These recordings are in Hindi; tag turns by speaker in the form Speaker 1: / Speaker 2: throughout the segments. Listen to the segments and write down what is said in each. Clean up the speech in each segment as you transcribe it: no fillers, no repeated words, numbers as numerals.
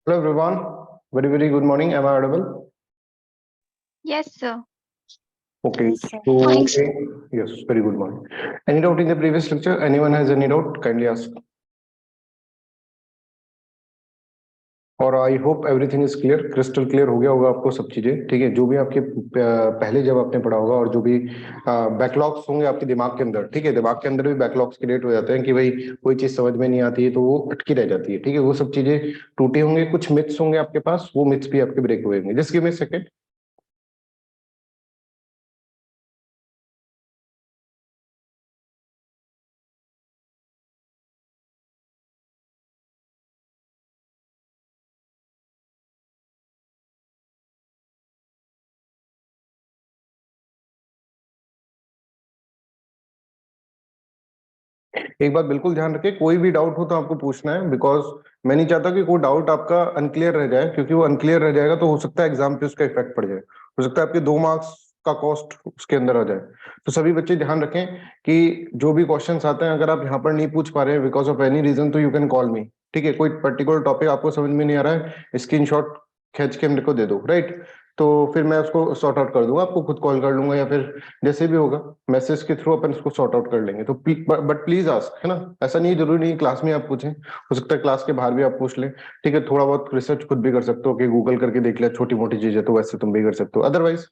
Speaker 1: Hello everyone, very good morning. Am I audible?
Speaker 2: Yes, sir.
Speaker 1: Okay.
Speaker 3: Yes, sir.
Speaker 1: So
Speaker 2: Morning, sir.
Speaker 1: yes, very good morning. Any doubt in the previous lecture? Anyone has any doubt? Kindly ask. और I hope everything is clear, crystal clear हो गया होगा आपको सब चीजें, ठीक है। जो भी आपके पहले जब आपने पढ़ा होगा और जो भी बैकलॉग्स होंगे आपके दिमाग के अंदर, ठीक है, दिमाग के अंदर भी बैकलॉग्स क्रिएट हो जाते हैं कि भाई कोई चीज समझ में नहीं आती है तो वो अटकी रह जाती है, ठीक है। वो सब चीजें टूटे होंगे, कुछ मिथ्स होंगे आपके पास, वो मिथ्स भी आपके ब्रेक हुए होंगे। Just give me a second. एक बात बिल्कुल ध्यान रखें, कोई भी डाउट हो तो आपको पूछना है, बिकॉज मैं नहीं चाहता कि कोई डाउट आपका अनक्लियर रह जाए, क्योंकि वो अनक्लियर रह जाएगा तो हो सकता है एग्जाम पे उसका इफेक्ट पड़ जाए, हो सकता है आपके 2 मार्क्स का कॉस्ट उसके अंदर आ जाए। तो सभी बच्चे ध्यान रखें कि जो भी क्वेश्चंस आते हैं, अगर आप यहाँ पर नहीं पूछ पा रहे हैं बिकॉज ऑफ एनी रीजन, तो यू कैन कॉल मी, ठीक है। कोई पर्टिकुलर टॉपिक आपको समझ में नहीं आ रहा है, स्क्रीनशॉट खींच के मेरे को दे दो, राइट। तो फिर मैं उसको सॉर्ट आउट कर दूंगा, आपको खुद कॉल कर लूंगा या फिर जैसे भी होगा मैसेज के थ्रू अपन इसको सॉर्ट आउट कर लेंगे। तो बट प्लीज आस्क, है ना। ऐसा नहीं जरूरी नहीं क्लास में आप पूछें, हो सकता है क्लास के बाहर भी आप पूछ लें, ठीक है। थोड़ा बहुत रिसर्च खुद भी कर सकते हो कि गूगल करके देख लिया, छोटी मोटी चीजें तो वैसे तुम भी कर सकते हो। अदरवाइज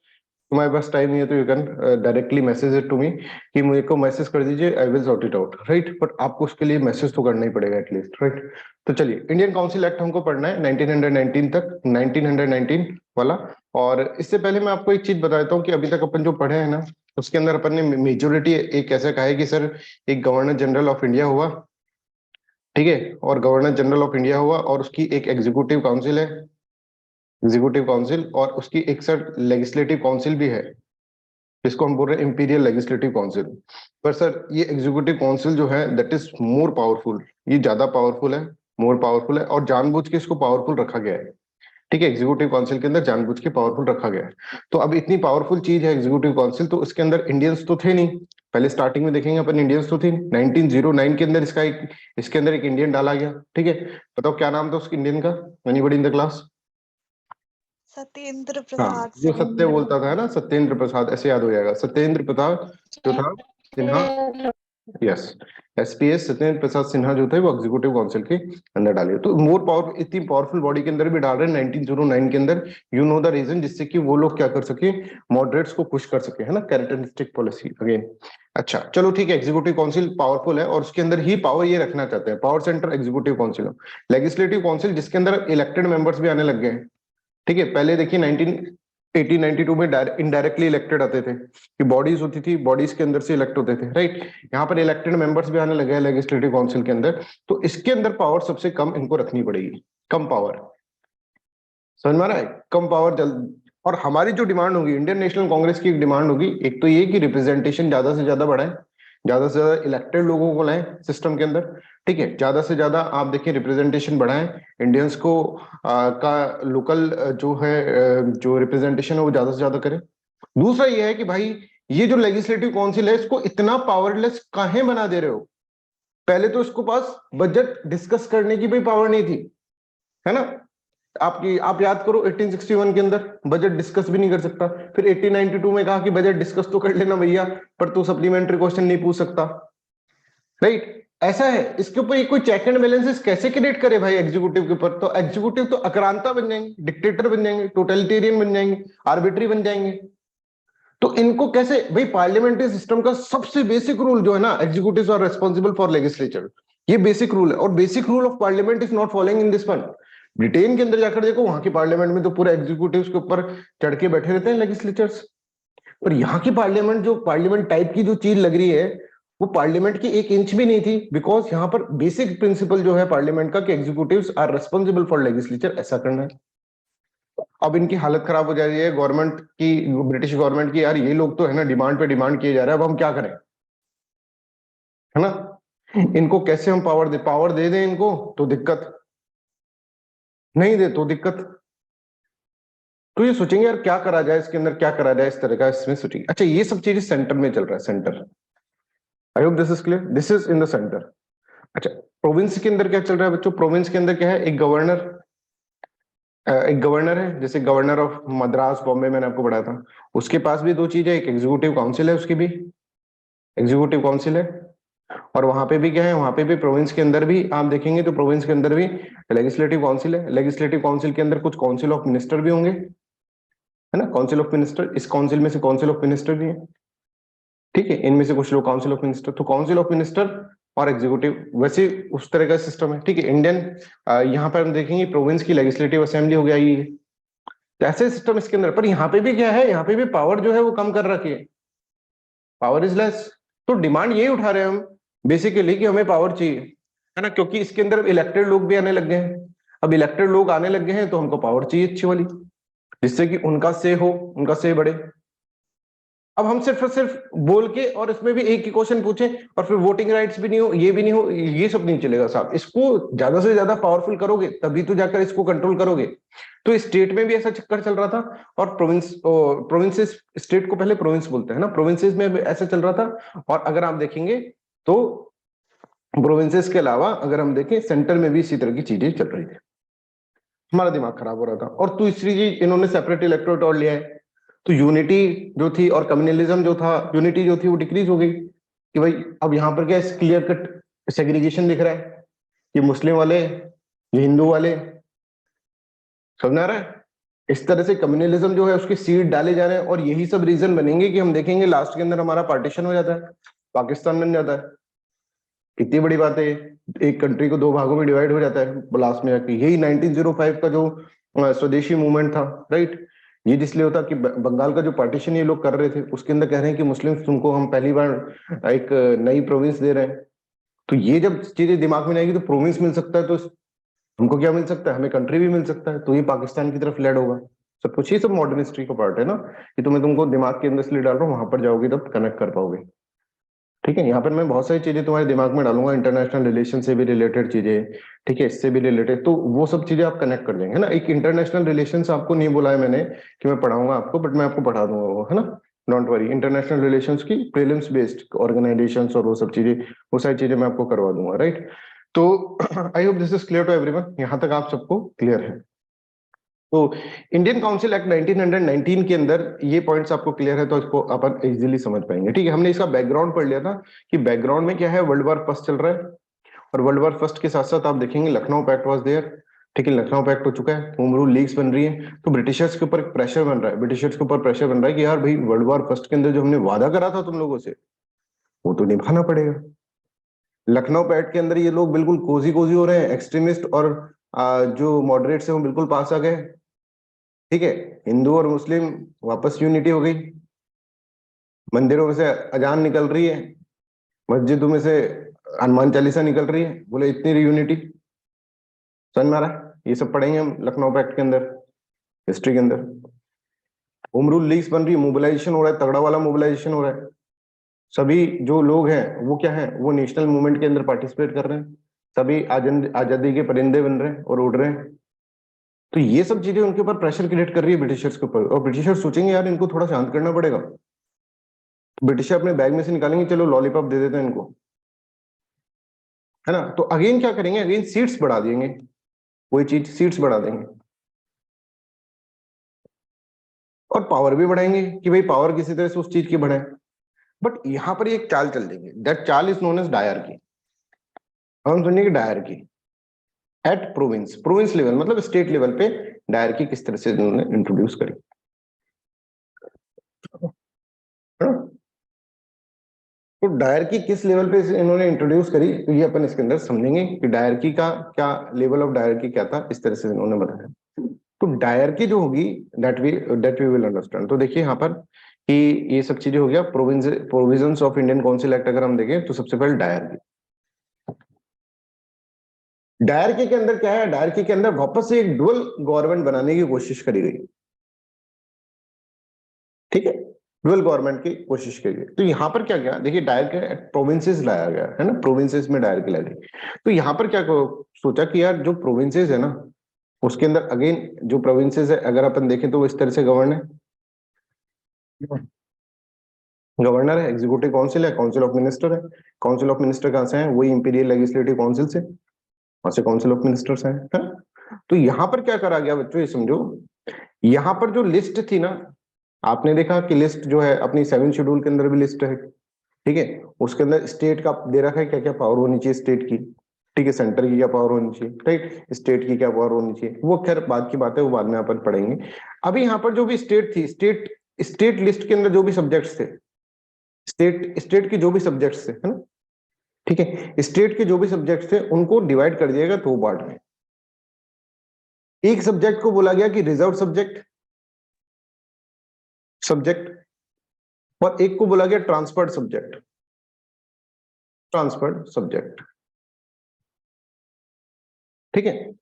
Speaker 1: तुम्हारे पास टाइम नहीं है तो you can directly message it to me कि मुझे को मैसेज कर दीजिए, I will sort it out, right. But आपको उसके लिए मैसेज तो करना ही पड़ेगा एटलीस्ट, राइट। तो चलिए, इंडियन काउंसिल एक्ट हमको पढ़ना है 1919 तक, 1919 वाला। और इससे पहले मैं आपको एक चीज बता देता हूँ कि अभी तक अपन जो पढ़े हैं ना, उसके अंदर अपन ने मेजोरिटी एक ऐसा कहा है कि सर एक गवर्नर जनरल ऑफ इंडिया हुआ, ठीक है, और गवर्नर जनरल ऑफ इंडिया हुआ और उसकी एक एग्जीक्यूटिव काउंसिल है, एग्जीक्यूटिव काउंसिल, और उसकी एक सर लेजिस्लेटिव काउंसिल भी है, इसको हम बोल रहे हैं इंपीरियल लेजिस्लेटिव काउंसिल। पर सर ये एग्जीक्यूटिव काउंसिल जो है दैट इज मोर पावरफुल, ये ज्यादा पावरफुल है, मोर पावरफुल है, और जानबूझ के इसको पावरफुल रखा गया है, ठीक है। एग्जीक्यूटिव काउंसिल के अंदर जानबूझ के पावरफुल रखा गया है। तो अब इतनी पावरफुल चीज है एग्जीक्यूटिव काउंसिल, तो इसके अंदर इंडियंस तो थे नहीं, पहले स्टार्टिंग में देखेंगे अपन, इंडियंस तो थे। 1909 के अंदर इसके अंदर एक इंडियन डाला गया, ठीक है। बताओ क्या नाम था उस इंडियन का, anybody in the class.
Speaker 3: Satyendra
Speaker 1: हाँ,
Speaker 3: प्रसाद
Speaker 1: जो सत्य
Speaker 3: सिन्हा।
Speaker 1: बोलता था, है ना, सत्येंद्र प्रसाद, ऐसे याद हो जाएगा, सत्येंद्र प्रसाद जो था सिन्हा। यस, एसपीएस सत्येंद्र प्रसाद सिन्हा जो थे वो एग्जीक्यूटिव काउंसिल के अंदर डाले। तो मोर पावर, इतनी पावरफुल बॉडी के अंदर भी डाल रहे हैं 1909 के अंदर, यू नो द रीजन, जिससे कि वो लोग क्या कर सके, मॉडरेट्स को पुश कर सके, है ना, कैरेक्टरिस्टिक पॉलिसी अगेन। अच्छा चलो ठीक है, एग्जीक्यूटिव काउंसिल पावरफुल है और उसके अंदर ही पावर ये रखना चाहते हैं, power centre executive council. Legislative council जिसके अंदर इलेक्टेड मेंबर्स भी आने लग गए हैं, ठीक है। पहले देखिए 1992 में इनडायरेक्टली इलेक्टेड आते थे, कि बॉडीज होती थी, बॉडीज के अंदर से इलेक्ट होते थे, राइट। यहाँ पर इलेक्टेड मेंबर्स भी आने लगे हैं लेजिस्लेटिव काउंसिल के अंदर, तो इसके अंदर पावर सबसे कम इनको रखनी पड़ेगी, कम पावर, समझ में आ रहा है, कम पावर जल्द। और हमारी जो डिमांड होगी, इंडियन नेशनल कांग्रेस की एक डिमांड होगी, एक तो ये कि रिप्रेजेंटेशन ज्यादा से ज्यादा बढ़ाए, ज्यादा से ज्यादा इलेक्टेड लोगों को लाएं सिस्टम के अंदर, ठीक है। ज्यादा से ज्यादा आप देखिए रिप्रेजेंटेशन बढ़ाएं, इंडियंस को का लोकल जो है जो रिप्रेजेंटेशन है वो ज्यादा से ज्यादा करें। दूसरा ये है कि भाई ये जो लेजिस्लेटिव काउंसिल है इसको इतना पावरलेस काहे बना दे रहे हो। पहले तो इसको पास बजट डिस्कस करने की भी पावर नहीं थी, है ना। आप याद करो 1861 के अंदर बजट डिस्कस भी नहीं कर सकता, फिर 1892 में कहा कि बजट डिस्कस तो कर लेना भैया, पर तू सप्लीमेंट्री क्वेश्चन नहीं पूछ सकता, राइट। ऐसा है, इसके ऊपर कोई चेक एंड बैलेंसेस कैसे क्रिएट करे भाई एग्जीक्यूटिव के ऊपर। तो एग्जीक्यूटिव तो अक्रांता बन जाएंगे, डिक्टेटर बन जाएंगे, टोटलिटेरियन बन जाएंगे, आर्बिट्री बन जाएंगे। तो इनको कैसे भाई, पार्लियामेंट्री सिस्टम का सबसे बेसिक रूल जो है ना, executive are responsible for legislature, ये बेसिक रूल है, और basic rule of parliament is not following in this one. Britain के अंदर जाकर देखो, वहां की पार्लियामेंट में तो पूरे एग्जीक्यूटिव के ऊपर चढ़ के बैठे रहते हैं लेजिस्लेचर्स। और यहाँ की पार्लियामेंट, जो पार्लियामेंट टाइप की जो चीज लग रही है, वो पार्लियामेंट की 1 इंच भी नहीं थी, बिकॉज यहाँ पर बेसिक प्रिंसिपल जो है पार्लियामेंट का कि executives are responsible for legislature, ऐसा करना है। अब इनकी हालत खराब हो जा रही है गवर्नमेंट की, ब्रिटिश गवर्नमेंट की, यार ये लोग तो है ना डिमांड पे डिमांड किए जा रहे हैं, अब हम क्या करें, है ना। इनको कैसे हम पावर दे दें इनको तो दिक्कत, नहीं दे तो दिक्कत। तो ये सोचेंगे यार क्या करा जाए इसके अंदर, क्या करा जाए, इस तरह का इसमें सोचेंगे। अच्छा ये सब चीजें सेंटर में चल रहा है, centre, I hope this is clear, this is in the centre. अच्छा प्रोविंस के अंदर क्या चल रहा है बच्चों, प्रोविंस के अंदर क्या है, एक गवर्नर, एक गवर्नर है, जैसे गवर्नर ऑफ मद्रास बॉम्बे मैंने आपको पढ़ाया था, उसके पास भी दो चीजें, एक एग्जीक्यूटिव काउंसिल है, उसकी भी एग्जीक्यूटिव काउंसिल है, और वहां पे भी क्या है, वहां पे भी प्रोविंस के अंदर भी आप देखेंगे तो प्रोविंस के अंदर भी लेजिस्लेटिव काउंसिल है। लेजिस्लेटिव काउंसिल के अंदर कुछ काउंसिल ऑफ मिनिस्टर भी होंगे, है ना, काउंसिल ऑफ मिनिस्टर, इस काउंसिल में से काउंसिल ऑफ मिनिस्टर भी है, ठीक है, इनमें से कुछ लोग काउंसिल ऑफ मिनिस्टर, तो काउंसिल ऑफ मिनिस्टर और एग्जीक्यूटिव वैसे उस तरह का सिस्टम है, ठीक है। इंडियन यहाँ पर हम देखेंगे प्रोविंस की लेजिस्लेटिव असेंबली हो गया ये, तो ऐसे सिस्टम इसके अंदर, पर यहाँ पे भी क्या है, यहाँ पे भी पावर जो है वो कम कर रखी है, पावर इज लेस। तो डिमांड यही उठा रहे हैं हम बेसिकली कि हमें पावर चाहिए, है ना, क्योंकि इसके अंदर इलेक्टेड लोग भी आने लग गए हैं। अब इलेक्टेड लोग आने लग गए हैं तो हमको पावर चाहिए अच्छी वाली, जिससे कि उनका से हो, उनका से बढ़े। अब हम सिर्फ और सिर्फ बोल के और इसमें भी एक ही क्वेश्चन पूछे और फिर वोटिंग राइट्स भी नहीं हो, ये भी नहीं हो, ये सब नहीं चलेगा साहब। इसको ज्यादा से ज्यादा पावरफुल करोगे तभी तो जाकर इसको कंट्रोल करोगे। तो स्टेट में भी ऐसा चक्कर चल रहा था, और प्रोविंसेस, स्टेट को पहले प्रोविंस बोलते हैं ना, प्रोविंसेस में भी ऐसा चल रहा था। और अगर आप देखेंगे तो प्रोविंसेस के अलावा अगर हम देखें सेंटर में भी इसी तरह की चीजें चल रही थी, हमारा दिमाग खराब हो रहा था। और तीसरी चीज, इन्होंने सेपरेट इलेक्टोरेट और लिया है, तो यूनिटी जो थी और कम्युनलिज्म जो था, यूनिटी जो थी वो डिक्रीज हो गई कि भाई अब यहाँ पर क्या क्लियर कट सेग्रीगेशन दिख रहा है, ये मुस्लिम वाले, ये हिंदू वाले, समझ आ रहा है। इस तरह से कम्युनलिज्म जो है उसके सीड डाले जा रहे हैं, और यही सब रीजन बनेंगे कि हम देखेंगे लास्ट के अंदर हमारा पार्टीशन हो जाता है, पाकिस्तान बन जाता है। कितनी बड़ी बात है, एक कंट्री को दो भागों में डिवाइड हो जाता है लास्ट में जाके। यही 1905 का जो स्वदेशी मूवमेंट था, राइट, ये जिसलिए होता कि बंगाल का जो पार्टीशन ये लोग कर रहे थे उसके अंदर कह रहे हैं कि मुस्लिम तुमको हम पहली बार एक नई प्रोविंस दे रहे हैं। तो ये जब चीजें दिमाग में आएगी तो प्रोविंस मिल सकता है, तो हमको क्या मिल सकता है, हमें कंट्री भी मिल सकता है, तो ये पाकिस्तान की तरफ लेड होगा। सब कुछ, ये सब मॉडर्न हिस्ट्री का पार्ट है ना, कि तुम्हें तुमको दिमाग के अंदर इसलिए डाल रहा हूँ, वहां पर जाओगे तब कनेक्ट कर पाओगे, ठीक है। यहाँ पर मैं बहुत सारी चीजें तुम्हारे दिमाग में डालूंगा, इंटरनेशनल रिलेशन से भी रिलेटेड चीजें, ठीक है, इससे भी रिलेटेड, तो वो सब चीजें आप कनेक्ट कर देंगे, है ना। एक इंटरनेशनल रिलेशंस आपको नहीं बोला है मैंने कि मैं पढ़ाऊंगा आपको, बट मैं आपको पढ़ा दूंगा वो, है ना, डोंट वरी। इंटरनेशनल रिलेशंस की प्रीलिम्स बेस्ड ऑर्गेनाइजेशंस और वो सब चीजें, वो सारी चीजें मैं आपको करवा दूंगा, राइट। तो I hope this is clear to everyone, यहाँ तक आप सबको क्लियर है। तो इंडियन काउंसिल एक्ट 1919 के अंदर ये पॉइंट्स आपको क्लियर है, तो इसको अपन इजीली समझ पाएंगे, ठीक है। हमने इसका बैकग्राउंड पढ़ लिया था कि बैकग्राउंड में क्या है, वर्ल्ड वॉर फर्स्ट चल रहा है, और वर्ल्ड वॉर फर्स्ट के साथ साथ आप देखेंगे लखनऊ पैक्ट वाज देयर, ठीक है, लखनऊ पैक्ट हो चुका है, होम रूल लीग्स बन रही है, तो ब्रिटिशर्स के ऊपर प्रेशर बन रहा है, ब्रिटिशर्स के ऊपर प्रेशर बन रहा है कि यार भाई वर्ल्ड वॉर फर्स्ट के अंदर जो हमने वादा करा था तुम लोगों से वो तो निभाना पड़ेगा। लखनऊ पैक्ट के अंदर ये लोग बिल्कुल कोजी कोजी हो रहे हैं, एक्सट्रीमिस्ट और जो मॉडरेट्स है वो बिल्कुल पास आ गए, ठीक है। हिंदू और मुस्लिम वापस यूनिटी हो गई, मंदिरों में से अजान निकल रही है, मस्जिदों में से हनुमान चालीसा निकल रही है, बोले इतनी यूनिटी, समझ में आ रहा है। ये सब पढ़ेंगे हम लखनऊ पैक्ट के अंदर, हिस्ट्री के अंदर। होम रूल लीग्स बन रही है, मोबिलाइजेशन हो रहा है, तगड़ा वाला मोबिलाइजेशन हो रहा है, सभी जो लोग हैं वो क्या है, वो नेशनल मूवमेंट के अंदर पार्टिसिपेट कर रहे हैं, सभी आजादी के परिंदे बन रहे हैं और उड़ रहे हैं। तो ये सब चीजें उनके ऊपर प्रेशर क्रिएट कर रही है ब्रिटिशर्स के ऊपर, और ब्रिटिशर्स सोचेंगे यार इनको थोड़ा शांत करना पड़ेगा, ब्रिटिश अपने बैग में से निकालेंगे, चलो लॉलीपॉप दे देते हैं इनको, है ना। तो अगेन क्या करेंगे, अगेन सीट्स बढ़ा देंगे, वही चीज सीट्स बढ़ा देंगे, और पावर भी बढ़ाएंगे कि भाई पावर किसी तरह से उस चीज की बढ़ाए। बट यहां पर एक चाल चल देंगे, दैट चाल इज नोन एज डायरकी। हम सुनिए कि dyarchy at province, province level मतलब स्टेट लेवल पे डायरकी किस तरह से इन्होंने इंट्रोड्यूस करी, है ना? तो डायरकी किस लेवल पे इन्होंने इंट्रोड्यूस करी, तो ये अपन इसके अंदर समझेंगे कि डायरकी का क्या लेवल ऑफ डायरकी क्या था, इस तरह से इन्होंने बताया। तो डायरकी जो होगी दैट वी विल अंडरस्टैंड। तो देखिए यहाँ पर कि ये सब चीजें हो गया, provisions of Indian council act अगर हम देखें तो सबसे पहले डायरकी, डायरकी के अंदर क्या है, डायरकी के अंदर वापस से एक डुअल गवर्नमेंट बनाने की कोशिश करी गई, ठीक है, डुअल गवर्नमेंट की कोशिश की गई। तो यहाँ पर क्या क्या देखिए, डायरकी प्रोविंसेस लाया गया है ना, प्रोविंसेस में डायरकी लाई गई। तो यहाँ पर क्या सोचा कि यार जो प्रोविंसेस है ना उसके अंदर अगेन जो प्रोविंसेस है अगर अपन देखें तो वो इस तरह से गवर्न है, गवर्नर है, एग्जीक्यूटिव काउंसिल है, काउंसिल ऑफ मिनिस्टर है। काउंसिल ऑफ मिनिस्टर कहाँ से है, वही इंपीरियल लेजिस्लेटिव काउंसिल से, वहां से काउंसिल ऑफ मिनिस्टर्स है ना। तो यहां पर क्या करा गया बच्चों, ये समझो, यहां पर जो लिस्ट थी ना, आपने देखा कि लिस्ट जो है अपनी 7 शेड्यूल के अंदर भी लिस्ट है, ठीक है, उसके अंदर स्टेट का दे रखा है क्या क्या पावर होनी चाहिए स्टेट की, ठीक है, सेंटर की क्या पावर होनी चाहिए, राइट, स्टेट की क्या पावर होनी चाहिए, वो खैर बाद की बात है, वो बाद में अपन पढ़ेंगे। अभी यहाँ पर जो भी स्टेट थी, स्टेट लिस्ट के अंदर जो भी सब्जेक्ट्स थे, स्टेट के जो भी सब्जेक्ट्स थे, है ना, ठीक है, स्टेट के जो भी सब्जेक्ट्स थे उनको डिवाइड कर दिया गया 2 पार्ट में। एक सब्जेक्ट को बोला गया कि रिजर्व सब्जेक्ट, और एक को बोला गया ट्रांसफर्ड सब्जेक्ट, ठीक है,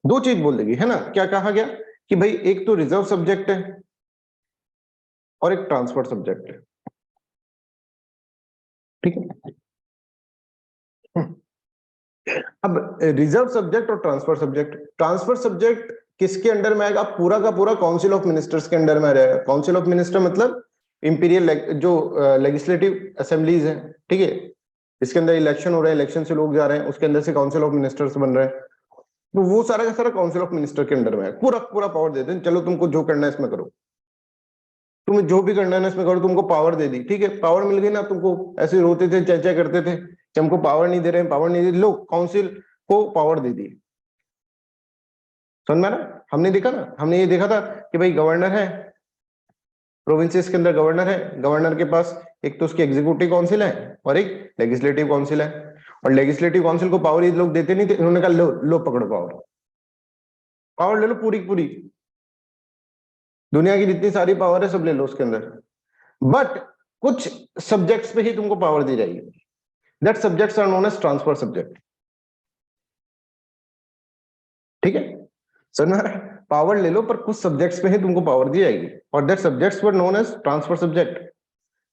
Speaker 1: 2 चीज बोल देगी, है ना, क्या कहा गया कि भाई एक तो रिजर्व सब्जेक्ट है और एक ट्रांसफर्ड सब्जेक्ट है, ठीक है। अब रिजर्व सब्जेक्ट और ट्रांसफर सब्जेक्ट किसके अंडर में आएगा, पूरा का पूरा काउंसिल ऑफ मिनिस्टर्स के अंडर में आ जाएगा। काउंसिल ऑफ मिनिस्टर मतलब इंपीरियल जो लेजिस्लेटिव असेंबलीज है, ठीक है, इसके अंदर इलेक्शन हो रहे हैं, इलेक्शन से लोग जा रहे हैं, उसके अंदर से काउंसिल ऑफ मिनिस्टर्स बन रहे हैं, तो वो सारा का सारा काउंसिल ऑफ मिनिस्टर के अंडर में है, पूरा पूरा पावर देते हैं, चलो तुमको जो करना है इसमें करो, तुम्हें जो भी करना है ना इसमें करो, तुमको पावर दे दी, ठीक है, पावर मिल गई ना तुमको, ऐसे रोते थे, चर्चा करते थे कि हमको पावर नहीं दे रहे हैं, पावर नहीं दे रहे, लो काउंसिल को पावर दे दी। समझ में आ रहा, हमने देखा ना, हमने ये देखा था कि भाई गवर्नर है, प्रोविंसेस के अंदर गवर्नर है, गवर्नर के पास एक तो उसकी एग्जीक्यूटिव काउंसिल है और एक लेजिस्लेटिव काउंसिल है, और लेजिस्लेटिव काउंसिल को पावर ये लोग देते नहीं थे, इन्होंने कहा लो लो पकड़ो पावर, पावर ले लो पूरी पूरी, दुनिया की जितनी सारी पावर है सब ले लो उसके अंदर, बट कुछ सब्जेक्ट्स पे ही तुमको पावर दी जाएगी, that subjects are known as transfer subject, ठीक है, समझ में, पावर ले लो पर कुछ सब्जेक्ट्स पे ही तुमको पावर दी जाएगी, और that subjects were known as transfer subject.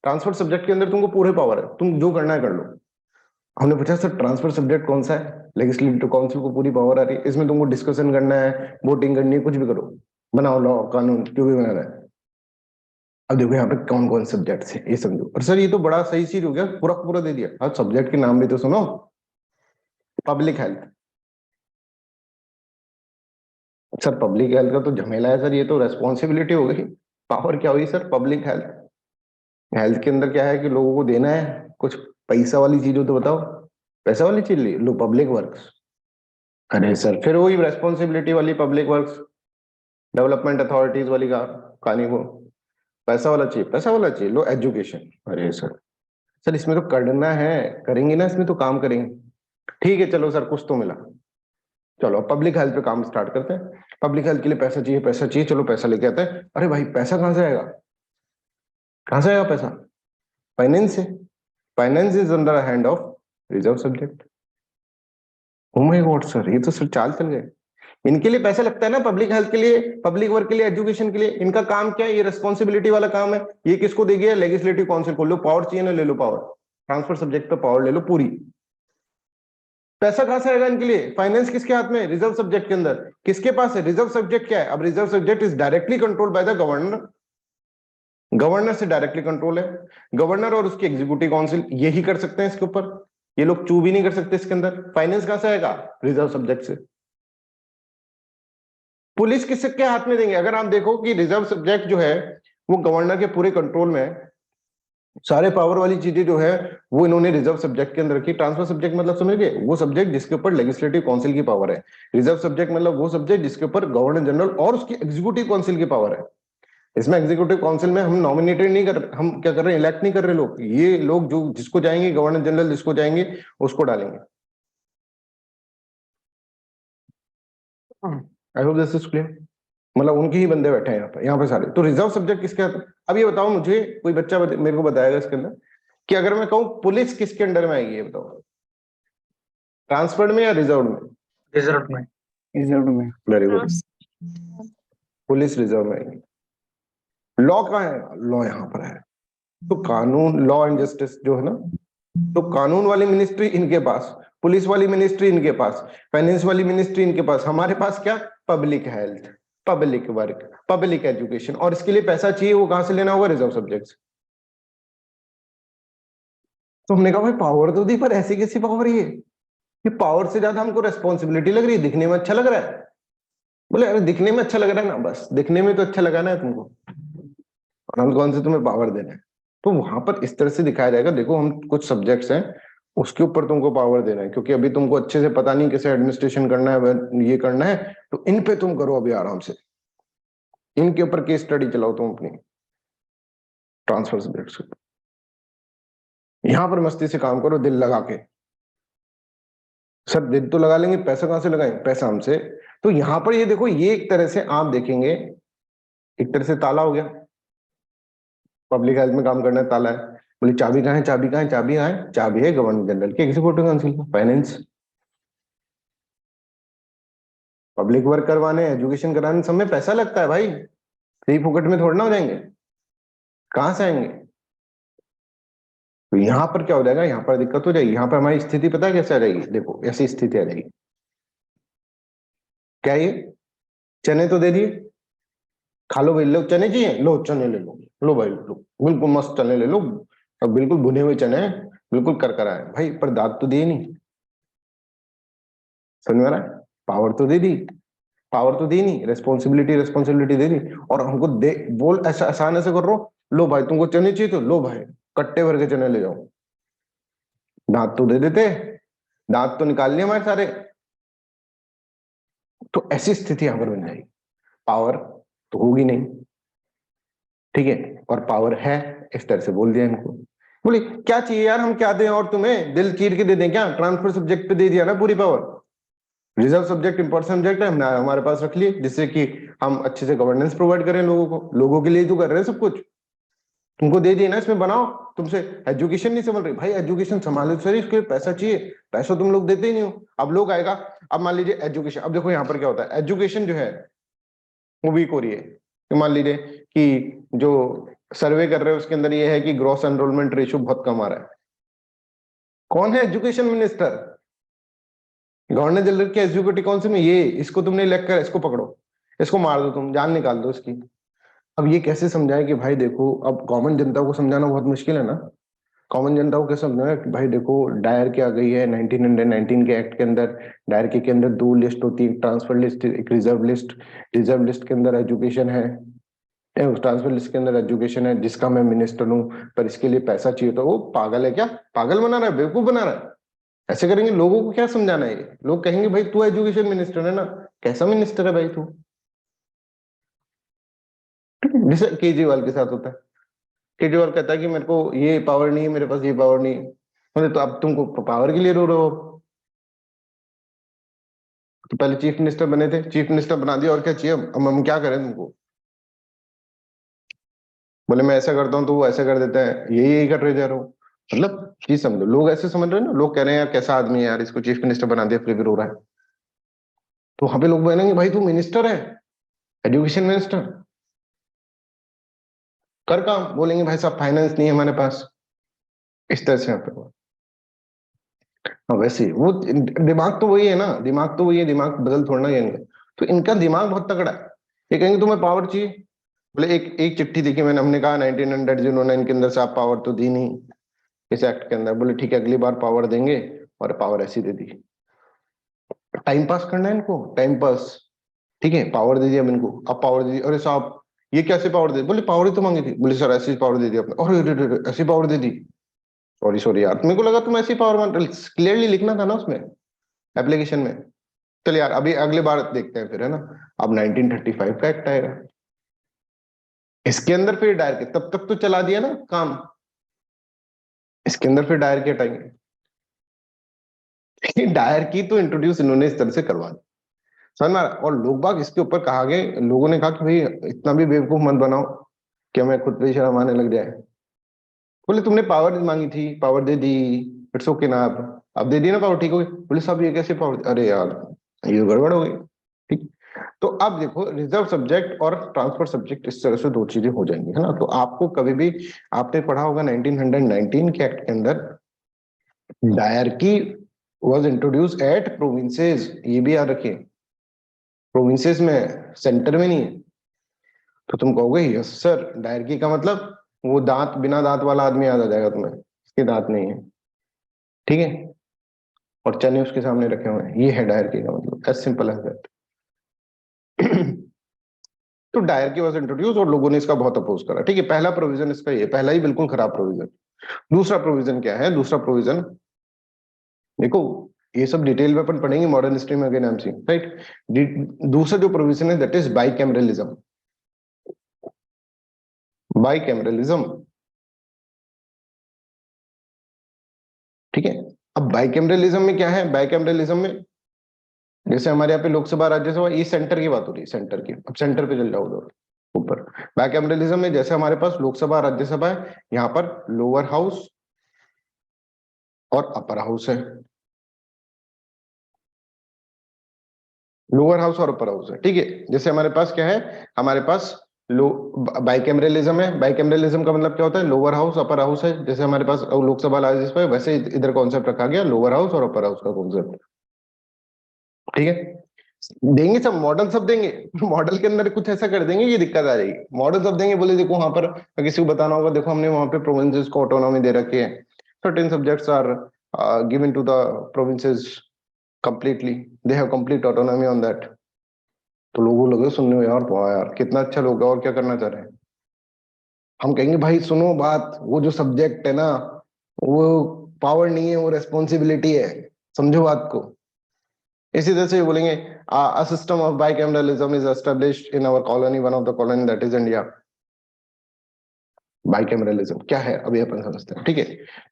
Speaker 1: Transfer subject के अंदर तुमको पूरे पावर है, तुम जो करना है कर लो। हमने पूछा सर ट्रांसफर सब्जेक्ट कौन सा है, लेजिस्लेटिव काउंसिल को पूरी पावर आ रही है, इसमें तुमको डिस्कशन करना है, वोटिंग करनी है, कुछ भी करो, बनाओ लॉ कानून जो भी बनाना है। अब देखो यहाँ पे कौन कौन सब्जेक्ट है ये समझो, और सर ये तो बड़ा सही चीज हो गया, पूरा पूरा दे दिया, अब सब्जेक्ट के नाम भी तो सुनो, public health, sir public health का तो झमेला है सर, ये तो रेस्पॉन्सिबिलिटी हो गई, पावर क्या हुई सर, पब्लिक हेल्थ, हेल्थ के अंदर क्या है कि लोगों को देना है कुछ, पैसा वाली चीज हो तो बताओ, पैसा वाली चीज लो पब्लिक वर्क्स, अरे सर फिर वही रेस्पॉन्सिबिलिटी वाली पब्लिक वर्क्स, डेवलपमेंट अथॉरिटीज वाली का कहानी को, पैसा वाला चाहिए, लो एजुकेशन, अरे सर, सर इसमें तो करना है, करेंगे ना इसमें तो काम करेंगे, ठीक है चलो सर कुछ तो मिला, चलो पब्लिक हेल्थ पे काम स्टार्ट करते हैं, पब्लिक हेल्थ के लिए पैसा चाहिए, चलो पैसा लेके आते हैं, अरे भाई पैसा कहां से आएगा, कहां से आएगा पैसा, फाइनेंस से, finance is under hand of reserve subject. Oh my God sir, ये तो सर चाल चल गए, इनके लिए पैसा लगता है ना, पब्लिक हेल्थ के लिए, पब्लिक वर्क के लिए, एजुकेशन के लिए, इनका काम क्या है, ये रिस्पॉन्सिबिलिटी वाला काम है, ये किसको देगी, लेजिस्लेटिव काउंसिल को, लो पावर चाहिए ना ले लो पावर, ट्रांसफर सब्जेक्ट पे पावर ले लो पूरी, पैसा कहां से आएगा इनके लिए, फाइनेंस किसके हाथ में, रिजर्व सब्जेक्ट के अंदर, किसके पास है, रिजर्व सब्जेक्ट क्या है, अब reserve subject is directly controlled by the governor, governor से डायरेक्टली कंट्रोल है, गवर्नर और उसकी एग्जीक्यूटिव काउंसिल यही कर सकते हैं इसके ऊपर, ये लोग चू भी नहीं कर सकते इसके अंदर, फाइनेंस कहां से आएगा, रिजर्व सब्जेक्ट से, पुलिस किसके हाथ में देंगे, अगर आप देखो कि रिजर्व सब्जेक्ट जो है वो गवर्नर के पूरे कंट्रोल में है, सारे पावर वाली चीजें जो है वो इन्होंने रिजर्व सब्जेक्ट के अंदर रखी, ट्रांसफर सब्जेक्ट मतलब समझ गए, वो सब्जेक्ट जिसके ऊपर लेजिस्लेटिव काउंसिल की पावर है, रिजर्व सब्जेक्ट मतलब वो सब्जेक्ट जिसके ऊपर गवर्नर जनरल और उसकी एग्जीक्यूटिव काउंसिल की पावर है, इसमें एग्जीक्यूटिव काउंसिल में हम नॉमिनेटेड नहीं कर, हम क्या कर रहे हैं, इलेक्ट नहीं कर रहे लोग, ये लोग जो जिसको जाएंगे गवर्नर जनरल जिसको जाएंगे उसको डालेंगे। आई होप दिस इज क्लियर, मतलब उनके ही बंदे बैठे हैं यहाँ पे सारे, तो रिजर्व सब्जेक्ट किसके हाथ। अब ये बताओ मुझे, कोई बच्चा मेरे को बताएगा इसके अंदर कि अगर मैं कहूँ पुलिस किसके अंडर में आएगी, ये बताओ, ट्रांसफर्ड में या रिजर्व में,
Speaker 3: रिजर्व में, रिजर्व में,
Speaker 1: वेरी गुड, पुलिस रिजर्व में आएगी, लॉ कहाँ है, लॉ यहाँ पर है, तो कानून, लॉ एंड जस्टिस जो है ना, तो कानून वाली मिनिस्ट्री इनके पास, पुलिस वाली मिनिस्ट्री इनके पास, फाइनेंस वाली मिनिस्ट्री इनके पास, हमारे पास क्या, public health, public work, public education, और इसके लिए पैसा चाहिए, वो कहां से लेना होगा, रिजर्व सब्जेक्ट। तो हमने कहा भाई पावर तो दी, पर ऐसी कैसी पावर, ये पावर से ज्यादा हमको रेस्पॉन्सिबिलिटी लग रही है, दिखने में अच्छा लग रहा है, बोले अरे दिखने में अच्छा लग रहा है ना, बस दिखने में तो अच्छा लगाना है तुमको, और हम कौन से तुम्हें पावर देना है। तो वहां पर इस तरह से दिखाया जाएगा, देखो हम कुछ सब्जेक्ट्स हैं उसके ऊपर तुमको पावर देना है, क्योंकि अभी तुमको अच्छे से पता नहीं कैसे एडमिनिस्ट्रेशन करना है, ये करना है, तो इन पे तुम करो अभी आराम से, इनके ऊपर केस स्टडी चलाओ तुम अपनी ट्रांसफर सब्जेक्ट्स। यहां पर मस्ती से काम करो दिल लगा के। सर दिल तो लगा लेंगे, पैसा कहां से लगाएंगे, पैसा हमसे। तो यहां पर ये देखो, ये एक तरह से आप देखेंगे, एक तरह से ताला हो गया, पब्लिक हेल्थ में काम करना है, ताला है। बोले चाबी कहाँ है, चाबी कहाँ है, चाबी कहाँ है, चाबी है गवर्नर जनरल की एग्जीक्यूटिव काउंसिल का, फाइनेंस। पब्लिक वर्क करवाने, एजुकेशन कराने, सब में पैसा लगता है भाई, फ्री फुकट में थोड़ा ना हो जाएंगे, कहां से आएंगे। तो यहां पर क्या हो जाएगा, यहां पर दिक्कत हो जाएगी, यहां पर हमारी स्थिति पता है कैसे आ जाएगी, देखो ऐसी स्थिति आ जाएगी। क्या ये चने तो दे दिए, खा लो भाई, लो चने चाहिए, लो चने ले लो, लो भाई लो, बिल्कुल मस्त चने ले लो, और बिल्कुल भुने हुए चने हैं, बिल्कुल करकरा है भाई, पर दाग तो दिए नहीं। समझ में आ रहा है, पावर तो दे दी, पावर तो दी नहीं, रिस्पॉन्सिबिलिटी रिस्पॉन्सिबिलिटी दे दी, और हमको दे बोल ऐसा आसान ऐसे कर रहा हूं, लो भाई तुमको चने चाहिए तो लो भाई, कट्टे भर के चने ले जाओ। दांत तो दे देते, दांत तो निकाल लिए हमारे सारे। तो ऐसी स्थिति यहां पर बन जाएगी, पावर तो होगी नहीं, ठीक है, और पावर है, इस तरह से बोल दिया इनको। बोले क्या चाहिए यार, हम क्या दें और तुम्हें, दिल चीर के दे दें क्या, ट्रांसफर सब्जेक्ट पे दे दिया ना पूरी power, reserve subject important subject है, हमने हमारे पास रख लिए, जिससे कि हम अच्छे से गवर्नेंस प्रोवाइड करें लोगों को, लोगों के लिए तो कर रहे हैं सब कुछ, तुमको दे दिए ना, इसमें बनाओ। तुमसे एजुकेशन नहीं संभल रही भाई, एजुकेशन संभालो सर, इसके लिए पैसा चाहिए, पैसा तुम लोग देते ही नहीं हो। अब लोग आएगा, अब मान लीजिए एजुकेशन, अब देखो यहाँ पर क्या होता है, एजुकेशन जो है वो वीक हो रही है, तो मान लीजिए कि जो सर्वे कर रहे हैं उसके अंदर ये है कि ग्रॉस एनरोलमेंट रेशियो बहुत कम आ रहा है। कौन है एजुकेशन मिनिस्टर, गवर्नर जनरल के एग्जीक्यूटिव काउंसिल में, ये इसको तुमने इलेक्ट कर, इसको पकड़ो, इसको मार दो, तुम जान निकाल दो इसकी। अब ये कैसे समझाए कि भाई देखो, अब कॉमन जनता को समझाना बहुत मुश्किल है ना, कॉमन जनता को कैसे समझाना कि भाई देखो डायर क्या गई है 1919 के एक्ट के अंदर, डायर के अंदर दो लिस्ट होती है, ट्रांसफर लिस्ट, एक रिजर्व लिस्ट, रिजर्व लिस्ट के अंदर एजुकेशन है, ट्रांसफर लिस्ट के अंदर एजुकेशन है, जिसका मैं मिनिस्टर हूँ, पर इसके लिए पैसा चाहिए, तो वो पागल है क्या, पागल बना रहा है, बेवकूफ बना रहा है। ऐसे करेंगे लोगों को क्या समझाना है, ये लोग कहेंगे भाई तू एजुकेशन मिनिस्टर है ना, कैसा मिनिस्टर है भाई तू। जैसे केजरीवाल के साथ होता है, केजरीवाल कहता है कि मेरे को ये पावर नहीं है, मेरे पास ये पावर नहीं है, बोले तो अब तुमको पावर के लिए रो रहे हो, तो पहले चीफ मिनिस्टर बने थे, चीफ मिनिस्टर बना दिया, और क्या चाहिए, अब हम क्या करें तुमको। बोले मैं ऐसा करता हूँ तो वो ऐसा कर देता है, यही यही कर रहे जा रहे हो, मतलब चीज समझो, लोग ऐसे समझ रहे हैं ना, लोग कह रहे हैं यार कैसा आदमी है यार, इसको चीफ मिनिस्टर बना दिया फिर भी रो रहा है। तो वहां पे लोग बोलेंगे भाई तू मिनिस्टर है, एजुकेशन मिनिस्टर, कर काम, बोलेंगे भाई साहब फाइनेंस नहीं है हमारे पास, इस तरह से यहाँ पे। हाँ वैसे ही, वो दिमाग तो वही है ना, दिमाग तो वही है, दिमाग बदल थोड़ा ना जाएंगे। तो इनका दिमाग बहुत तगड़ा है, ये कहेंगे तुम्हें पावर चाहिए, बोले एक एक चिट्ठी देखी मैंने, हमने कहा 1909 के अंदर से आप पावर तो दी नहीं इस एक्ट के अंदर, बोले ठीक है अगली बार पावर देंगे, और पावर ऐसी दे दी। टाइम पास करना है इनको, टाइम पास, ठीक है पावर दे दिया इनको, अब पावर दे दी, अरे साहब ये कैसे पावर दे, बोले पावर ही तो मांगी थी, बोले सर ऐसी पावर दे दी आपने, और ऐसी पावर दे दी, सॉरी सॉरी यार, मेरे को लगा तुम ऐसी पावर मान, क्लियरली लिखना था ना उसमें एप्लीकेशन में। चल यार अभी अगले बार देखते हैं फिर, है ना। अब 1935 का एक्ट आएगा, इसके अंदर फिर डायर के, तब तक तो चला दिया ना काम, इसके अंदर फिर डायर के हटाएंगे। डायर की तो इंट्रोड्यूस इन्होंने इस तरह से करवा दी, समझ में आ रहा है? और लोग बाग इसके ऊपर कहा गए, लोगों ने कहा कि भाई इतना भी बेवकूफ मत बनाओ कि हमें खुद पे ही शर्म आने लग जाए। बोले तुमने पावर मांगी थी, power they the, it's okay ना, अब दे दी ना पावर, ठीक हो गई। बोले साहब ये कैसे पावर, अरे यार ये तो गड़बड़ हो गई, ठीक। तो अब देखो रिजर्व सब्जेक्ट और ट्रांसफर सब्जेक्ट इस तरह से दो चीजें हो जाएंगी, है ना। तो आपको कभी भी, आपने पढ़ा होगा 1919 के एक्ट के अंदर dyarchy was introduced at provinces, ये भी याद रखिए, प्रोविंसेस में, सेंटर में नहीं है। तो तुम कहोगे यस सर, डायरकी का मतलब वो दांत, बिना दांत वाला आदमी याद आ जाएगा तुम्हें, इसके दांत नहीं है, ठीक है, और चने उसके सामने रखे हुए हैं, ये है डायरकी का मतलब, एज सिंपल एज दैट। तो डायर की वॉज इंट्रोड्यूस और लोगों ने इसका बहुत अपोज करा। ठीक है, पहला प्रोविजन इसका ये, पहला ही बिल्कुल खराब प्रोविजन। दूसरा प्रोविजन क्या है? दूसरा प्रोविजन देखो, ये सब डिटेल में अपन पढ़ेंगे मॉडर्न हिस्ट्री में अगेन एमसी, राइट। दूसरा जो प्रोविजन है दैट इज बाइकैमरलिज्म। बाइकैमरलिज्म, ठीक है। अब बाइकैमरलिज्म में क्या है? बाइकैमरलिज्म में जैसे हमारे यहाँ पे लोकसभा राज्यसभा, ये सेंटर की बात हो रही है, सेंटर की। अब सेंटर पे चल जाओ उधर ऊपर। बाइकैमरलिज्म में जैसे हमारे पास लोकसभा राज्यसभा है, यहाँ पर लोअर हाउस और अपर हाउस है। लोअर हाउस और अपर हाउस है, ठीक है। जैसे हमारे पास क्या है? हमारे पास बाइकैमरलिज्म है। बाइकैमरलिज्म का मतलब क्या होता है? लोअर हाउस अपर हाउस है। जैसे हमारे पास लोकसभा राज्यसभा है, वैसे इधर कॉन्सेप्ट रखा गया लोअर हाउस और अपर हाउस का कॉन्सेप्ट, ठीक है। देंगे सब मॉडल, सब देंगे। मॉडल के अंदर कुछ ऐसा कर देंगे, ये दिक्कत आ जाएगी। मॉडल सब देंगे, बोले देखो वहां पर किसी को बताना होगा, देखो हमने वहां पे प्रोविंसेस को ऑटोनॉमी दे रखी है, certain subjects are given to the provinces completely, they have complete autonomy on that. तो लोगों लगे सुनने में, यार वाह यार कितना अच्छा लोग, और क्या करना चाह रहे हैं। हम कहेंगे भाई सुनो बात, वो जो सब्जेक्ट है ना, वो पावर नहीं है, वो रेस्पॉन्सिबिलिटी है, समझो बात को। इसी तरह से बोलेंगे a system of bicameralism is established in our colony, one of the colony that is India. Bicameralism क्या है अभी अपन समझते हैं, ठीक है।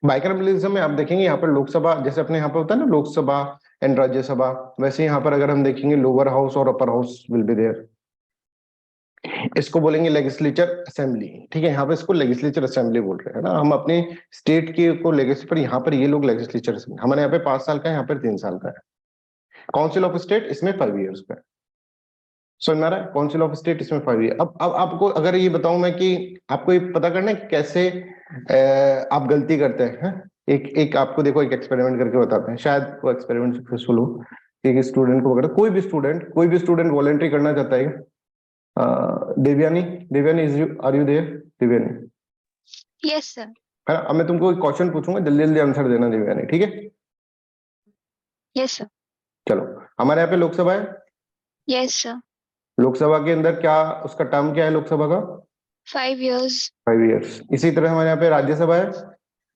Speaker 1: बाइकैमरलिज्म में आप देखेंगे यहाँ पर लोकसभा, जैसे अपने यहाँ पर होता है ना लोकसभा एंड राज्यसभा, वैसे यहाँ पर अगर हम देखेंगे लोअर हाउस और upper house will be there. इसको बोलेंगे लेजिस्लेचर असेंबली, ठीक है। यहाँ पे इसको लेजिस्लेचर असेंबली बोल रहे हैं ना, हम अपने स्टेट के को लेजिस्लेचर, पर यहाँ पर ये लोग लेजिस्लेचर असेंबली, हमारे यहाँ पे 5 साल का है, यहाँ पर 3 साल का है। काउंसिल ऑफ स्टेट इसमें 5 इयर्स का है, समझ में आ रहा है? काउंसिल ऑफ स्टेट इसमें 5 ईयर। अब आपको अगर ये बताऊं मैं कि आपको ये पता करना है कि कैसे आप गलती करते हैं। एक आपको देखो एक एक्सपेरिमेंट करके बताते हैं, शायद वो एक्सपेरिमेंट सक्सेसफुल हो। एक स्टूडेंट को पकड़ा, कोई भी स्टूडेंट वॉलंटरी करना चाहता है। Devyani, Devyani are you there? Devyani,
Speaker 2: yes sir.
Speaker 1: है ना? अब मैं तुमको एक क्वेश्चन पूछूंगा, जल्दी जल्दी आंसर देना देवयानी, ठीक है?
Speaker 2: Yes sir.
Speaker 1: चलो, हमारे यहाँ पे लोकसभा है।
Speaker 2: Yes sir.
Speaker 1: लोकसभा के अंदर क्या उसका टर्म क्या है लोकसभा का?
Speaker 2: 5 years।
Speaker 1: 5 इयर्स। इसी तरह हमारे यहाँ पे राज्यसभा है।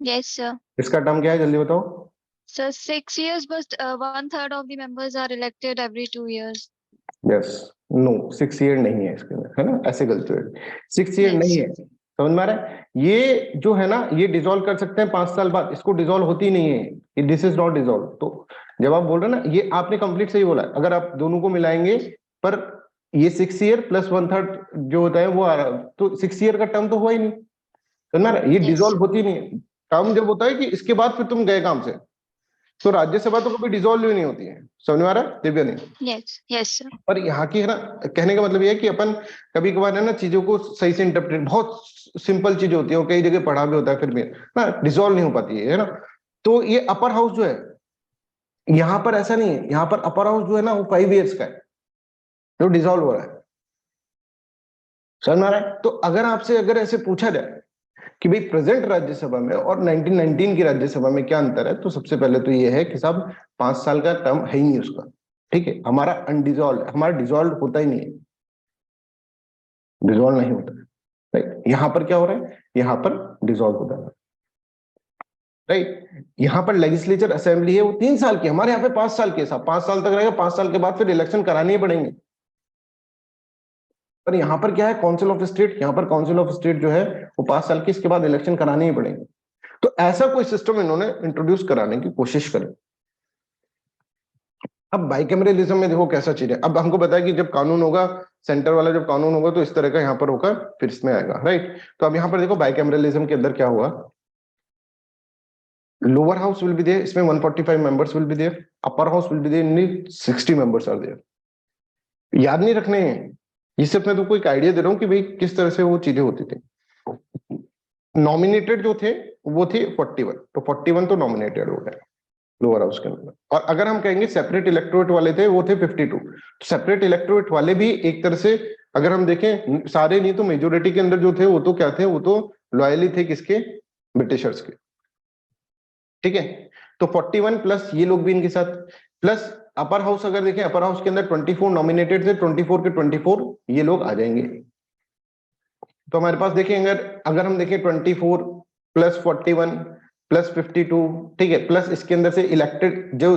Speaker 2: Yes sir.
Speaker 1: इसका टर्म क्या है जल्दी बताओ?
Speaker 2: Sir 6 years, but 1/3 of the members are elected every 2 years।
Speaker 1: Yes, no 6 year नहीं है इसके अंदर, है ना? ऐसे गलती है, 6 ईयर
Speaker 2: Yes।
Speaker 1: नहीं है, समझ में आ रहा है? ये जो है ना, ये डिसॉल्व कर सकते हैं 5 साल बाद, इसको डिसॉल्व होती नहीं है, दिस इज नॉट डिसॉल्व। तो जब आप बोल रहे हैं ना, ये आपने कंप्लीट सही बोला है, अगर आप दोनों को मिलाएंगे, पर ये 6 ईयर प्लस 1/3 जो होता है वो आ रहा, तो 6 ईयर का टर्म तो हुआ ही नहीं, समझ में आ रहा है? ये
Speaker 2: Yes।
Speaker 1: डिसॉल्व होती नहीं है। टर्म जब होता है कि इसके बाद फिर तुम गए काम से, तो राज्यसभा तो कभी डिसॉल्व ही नहीं होती है, समझ में आ रहा है दिव्या? नहीं,
Speaker 2: यस यस सर।
Speaker 1: पर यहाँ की है ना, कहने का मतलब ये है कि अपन कभी कभार है ना चीजों को सही से इंटरप्रेट, बहुत सिंपल चीज होती है, वो कई जगह पढ़ा भी होता है, फिर भी ना डिसॉल्व नहीं हो पाती है ना। तो ये अपर हाउस जो है, यहाँ पर ऐसा नहीं है, यहाँ पर अपर हाउस जो है ना वो 5 इयर्स का है, जो डिसॉल्व हो रहा है, समझ में आ रहा है? तो अगर आपसे अगर ऐसे पूछा जाए कि भाई प्रेजेंट राज्यसभा में और 1919 की राज्यसभा में क्या अंतर है, तो सबसे पहले तो ये है कि साहब 5 साल का टर्म है ही नहीं उसका, ठीक है। हमारा अनडिसॉल्व, हमारा डिसॉल्व होता ही नहीं है, डिसॉल्व नहीं होता है, राइट। यहाँ पर क्या हो रहा है? यहाँ पर डिसॉल्व होता है, राइट। यहाँ पर लेजिस्लेचर असेंबली है, वो 3 साल की, हमारे यहाँ पे 5 साल के साथ 5 साल तक रहेगा, 5 साल के बाद फिर इलेक्शन कराने ही पड़ेंगे। पर यहाँ पर क्या है? काउंसिल ऑफ स्टेट, यहाँ पर काउंसिल ऑफ स्टेट जो है वो 5 साल की, इसके बाद इलेक्शन कराने ही पड़ेंगे। तो ऐसा कोई सिस्टम इन्होंने इंट्रोड्यूस कराने की कोशिश करी। अब बाइकैमरलिज्म में देखो कैसा चीज है। अब हमको पता है कि जब कानून होगा, सेंटर वाला जब कानून होगा, तो इस तरह का यहाँ पर होकर फिर इसमें आएगा, राइट। तो अब यहाँ पर देखो बाइकैमरलिज्म के अंदर क्या हुआ, lower house will be there, इसमें 145 members will be there, upper house will be there, 60 members are there. याद नहीं रखने हैं, ये सिर्फ मैं तुमको एक आइडिया दे रहा हूँ कि भाई किस तरह से वो चीजें होती थी। नॉमिनेटेड जो थे वो थे 41, तो 41 तो नॉमिनेटेड हो गए लोअर हाउस के अंदर। और अगर हम कहेंगे सेपरेट इलेक्टोरेट वाले थे, वो थे 52। तो सेपरेट इलेक्टोरेट वाले भी एक तरह से अगर हम देखें, सारे नहीं तो मेजोरिटी के अंदर जो थे वो तो क्या थे, वो तो लॉयली थे किसके? ब्रिटिशर्स के, ठीक है। तो 41 प्लस ये लोग भी इनके साथ, प्लस अपर हाउस अगर देखें, अपर हाउस के अंदर 24 नॉमिनेटेड थे, 24 के 24 ये लोग आ जाएंगे। तो हमारे पास देखें अगर हम देखें 24 प्लस 41 प्लस 52, ठीक है, प्लस इसके अंदर से इलेक्टेड, जो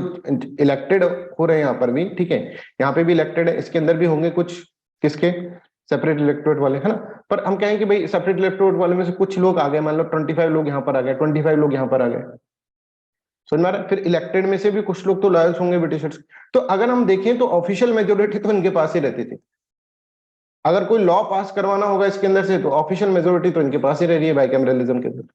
Speaker 1: इलेक्टेड हो रहे हैं यहाँ पर भी, ठीक है, यहाँ पे भी इलेक्टेड है, इसके अंदर भी होंगे कुछ किसके, सेपरेट इलेक्टोरेट वाले, है ना। पर हम कहें कि भाई सेपरेट इलेक्टोरेट वाले में से कुछ लोग आ गए, मान लो 25 लोग यहाँ पर आ गए, 25 लोग यहाँ पर आ गए, समझ में आ रहा है? फिर इलेक्टेड में से भी कुछ लोग तो लॉयल्स होंगे ब्रिटिशर्स। तो अगर हम देखें तो ऑफिशियल मेजोरिटी तो इनके पास ही रहती थी। अगर कोई लॉ पास करवाना होगा इसके अंदर से तो ऑफिशियल मेजोरिटी तो इनके पास ही रह रही है बाइकैमरलिज्म के अंदर,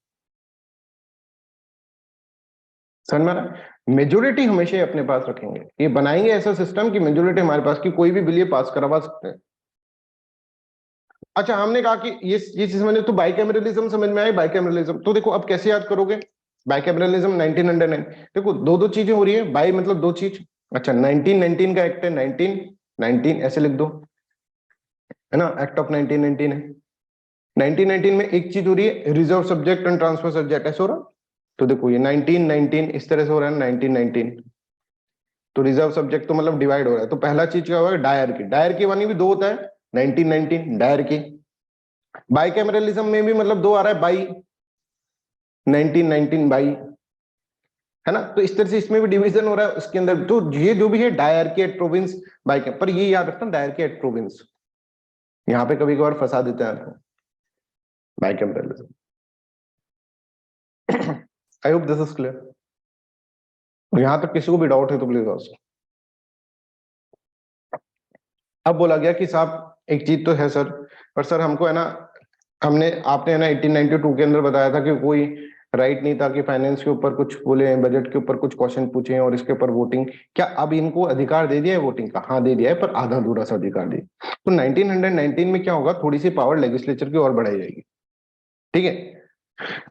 Speaker 1: समझ में आ रहा है? मेजोरिटी हमेशा ही अपने पास रखेंगे, ये बनाएंगे ऐसा सिस्टम कि मेजोरिटी हमारे पास की, कोई भी बिल ये पास करवा सकते हैं। अच्छा, हमने कहा कि ये चीज समझ, तो बाइकैमरलिज्म समझ में आई। बाइकैमरलिज्म तो देखो अब कैसे याद करोगे, बाइकैमरलिज्म 1909, देखो दो चीजें हो रही है, बाई मतलब दो चीज। अच्छा, 1919 का एक्ट है, 1919 ऐसे लिख दो, है ना, एक्ट ऑफ 1919 है। 1919 में एक चीज हो रही है, reserve subject and transfer subject, ऐसे हो रहा। तो देखो ये 1919 इस तरह से हो रहा है, 1919 तो रिजर्व सब्जेक्ट तो मतलब डिवाइड हो रहा है। तो पहला चीज क्या होगा, डायर की, डायर की वानी भी दो होता है, 1919 डायर की। बाइकैमरलिज्म में भी मतलब दो आ रहा है, बाई 1919 बाई, है ना। तो इस तरह से इसमें भी डिवीजन हो रहा है उसके अंदर। तो ये जो भी है डायरकी एट प्रोविंस बाइकैम, पर ये याद रखना डायरकी एट प्रोविंस, यहाँ पे कभी कभार फंसा देते हैं आपको bicameralism. I hope this is clear. यहां तक किसी को भी डाउट है तो प्लीज आस्क। अब बोला गया कि साहब एक चीज तो है सर, पर सर हमको है ना, आपने है ना 1892 के अंदर बताया था कि कोई राइट नहीं था कि फाइनेंस के ऊपर कुछ बोले, बजट के ऊपर कुछ क्वेश्चन पूछे और इसके ऊपर वोटिंग। क्या अब इनको अधिकार दे दिया है वोटिंग का? हाँ दे दिया है, पर आधा अधूरा सा अधिकार दिया। तो 1919 में क्या होगा, थोड़ी सी पावर लेजिस्लेचर की और बढ़ाई जाएगी, ठीक है।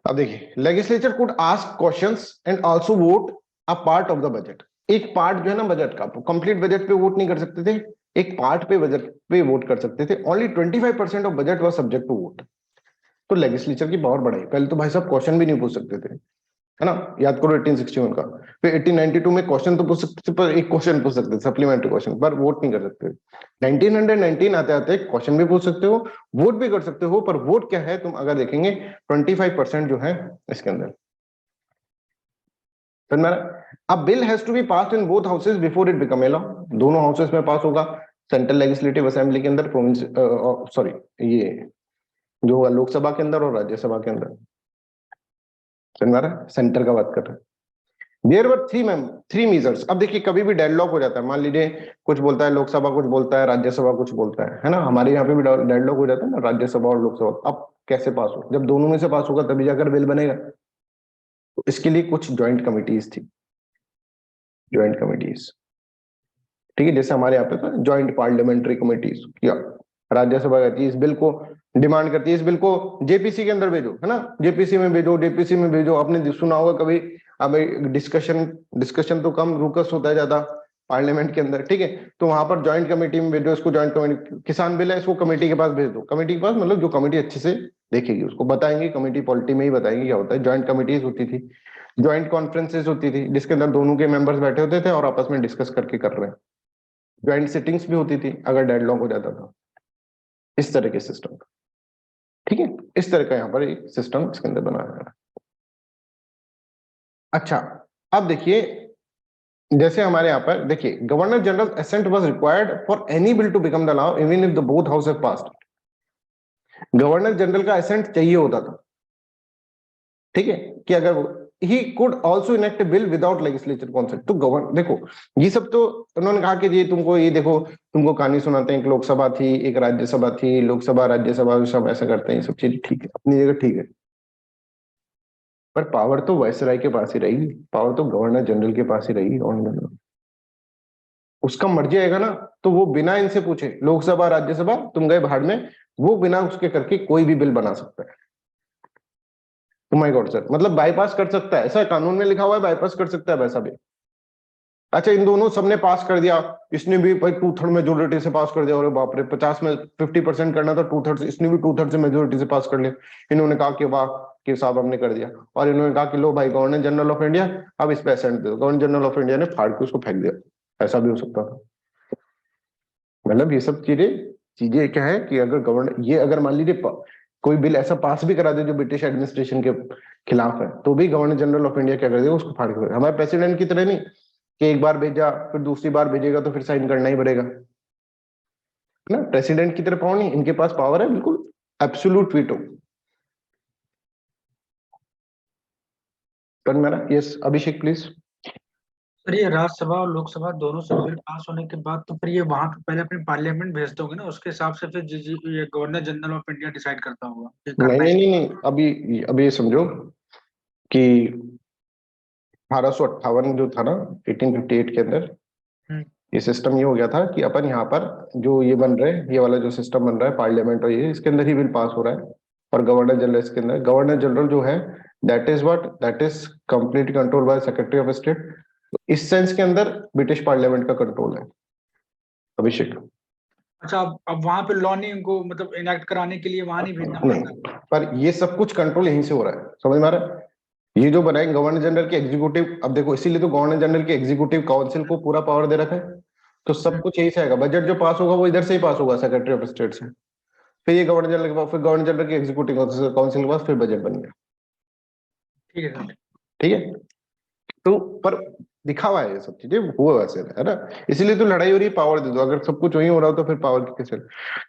Speaker 1: अब देखिए, legislature could ask questions and also vote a part of the budget. एक पार्ट जो है ना बजट का, कंप्लीट बजट पे वोट नहीं कर सकते थे, एक पार्ट पे बजट पे वोट कर सकते थे। Only 25% of budget was subject to vote. तो लेजिस्लेचर की पावर बढ़ाई। पहले तो भाई साहब क्वेश्चन भी नहीं पूछ सकते थे, है ना, याद करो 1861 का। फिर 1892 में क्वेश्चन तो पूछ सकते थे, पर एक क्वेश्चन पूछ सकते थे, सप्लीमेंट्री क्वेश्चन, पर वोट नहीं कर सकते। 1919 आते आते क्वेश्चन भी पूछ सकते हो, वोट भी कर सकते हो, पर वोट क्या है तुम अगर देखेंगे 25% जो है इसके अंदर। अब bill has to be passed in both houses before it become a law. दोनों हाउसेस में पास होगा, सेंट्रल लेजिस्लेटिव असेंबली के अंदर, प्रोविंस सॉरी ये जो होगा लोकसभा के अंदर और राज्यसभा के अंदर। सेंटर का बात कर रहे हैं। There were three measures. अब देखिए कभी भी डेडलॉक हो जाता है, मान लीजिए कुछ बोलता है लोकसभा, कुछ बोलता है राज्यसभा, कुछ बोलता है ना। हमारे यहाँ पे भी डेडलॉक हो जाता है ना, राज्यसभा और लोकसभा। अब कैसे पास हो, जब दोनों में से पास होगा तभी जाकर बिल बनेगा। तो इसके लिए कुछ ज्वाइंट कमिटीज थी, ज्वाइंट कमिटीज, ठीक है। जैसे हमारे यहाँ पे ज्वाइंट पार्लियामेंट्री कमिटीज, या राज्यसभा कहती है इस बिल को, डिमांड करती है इस बिल को जेपीसी के अंदर भेजो, है ना, जेपीसी में भेजो, डीपीसी में भेजो। आपने सुना होगा कभी, अब डिस्कशन तो कम रूकस होता है ज्यादा पार्लियामेंट के अंदर, ठीक है। तो वहां पर ज्वाइंट कमेटी में भेजो इसको, ज्वाइंट कमेटी, किसान बिल है इसको कमेटी के पास भेज दो। कमेटी के पास मतलब जो कमेटी अच्छे से देखेगी उसको बताएंगे, कमेटी पॉलिटी में ही बताएंगे क्या होता है। ज्वाइंट कमिटीज होती थी, ज्वाइंट कॉन्फ्रेंसेस होती थी, जिसके अंदर दोनों के मेंबर्स बैठे होते थे और आपस में डिस्कस करके कर रहे हैं। ज्वाइंट सिटिंग्स भी होती थी अगर डेडलॉक हो जाता था, इस तरह के सिस्टम, ठीक है। इस तरह का यहाँ पर एक सिस्टम इसके अंदर बनाया है। अच्छा, अब देखिए जैसे हमारे यहाँ पर देखिए, governor general assent was required for any bill to become the law even if the both house have passed. Governor general का असेंट चाहिए होता था, ठीक है, कि अगर he could also enact bill without legislature consent. तो गवर्नर देखो ये सब तो उन्होंने कहा कि ये तुमको, ये देखो तुमको कहानी सुनाते हैं, एक लोकसभा थी, एक राज्यसभा थी, लोकसभा राज्यसभा सब ऐसा करते हैं, ये सब चीज ठीक है, अपनी जगह ठीक है। पर पावर तो वायसराय के पास ही रहेगी, पावर तो गवर्नर जनरल के पास ही रहेगी। उसका मर्जी आएगा ना, तो वो बिना इनसे पूछे, लोकसभा राज्यसभा तुम गए भाड़ में, वो बिना उसके करके कोई भी बिल बना सकता है। माय गॉड सर, मतलब बाईपास कर सकता है, ऐसा कानून में लिखा हुआ है, बाईपास कर सकता है वैसा भी। अच्छा, इन दोनों सबने पास कर दिया, इसने भी भाई 2/3 मेजोरिटी से पास कर दिया, और बाप रे 50 में 50% करना था, 2/3 इसने भी 2/3 से मेजोरिटी से पास कर लिया। इन्होंने कहा कि वाह कि साहब हमने कर दिया, और इन्होंने कहा कि लो भाई गवर्नर जनरल ऑफ इंडिया अब इस पे असेंट दे दो। गवर्नर जनरल ऑफ इंडिया ने फाड़ के उसको फेंक दिया, ऐसा भी हो सकता था। मतलब ये सब चीजें क्या है कि अगर गवर्नर ये अगर मान लीजिए कोई बिल ऐसा पास भी करा दे जो ब्रिटिश एडमिनिस्ट्रेशन के खिलाफ है, तो भी गवर्नर जनरल ऑफ इंडिया क्या कर देगा, उसको फाड़ के। हमारे प्रेसिडेंट की तरह नहीं कि एक बार भेजा फिर दूसरी बार भेजेगा तो फिर साइन करना ही पड़ेगा ना। प्रेसिडेंट की तरह पावर नहीं, इनके पास पावर है बिल्कुल एब्सोल्यूट वीटो। पर मेरा यस अभिषेक प्लीज।
Speaker 3: सर ये राज्यसभा और लोकसभा दोनों से बिल पास होने के बाद तो फिर ये वहां पे पहले अपने पार्लियामेंट भेजते होंगे ना, उसके हिसाब से फिर ये governor general of India decide करता होगा कि
Speaker 1: नहीं
Speaker 3: करना
Speaker 1: नहीं
Speaker 3: है।
Speaker 1: नहीं नहीं, अभी ये समझो कि 1858 जो था ना, 1858 के अंदर
Speaker 3: हम्म,
Speaker 1: ये सिस्टम ये हो गया था कि अपन यहाँ पर जो ये बन रहे हैं, ये वाला जो सिस्टम बन रहा है पार्लियामेंट और ये इसके अंदर ही बिल पास हो रहा है। और गवर्नर जनरल इसके अंदर, गवर्नर जनरल जो है that is complete control by secretary of state. इस सेंस के अंदर ब्रिटिश पार्लियामेंट का कंट्रोल है अभिषेक।
Speaker 3: अच्छा अब वहां पे लॉ नहीं उनको मतलब इनेक्ट कराने के लिए वहां नहीं भेजना पड़ता।
Speaker 1: नहीं, पर ये सब कुछ कंट्रोल यहीं से हो रहा है, समझ में आ रहा है। ये जो बनाए गवर्नर जनरल के एग्जीक्यूटिव, अब देखो इसीलिए तो गवर्नर जनरल के एग्जीक्यूटिव काउंसिल को पूरा पावर दे रखा है। तो सब कुछ यही से आएगा, बजट जो पास होगा वो इधर से ही पास होगा, सेक्रेटरी ऑफ स्टेट से। फिर ये गवर्नर जनरल के पास, फिर गवर्नर जनरल के एग्जीक्यूटिव काउंसिल के पास, फिर बजट बन गया।
Speaker 3: ठीक है सर।
Speaker 1: ठीक है। तो पर दिखावा है, ये सब चीजें हुआ वैसे है ना। इसीलिए तो लड़ाई हो रही है, पावर दे दो। अगर सब कुछ वही हो रहा हो तो फिर पावर की कैसे।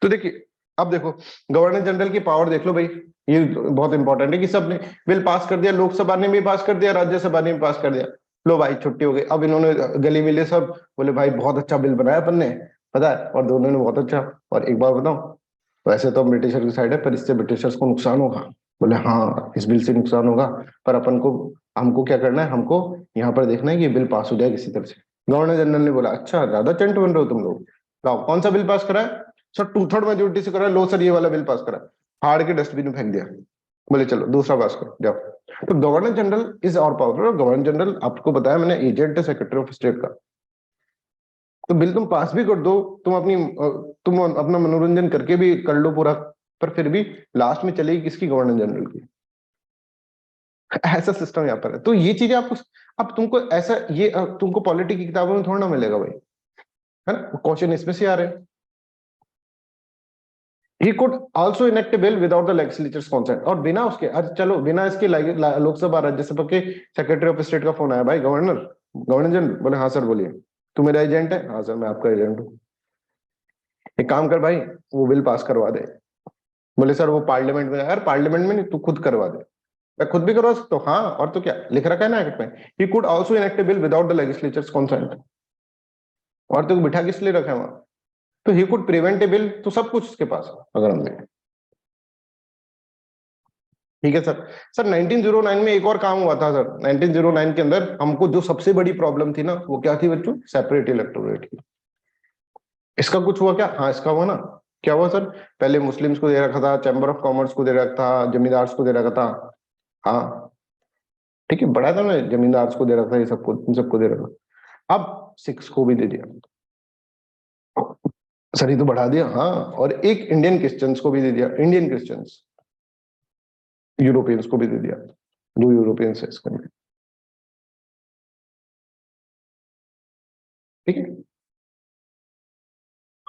Speaker 1: तो देखिए अब देखो गवर्नर जनरल की पावर देख लो भाई, ये बहुत इंपॉर्टेंट है कि सबने बिल पास कर दिया, लोकसभा ने भी पास कर दिया, राज्यसभा ने भी पास कर दिया। लो भाई छुट्टी हो गई। अब इन्होंने गली मिले सब बोले भाई बहुत अच्छा बिल बनाया अपन ने, पता है, और दोनों ने बहुत अच्छा। और एक बार बताओ, वैसे तो ब्रिटिशर की साइड है, पर इससे ब्रिटिशर्स को नुकसान होगा। बोले हाँ इस बिल से नुकसान होगा, पर अपन को, हमको क्या करना है, हमको यहाँ पर देखना है कि ये बिल पास हो जाए किसी तरह से। गवर्नर जनरल ने बोला अच्छा ज्यादा चंट बन रहे हो तुम लोग, लाओ कौन सा बिल पास करा है सर, 2/3 मेजोरिटी से करा है, लो सर ये वाला बिल पास करा है। फाड़ के डस्टबिन में फेंक दिया, बोले चलो दूसरा पास करो जाओ। तो गवर्नर जनरल इज और पावरफुल। और गवर्नर जनरल आपको बताया मैंने एजेंट है सेक्रेटरी ऑफ स्टेट का। तो बिल तुम पास भी कर दो, तुम अपना मनोरंजन करके भी कर लो पूरा, पर फिर भी लास्ट में चलेगी किसकी, गवर्नर जनरल की। ऐसा सिस्टम यहाँ पर है। तो ये चीजें आपको, अब तुमको ऐसा ये तुमको पॉलिटी की किताबों में थोड़ा ना मिलेगा भाई, है ना। क्वेश्चन इसमें से आ रहे हैं। He could also enact a bill without the legislature's consent। और बिना उसके, अच्छा चलो बिना इसके लोकसभा राज्यसभा के सेक्रेटरी ऑफ स्टेट का फोन आया, भाई गवर्नर जनरल, बोले हाँ सर बोलिए। तू मेरा एजेंट है, हाँ सर मैं आपका एजेंट हूँ, एक काम कर भाई वो बिल पास करवा दे। बोले सर वो पार्लियामेंट में, यार पार्लियामेंट में नहीं तू खुद करवा दे। मैं खुद भी करवा सकता हूँ, हाँ और तो क्या लिख रखा है ना एक्ट में, he could also enact A bill without the legislatures consent. और तो बिठा किस लिए रखा है वहां, तो he could prevent A bill, तो सब कुछ उसके पास है अगर हम देखें। ठीक है सर। सर 1909 में एक और काम हुआ था सर। 1909 के अंदर हमको जो सबसे बड़ी प्रॉब्लम थी ना, वो क्या थी बच्चों, सेपरेट इलेक्टोरेट की। इसका कुछ हुआ क्या, हाँ इसका हुआ ना। क्या हुआ सर, पहले मुस्लिम्स को दे रखा था, चैम्बर ऑफ कॉमर्स को दे रखा था, जमींदार्स को दे रखा था। हाँ ठीक है, बड़ा था ना, जमींदार्स को दे रखा था, ये सबको, इन सबको दे रखा। अब सिक्स को भी दे दिया सर, ये तो बढ़ा दिया। हाँ, और एक इंडियन क्रिश्चियंस को भी दे दिया, इंडियन क्रिश्चियंस, यूरोपियंस को भी दे दिया, जो यूरोपियंस है इसके अंदर। ठीक है,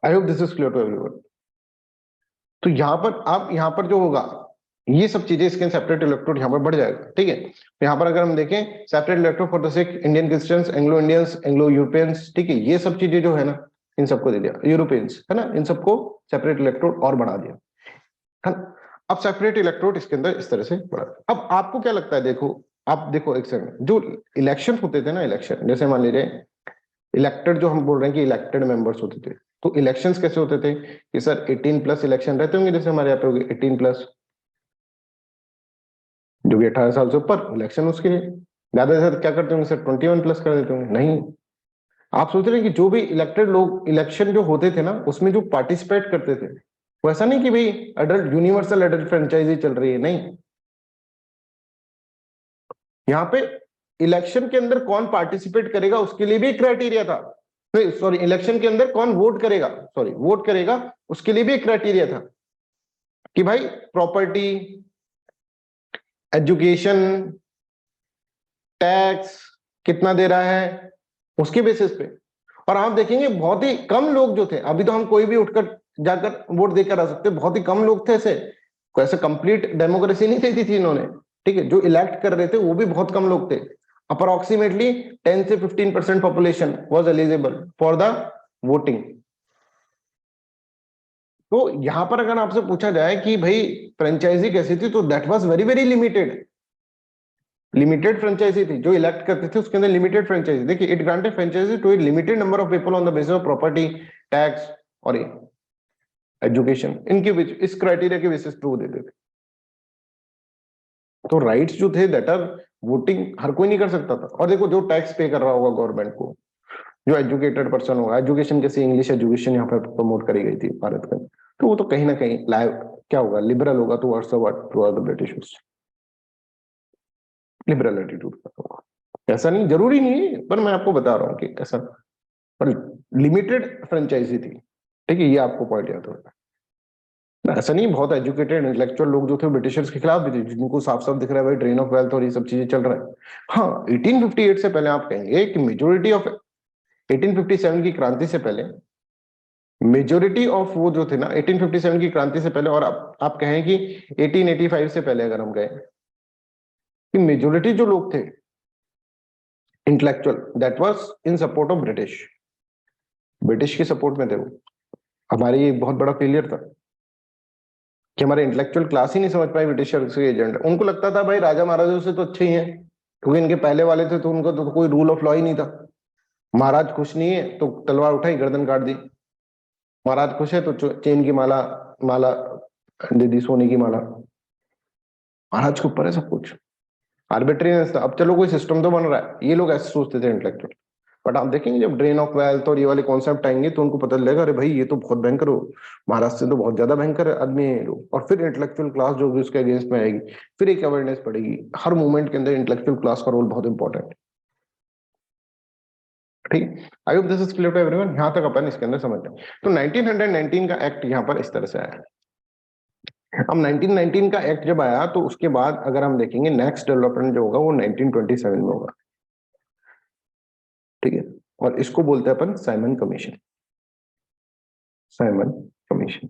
Speaker 1: I hope this is clear to everyone. तो यहाँ पर आप, यहाँ पर जो होगा ये सब चीजें, इसके सेपरेट इलेक्टोरेट यहाँ पर बढ़ जाएगा। ठीक है, तो यहाँ पर अगर हम देखें separate electorate for the Sikh, Indian Christians, Anglo Indians, Anglo Europeans, ठीक है, ये सब चीजें जो है ना, इन सबको दे दिया, यूरोपियंस है ना, इन सबको सेपरेट इलेक्टोरेट और बढ़ा दिया, है ना। अब सेपरेट इलेक्टोरेट इसके अंदर इस तरह से बढ़ा। अब आपको क्या लगता है, देखो आप देखो एक सेकंड, जो इलेक्शन होते थे ना, इलेक्शन जैसे मान लीजिए इलेक्टेड, जो हम बोल रहे हैं कि इलेक्टेड मेंबर्स होते थे, तो इलेक्शंस कैसे होते थे कि सर 18+ इलेक्शन रहते होंगे, जैसे हमारे यहाँ पे हो गए 18+, जो भी 18 साल से ऊपर इलेक्शन, उसके लिए ज्यादा से ज्यादा क्या करते होंगे सर, 21+ कर देते होंगे। नहीं, आप सोच रहे हैं कि जो भी इलेक्टेड लोग, इलेक्शन जो होते थे ना, उसमें जो पार्टिसिपेट करते थे, वो ऐसा नहीं कि भाई अडल्ट यूनिवर्सल एडल्ट फ्रेंचाइजी चल रही है, नहीं। यहाँ पे इलेक्शन के अंदर कौन पार्टिसिपेट करेगा उसके लिए भी एक क्राइटेरिया था। सॉरी, इलेक्शन के अंदर कौन वोट करेगा, सॉरी वोट करेगा, उसके लिए भी एक क्राइटेरिया था कि भाई प्रॉपर्टी, एजुकेशन, टैक्स कितना दे रहा है, उसके बेसिस पे। और आप देखेंगे बहुत ही कम लोग जो थे, अभी तो हम कोई भी उठकर जाकर वोट देकर आ सकते, बहुत ही कम लोग थे ऐसे कंप्लीट डेमोक्रेसी नहीं दे दी थी इन्होंने, ठीक है। जो इलेक्ट कर रहे थे वो भी बहुत कम लोग थे, अप्रोक्सीमेटली 10 से 15% population was eligible for the voting. तो यहां पर अगर आपसे पूछा जाए कि भाई फ्रेंचाइजी कैसी थी, तो that was very very limited franchise थी। जो इलेक्ट करते थे उसके अंदर लिमिटेड फ्रेंचाइजी, देखिए it granted franchise to a limited number of people on the basis of property, tax और एजुकेशन, इनके बीच इस क्राइटेरिया के बेसिस पे वो देते थे। तो राइट्स जो थे दैट आर वोटिंग हर कोई नहीं कर सकता था। और देखो जो टैक्स पे कर रहा होगा गवर्नमेंट को, जो एजुकेटेड पर्सन होगा, एजुकेशन कैसे इंग्लिश एजुकेशन यहाँ पर प्रमोट करी गई थी भारत में, तो वो तो कहीं ना कहीं लाइव क्या होगा, लिबरल होगा towards the Britishers, liberal attitude होगा। ऐसा नहीं, जरूरी नहीं है, पर मैं आपको बता रहा हूँ कि ऐसा, पर लिमिटेड फ्रेंचाइजी थी, ठीक है, ये आपको पॉइंट याद होगा। ऐसा नहीं, बहुत एजुकेटेड इंटेलेक्चुअल लोग जो थे ब्रिटिशर्स के खिलाफ भी थे, जिनको साफ साफ दिख रहा है भाई ड्रेन ऑफ वेल्थ और ये सब चीजें चल रहा है। हाँ 1858 से पहले आप कहेंगे कि मेजोरिटी ऑफ 1857 की क्रांति से पहले, मेजोरिटी ऑफ वो जो थे ना 1857 की क्रांति से पहले, और आप कहें कि 1885 से पहले अगर हम गए, कि मेजोरिटी जो लोग थे intellectual that was in support of British के सपोर्ट में थे वो। हमारी एक बहुत बड़ा फेलियर था कि हमारे इंटेलेक्चुअल क्लास ही नहीं समझ पाई ब्रिटिशर्स के एजेंडा। उनको लगता था भाई राजा महाराजों से तो अच्छे ही हैं, क्योंकि इनके पहले वाले थे तो उनका तो कोई रूल ऑफ लॉ ही नहीं था। महाराज खुश नहीं है तो तलवार उठाई गर्दन काट दी, महाराज खुश है तो चेन की माला माला दे दी, सोने की माला। महाराज के ऊपर है सब कुछ, आर्बिट्रीनेस था। अब चलो कोई सिस्टम तो बन रहा है, ये लोग ऐसे सोचते थे इंटेलेक्चुअल। बट आप देखेंगे जब ड्रेन ऑफ वेल्थ और ये वाले कॉन्सेप्ट आएंगे तो उनको पता लगेगा अरे भाई ये तो बहुत भयंकर हो, महाराज से तो बहुत ज्यादा भयंकर आदमी है ये लोग। और फिर इंटेलेक्चुअल क्लास जो भी उसके अगेंस्ट में आएगी, फिर एक अवेयरनेस पड़ेगी। हर मूवमेंट के अंदर इंटेलेक्चुअल क्लास का रोल बहुत इंपॉर्टेंट है, ठीक। I hope this is clear to everyone, यहां तक अपन इसके अंदर समझ लें। तो 1919 का एक्ट यहाँ पर इस तरह से आया। अब 1919 का एक्ट जब आया तो उसके बाद अगर हम देखेंगे नेक्स्ट डेवलपमेंट जो होगा वो 1927 में होगा, ठीक है। और इसको बोलते हैं अपन साइमन कमीशन। साइमन कमीशन,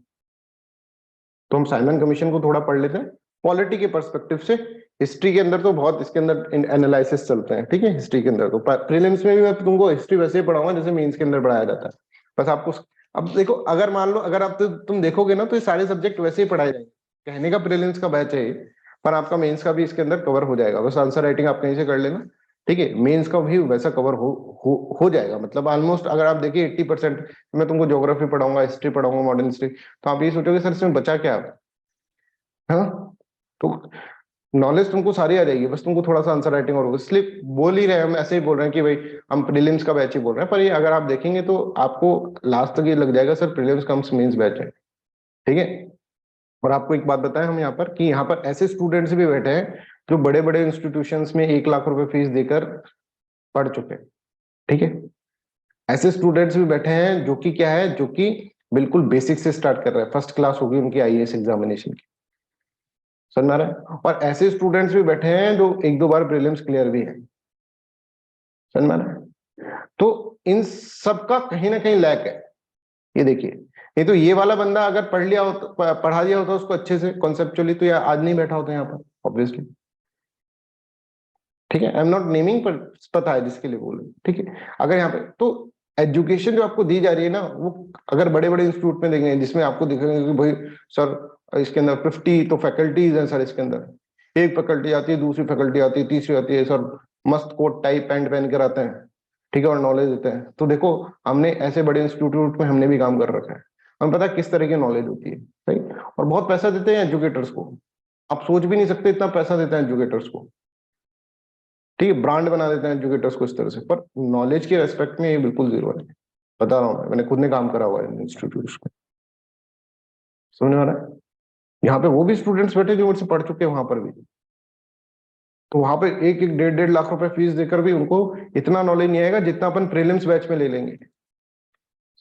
Speaker 1: तो हम साइमन कमीशन को थोड़ा पढ़ लेते हैं पॉलिटी के पर्सपेक्टिव से। हिस्ट्री के अंदर तो बहुत इसके अंदर एनालिसिस चलते हैं, ठीक है। हिस्ट्री के अंदर तो प्रीलिम्स में भी मैं तुमको हिस्ट्री वैसे ही पढ़ाऊंगा जैसे मेंस के अंदर पढ़ाया जाता है। बस आपको अब देखो, अगर मान लो अगर आप तुम देखोगे ना तो ये सारे सब्जेक्ट वैसे ही पढ़ाए जाएंगे। कहने का प्रीलिम्स का बैच है, पर आपका मेंस का भी इसके अंदर कवर हो जाएगा। बस आंसर राइटिंग आप कहीं से कर लेना, ठीक है। मेंस का भी वैसा कवर हो जाएगा। मतलब ऑलमोस्ट अगर आप देखिए 80% मैं तुमको ज्योग्राफी पढ़ाऊंगा, हिस्ट्री पढ़ाऊंगा, मॉडर्न हिस्ट्री, तो आप ये सोचोगे सर इसमें बचा क्या, हाँ। तो नॉलेज तुमको सारी आ जाएगी, बस तुमको थोड़ा सा आंसर राइटिंग और इसलिए बोल ही रहे हैं हम, ऐसे ही बोल रहे हैं कि भाई हम प्रीलिम्स का बैच ही बोल रहे हैं, पर ये अगर आप देखेंगे तो आपको लास्ट तक ये लग जाएगा sir prelims cum mains batch है, ठीक है। और आपको एक बात बताएं हम यहाँ पर कि यहाँ पर ऐसे स्टूडेंट्स भी बैठे हैं जो बड़े बड़े इंस्टीट्यूशंस में 1 लाख रुपए फीस देकर पढ़ चुके हैं, ठीक है। ऐसे स्टूडेंट्स भी बैठे हैं जो कि क्या है, जो कि बिल्कुल बेसिक से स्टार्ट कर रहे हैं, फर्स्ट क्लास होगी उनकी आईएएस एग्जामिनेशन की, समझ में आ रहा है। और ऐसे स्टूडेंट्स भी बैठे हैं जो 1-2 बार प्रीलिम्स क्लियर भी है, समझ में आ रहा है। तो इन सब का कहीं ना कहीं लैक है। ये देखिए, नहीं तो ये वाला बंदा अगर पढ़ लिया होता, पढ़ा दिया होता उसको अच्छे से कॉन्सेप्चुअली, तो यार आज नहीं बैठा होता यहाँ पर ऑब्वियसली, ठीक है। आई एम नॉट नेमिंग, पर पता है जिसके लिए बोल रहे, ठीक है। अगर यहाँ पे तो एजुकेशन जो आपको दी जा रही है ना, वो अगर बड़े बड़े इंस्टीट्यूट में देंगे जिसमें आपको दिखेगा कि भाई सर इसके अंदर 50 तो फैकल्टीज हैं सर, इसके अंदर एक फैकल्टी आती है, दूसरी फैकल्टी आती है, तीसरी आती है, सर मस्त कोट टाई पैंट पहन कर आते हैं, ठीक है, और नॉलेज देते हैं। तो देखो हमने ऐसे बड़े इंस्टीट्यूट में हमने भी काम कर रखा है, हमें पता है किस तरह की नॉलेज होती है, सही। और बहुत पैसा देते हैं एजुकेटर्स को, आप सोच भी नहीं सकते इतना पैसा देते हैं एजुकेटर्स को, ठीक है। ब्रांड बना देते हैं एजुकेटर्स को इस तरह से, पर नॉलेज के रेस्पेक्ट में ये बिल्कुल जीरो है। बता रहा हूँ मैंने खुद ने काम करा हुआ है इंस्टीट्यूट में, समझ आ रहा है। यहाँ पे वो भी स्टूडेंट्स बैठे जो मुझसे पढ़ चुके हैं वहां पर भी, तो वहां पे 1-1, 1.5-1.5 लाख रुपए फीस देकर भी उनको इतना नॉलेज नहीं आएगा जितना अपन प्रीलिम्स बैच में ले लेंगे,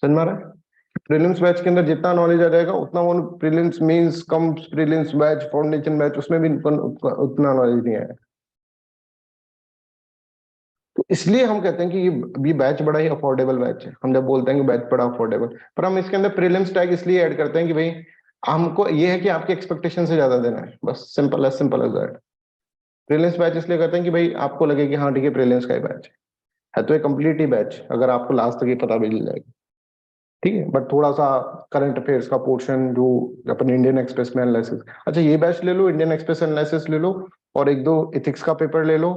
Speaker 1: समझ में आ रहा है। प्रीलिम्स बैच के अंदर जितना नॉलेज आ जाएगा उतना वो प्रीलिम्स मींस कम प्रीलिम्स बैच फाउंडेशन बैच उसमें भी उतना नॉलेज नहीं आएगा। तो इसलिए हम कहते हैं कि ये बैच बड़ा ही अफोर्डेबल बैच है। हम जब बोलते हैं कि बैच बड़ा अफोर्डेबल, पर हम इसके अंदर प्रीलिम्स टैग इसलिए ऐड करते हैं कि भाई हमको ये है कि आपके एक्सपेक्टेशन से ज्यादा देना है, बस simple as that. Prelims batch इसलिए करते हैं कि भाई आपको लगे कि हाँ ठीक है प्रीलिम्स का ही बैच है तो ये कंप्लीट ही बैच, अगर आपको लास्ट तक ये पता भी मिल जाएगा, ठीक है। बट थोड़ा सा करंट अफेयर्स का पोर्शन जो अपन इंडियन एक्सप्रेस में एनालिसिस, अच्छा ये बैच ले लो, इंडियन एक्सप्रेस एनालिसिस ले लो, और एक दो एथिक्स का पेपर ले लो,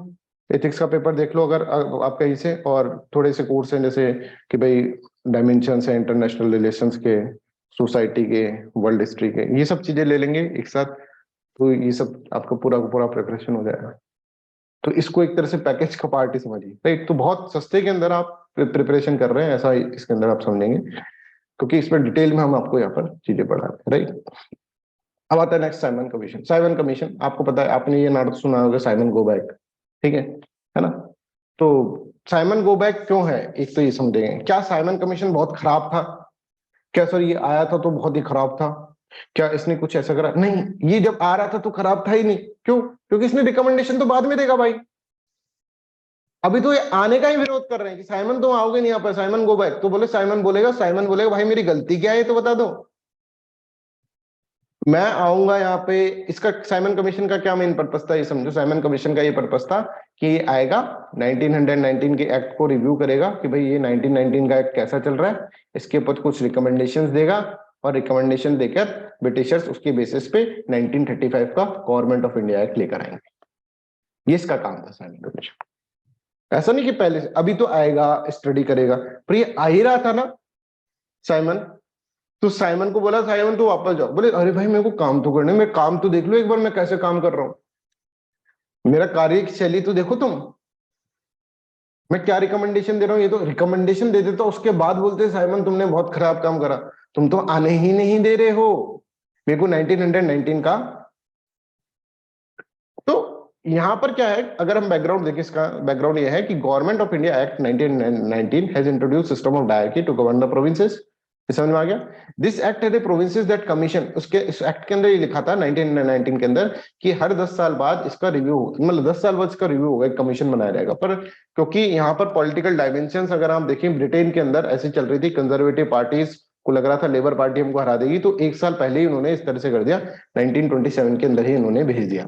Speaker 1: एथिक्स का पेपर देख लो अगर आप कहीं से, और थोड़े से कोर्स हैं जैसे कि भाई डायमेंशंस है इंटरनेशनल रिलेशंस के, सोसाइटी के, वर्ल्ड हिस्ट्री के, ये सब चीजें ले लेंगे एक साथ, तो ये सब आपका पूरा का पूरा प्रिपरेशन हो जाएगा। तो इसको एक तरह से पैकेज का पार्ट ही समझिए, राइट। तो बहुत सस्ते के अंदर आप प्रिपरेशन कर रहे हैं ऐसा इसके अंदर आप समझेंगे, क्योंकि इसमें डिटेल में हम आपको यहाँ पर चीजें पढ़ा रहे हैं, राइट। अब आता है next Simon commission. Simon commission आपको पता है, आपने ये नाटक सुना होगा साइमन गो बैक, ठीक है ना। तो साइमन गो बैक क्यों है, एक तो ये समझेंगे क्या साइमन कमीशन बहुत खराब था, क्या सर ये आया था तो बहुत ही खराब था, क्या इसने कुछ ऐसा करा, नहीं, ये जब आ रहा था तो खराब था ही नहीं। क्यों? क्योंकि इसने रिकमेंडेशन तो बाद में देगा भाई, अभी तो ये आने का ही विरोध कर रहे हैं कि साइमन तुम आओगे नहीं यहाँ पर, साइमन गो बैक। तो बोले साइमन बोलेगा भाई मेरी गलती क्या है तो बता दो, मैं आऊंगा यहाँ पे। इसका साइमन कमीशन का क्या मेन पर्पस था ये समझो। साइमन कमीशन का ये पर्पस था कि ये आएगा 1919 के एक्ट को रिव्यू करेगा कि भाई ये 1919 का एक्ट कैसा चल रहा है, इसके ऊपर कुछ रिकमेंडेशंस देगा, और रिकमेंडेशन देकर ब्रिटिशर्स उसके बेसिस पे 1935 का गवर्नमेंट ऑफ इंडिया एक्ट लेकर आएंगे। ये इसका काम था साइमन कमीशन। ऐसा नहीं कि पहले से, अभी तो आएगा स्टडी करेगा, पर ये आ ही रहा था ना साइमन। तो साइमन को बोला साइमन तो वापस जाओ, बोले अरे भाई मेरे को काम तो करने, मैं काम तो देख लो एक बार मैं कैसे काम कर रहा हूं, मेरा कार्य शैली तो देखो तुम, मैं क्या रिकमेंडेशन दे रहा हूं। ये तो रिकमेंडेशन दे देता उसके बाद बोलते साइमन तुमने बहुत खराब काम करा, तुम तो आने ही नहीं दे रहे हो मेरे को 1919 का। तो यहां पर क्या है, अगर हम बैकग्राउंड देखें, इसका बैकग्राउंड यह है कि government of India act 1919 has introduce system of dyarchy to govern the provinces. समझ में आ गया। दिस एक्ट है द प्रोविंसेस दैट कमीशन, उसके इस एक्ट के अंदर ये लिखा था 1919 के अंदर कि हर 10 साल बाद इसका रिव्यू, मतलब 10 साल बाद इसका रिव्यू होगा, एक कमीशन बनाया जाएगा। पर क्योंकि यहाँ पर पॉलिटिकल डायमेंशन अगर आप देखें ब्रिटेन के अंदर ऐसी चल रही थी, कंजर्वेटिव पार्टीज को लग रहा था लेबर पार्टी हमको हरा देगी, तो एक साल पहले ही उन्होंने इस तरह से कर दिया, 1927 के अंदर ही इन्होंने भेज दिया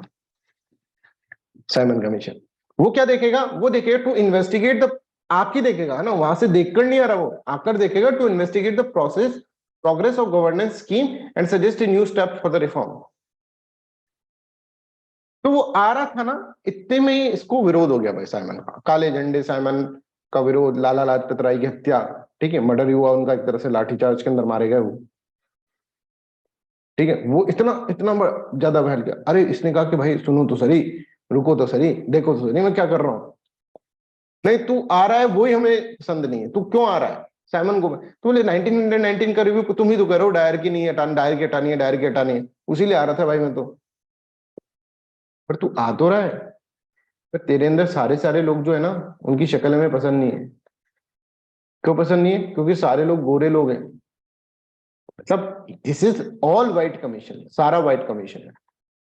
Speaker 1: साइमन कमीशन। वो क्या देखेगा, वो देखेगा टू इन्वेस्टिगेट द, आपकी देखेगा ना, वहां से देखकर नहीं आ रहा, वो आकर देखेगा to investigate the process progress of governance scheme and suggest a new step for the reform. तो वो आ रहा था ना, इतने में ही इसको विरोध हो गया भाई साइमन का, काले झंडे साइमन का विरोध, लाला लाजपत राय की हत्या, ठीक है, मर्डर हुआ उनका, एक तरह से लाठीचार्ज के अंदर मारे गए वो, ठीक है। वो इतना इतना ज्यादा फैल गया, अरे इसने कहा कि भाई सुनो तो सही, रुको तो सही, देखो तो सही मैं क्या कर रहा हूं, नहीं तू आ रहा है वही हमें पसंद नहीं है, तू क्यों आ रहा है साइमन को। तो बोले 1919 का रिव्यू तुम ही तो करो, डायर की नहीं हटानी, डायर की हटानी है, डायर की हटानी है, उसी लिए आ रहा था भाई मैं तो। पर तू आ तो रहा है, पर तेरे अंदर सारे सारे लोग जो है ना उनकी शक्ल हमें पसंद नहीं है। क्यों पसंद नहीं है? क्योंकि सारे लोग गोरे लोग हैं, मतलब this is all white commission, सारा व्हाइट कमीशन है,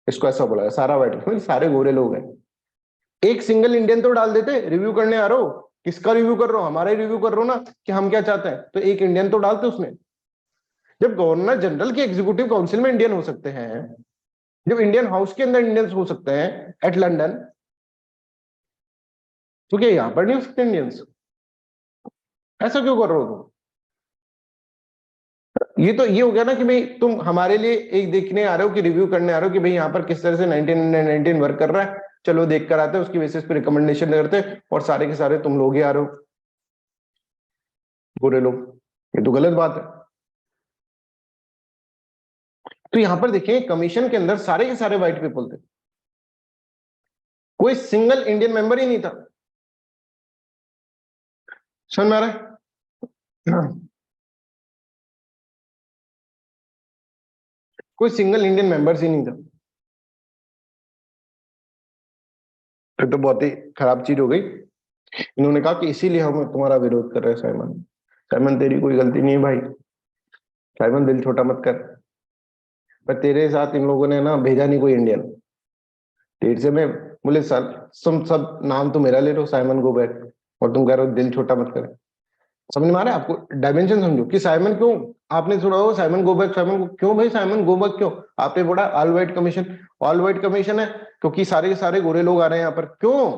Speaker 1: इसको ऐसा बोला है सारा व्हाइट, सारे गोरे लोग हैं। एक सिंगल इंडियन तो डाल देते, रिव्यू करने आ रहा हो, किसका रिव्यू कर रहा हो, हमारा ही रिव्यू कर रहा हो ना कि हम क्या चाहते हैं, तो एक इंडियन तो डालते उसमें। जब गवर्नर जनरल के एग्जीक्यूटिव काउंसिल में इंडियन हो सकते हैं, जब इंडियन हाउस के अंदर इंडियंस हो सकते हैं एट लंदन, तो क्या यहां पर नहीं हो सकते इंडियंस? ऐसा क्यों कर रहे हो तुम? ये तो ये हो गया ना कि भाई तुम हमारे लिए एक देखने आ रहे हो कि रिव्यू करने आ रहे हो कि भाई यहाँ पर किस तरह से 1919 वर्क कर रहा है, चलो देख कर आते हैं, उसकी बेसिस पे रिकमेंडेशन करते हैं, और सारे के सारे तुम लोग ही आ रहे हो बुरे लोग। ये तो गलत बात है। तो यहां पर देखिए कमीशन के अंदर सारे के सारे व्हाइट पीपल थे, कोई सिंगल इंडियन मेंबर ही नहीं था। समझ में आ रहा है? कोई सिंगल इंडियन मेंबर्स ही नहीं था। फिर तो बहुत ही खराब चीज हो गई। इन्होंने कहा कि इसीलिए हम तुम्हारा विरोध कर रहे हैं साइमन। साइमन तेरी कोई गलती नहीं है भाई, साइमन दिल छोटा मत कर, पर तेरे साथ इन लोगों ने ना भेजा नहीं कोई इंडियन, तेरे से मैं बोले सर तुम सब नाम तो मेरा ले लो, साइमन गो बैक, और तुम कह रहे हो दिल छोटा मत करे। समझ में आ रहा है आपको? डायमेंशन समझो कि साइमन क्यों, आपने सुना होगा साइमन गो बैक, साइमन क्यों भाई साइमन गो बैक क्यों? आपने पढ़ा all white commission, all white commission है क्योंकि सारे के सारे गोरे लोग आ रहे हैं यहाँ पर। क्यों?